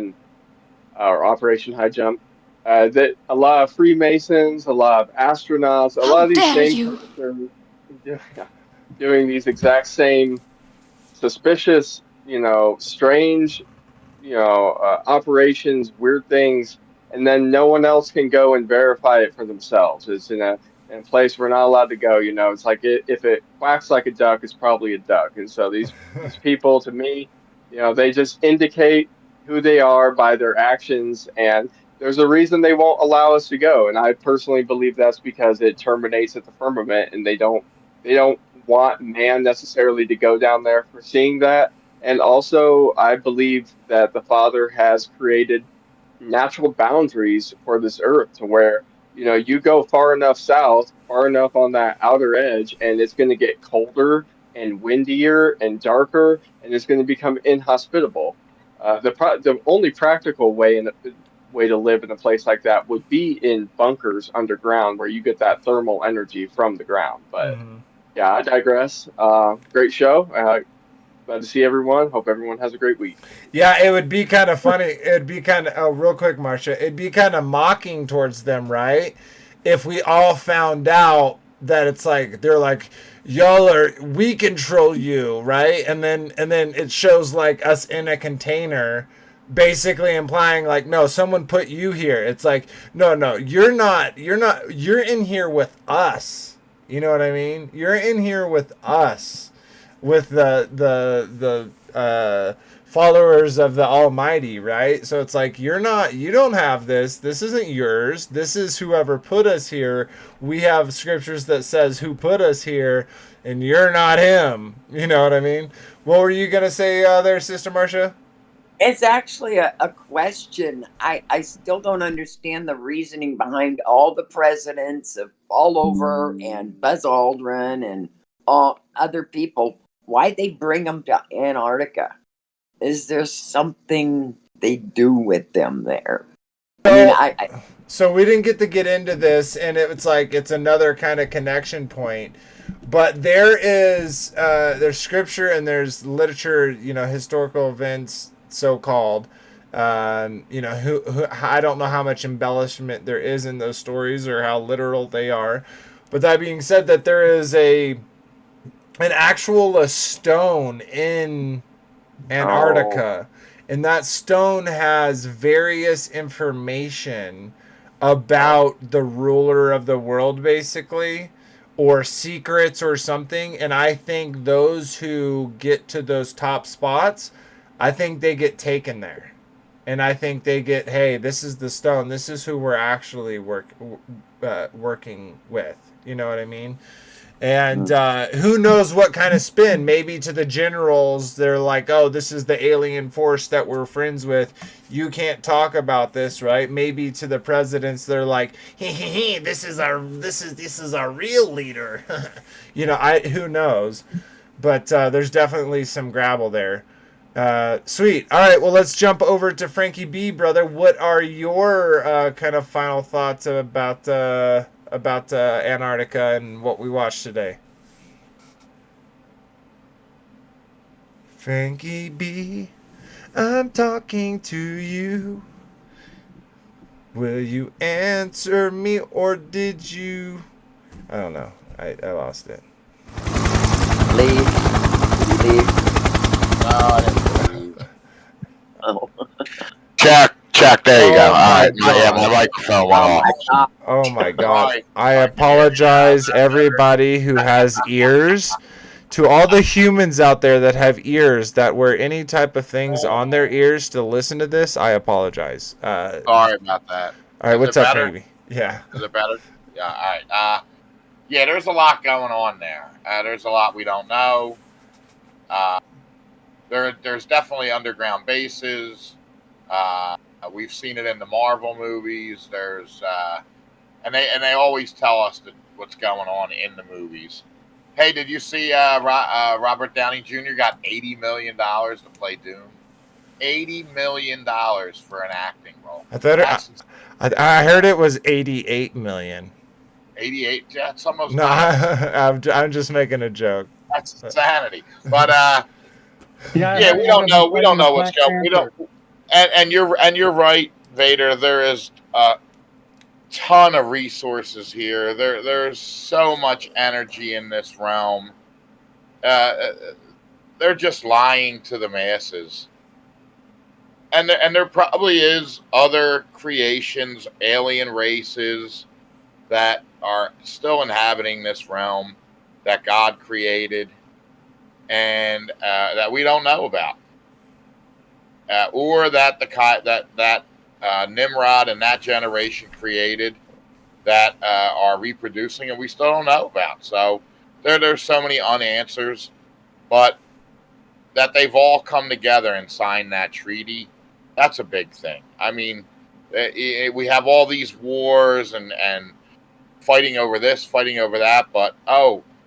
or Operation High Jump. That a lot of Freemasons, a lot of astronauts, a lot of these same people are doing these exact same suspicious, strange, operations, weird things, and then no one else can go and verify it for themselves. It's in a place we're not allowed to go. It's like if it quacks like a duck, it's probably a duck. And so these people, to me, they just indicate who they are by their actions, and there's a reason they won't allow us to go. And I personally believe that's because it terminates at the firmament, and they don't want man necessarily to go down there for seeing that. And also, I believe that the Father has created natural boundaries for this earth to where, you go far enough south, far enough on that outer edge, and it's going to get colder and windier and darker, and it's going to become inhospitable. The only practical way to live in a place like that would be in bunkers underground where you get that thermal energy from the ground. But yeah, I digress. Great show. Glad to see everyone. Hope everyone has a great week. Yeah, it would be kind of funny. It'd be kind of, real quick, Marcia, it'd be kind of mocking towards them, right? If we all found out that it's like, they're like, we control you, right? And then it shows like us in a container, basically implying like, no, someone put you here. It's like, no, you're not, you're in here with us. You know what I mean? You're in here with us, with the followers of the Almighty, right? So it's like, you don't have this isn't yours, this is whoever put us here. We have scriptures that says who put us here, and you're not him. You know what I mean? What were you gonna say there, Sister Marcia? It's actually a question. I still don't understand the reasoning behind all the presidents of all over and Buzz Aldrin and all other people. Why they bring them to Antarctica? Is there something they do with them there? So we didn't get into this, and it's like it's another kind of connection point. But there's scripture and there's literature, historical events, so-called. Who I don't know how much embellishment there is in those stories or how literal they are. But that being said, that there is an actual stone in Antarctica, and that stone has various information about the ruler of the world, basically, or secrets or something. And I think those who get to those top spots, I think they get taken there, and I think they get, hey, this is the stone, this is who we're actually working with. You know what I mean? And who knows what kind of spin? Maybe to the generals, they're like, "Oh, this is the alien force that we're friends with. You can't talk about this, right?" Maybe to the presidents, they're like, "Hey, this is our real leader." Who knows? But there's definitely some grabble there. Sweet. All right. Well, let's jump over to Frankie B, brother. What are your kind of final thoughts about Antarctica and what we watched today? Frankie B, I'm talking to you. Will you answer me, or did you? I don't know. I lost it. Leave. No, I didn't. Oh. Check. There you go. Oh All my right. My god. microphone went Oh off. my God. Oh my god. Sorry. I apologize, everybody who has ears. To all the humans out there that have ears that wear any type of things on their ears to listen to this, I apologize. Sorry about that. All right, Is what's it up, better? baby? Yeah. Is it better? Yeah. All right. Yeah. There's a lot going on there. There's a lot we don't know. There's definitely underground bases. We've seen it in the Marvel movies. And they always tell us what's going on in the movies. Hey, did you see Robert Downey Jr. got $80 million to play Doom? $80 million for an acting role. I heard it was 88 million. 88? Yeah, it's almost. No, I'm just making a joke. That's insanity. But Yeah, we don't know. We don't know what's going. We don't. And you're right, Vader. There is a ton of resources here. There's so much energy in this realm. They're just lying to the masses. And there probably is other creations, alien races that are still inhabiting this realm that God created and that we don't know about. Or that Nimrod and that generation created that are reproducing and we still don't know about. So there's so many unanswers, but that they've all come together and signed that treaty, that's a big thing. I mean, we have all these wars and fighting over this, fighting over that, but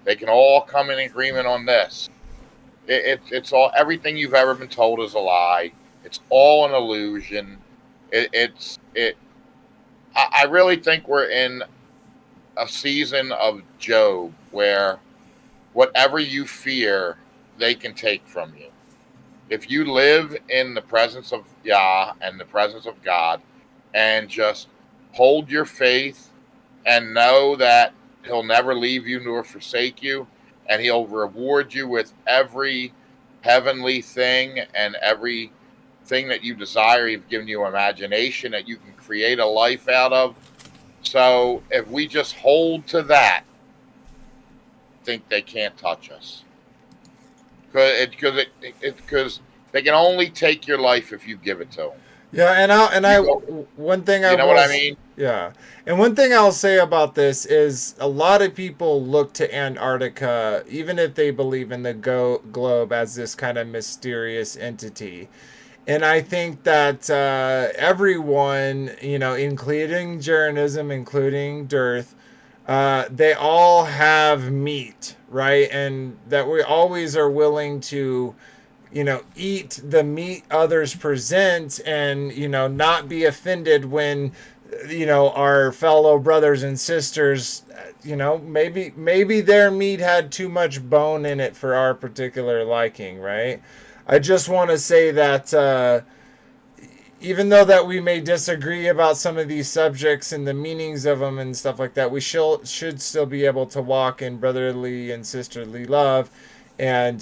they can all come in agreement on this. It's all, everything you've ever been told is a lie. It's all an illusion. I really think we're in a season of Job where whatever you fear, they can take from you. If you live in the presence of Yah and the presence of God and just hold your faith and know that he'll never leave you nor forsake you, and he'll reward you with every heavenly thing and every thing that you desire. He's given you imagination that you can create a life out of. So if we just hold to that, I think they can't touch us. Because they can only take your life if you give it to them. Yeah, one thing you know what I mean? Yeah. And one thing I'll say about this is a lot of people look to Antarctica, even if they believe in the globe, as this kind of mysterious entity. And I think that everyone, including Jeranism, including Dearth, they all have meat, right? And that we always are willing to, eat the meat others present and, not be offended when, our fellow brothers and sisters, maybe their meat had too much bone in it for our particular liking, right? I just want to say that even though that we may disagree about some of these subjects and the meanings of them and stuff like that, we should still be able to walk in brotherly and sisterly love and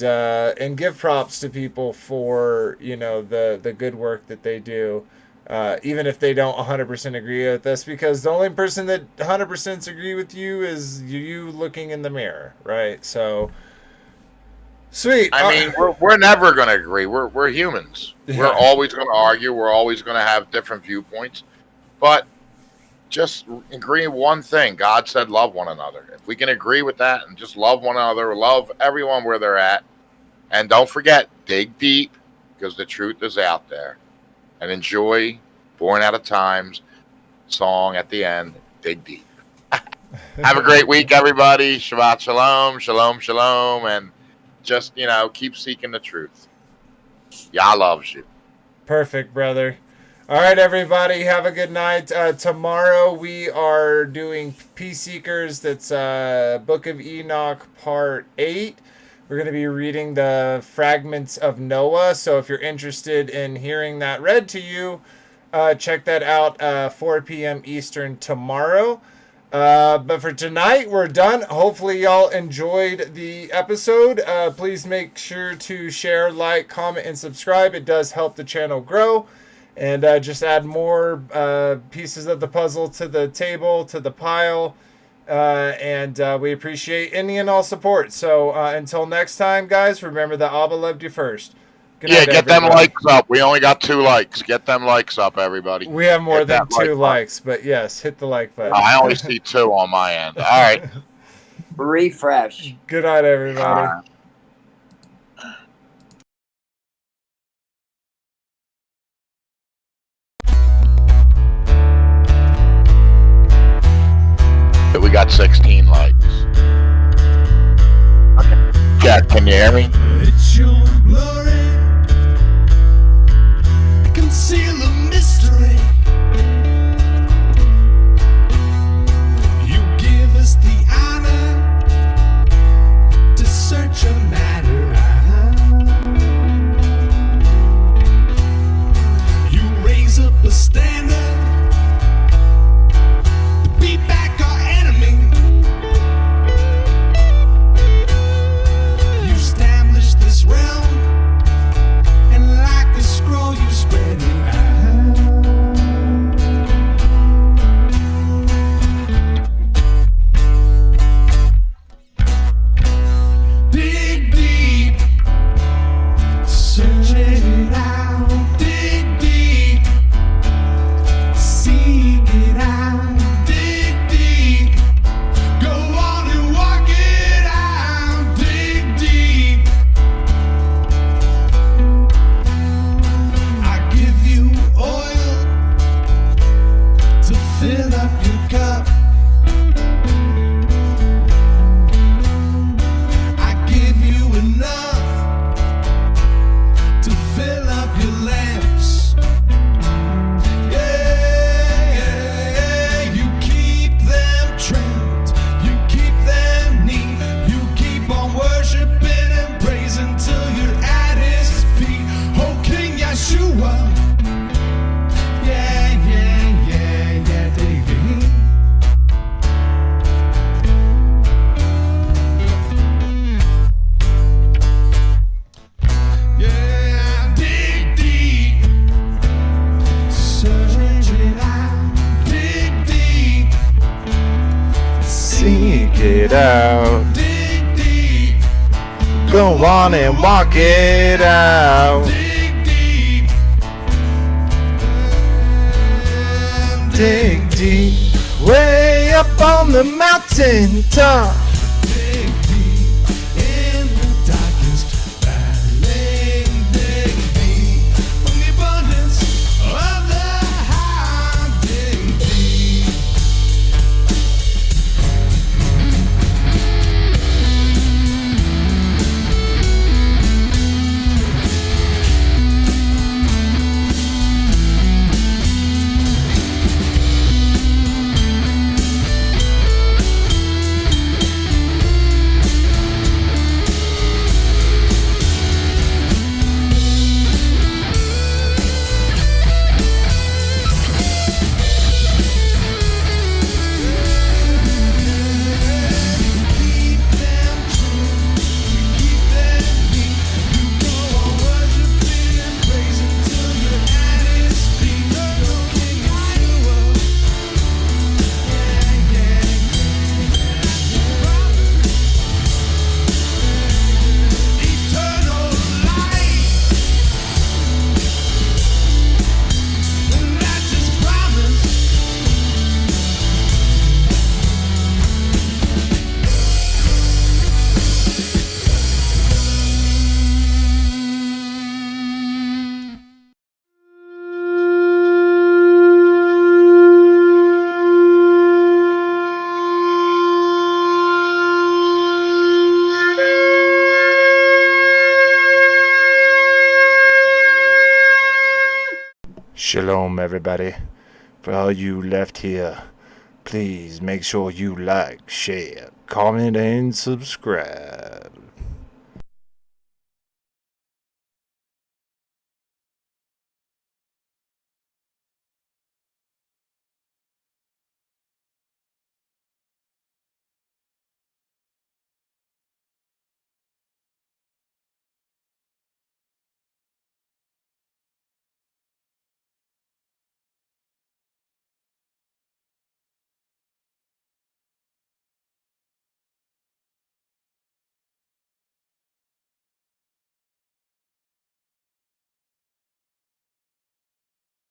give props to people for, the good work that they do, even if they don't 100% agree with us, because the only person that 100% agree with you is you looking in the mirror, right? So... Sweet. I mean, we're never going to agree. We're humans. Yeah. We're always going to argue. We're always going to have different viewpoints. But just agree on one thing. God said love one another. If we can agree with that and just love one another, love everyone where they're at, and don't forget, dig deep, because the truth is out there. And enjoy Born Out of Time's song at the end, Dig Deep. Have a great week, everybody. Shabbat shalom, shalom, shalom, and just, keep seeking the truth. Yah loves you. Perfect, brother. All right, everybody. Have a good night. Tomorrow we are doing Peace Seekers. That's Book of Enoch, Part 8. We're going to be reading the fragments of Noah. So if you're interested in hearing that read to you, check that out 4 p.m. Eastern tomorrow. But for tonight, we're done. Hopefully y'all enjoyed the episode. Please make sure to share, like, comment, and subscribe. It does help the channel grow. and just add more pieces of the puzzle to the table, to the pile. And we appreciate any and all support. So until next time, guys, remember that Abba loved you first. Good night, get them everybody. likes up. We only got 2 likes. Get them likes up, everybody. We have more Hit than that 2 like likes, but yes, hit the like button. I only see 2 on my end. All right. Refresh. Good night, everybody. All right. We got 16 likes. Okay. Jack, can you hear me? It's your glory. Conceal the mystery. You give us the honor to search a matter. You raise up a standard to beat back our enemy. You establish this realm, and like a scroll you spread it out. Dig deep, search it out. Dig deep, seek it out. Dig deep, go on and walk it out. Dig deep, I give you oil to fill up your cup. I give you enough to fill up your lamps. Yeah, you keep them trimmed, you keep them neat, you keep on worshiping and praising till you're at his feet. Oh, King Yeshua. Yeah, yeah, yeah, yeah, David. Yeah, dig deep, search it out. Dig deep, Seek it out. dig deep, Go on and walk it out. dig deep, Dig deep, way up on the mountain top. dig deep in the darkest valley. Dig deep from the abundance of the heart. Dig deep. Shalom, everybody. For all you left here, please make sure you like, share, comment, and subscribe.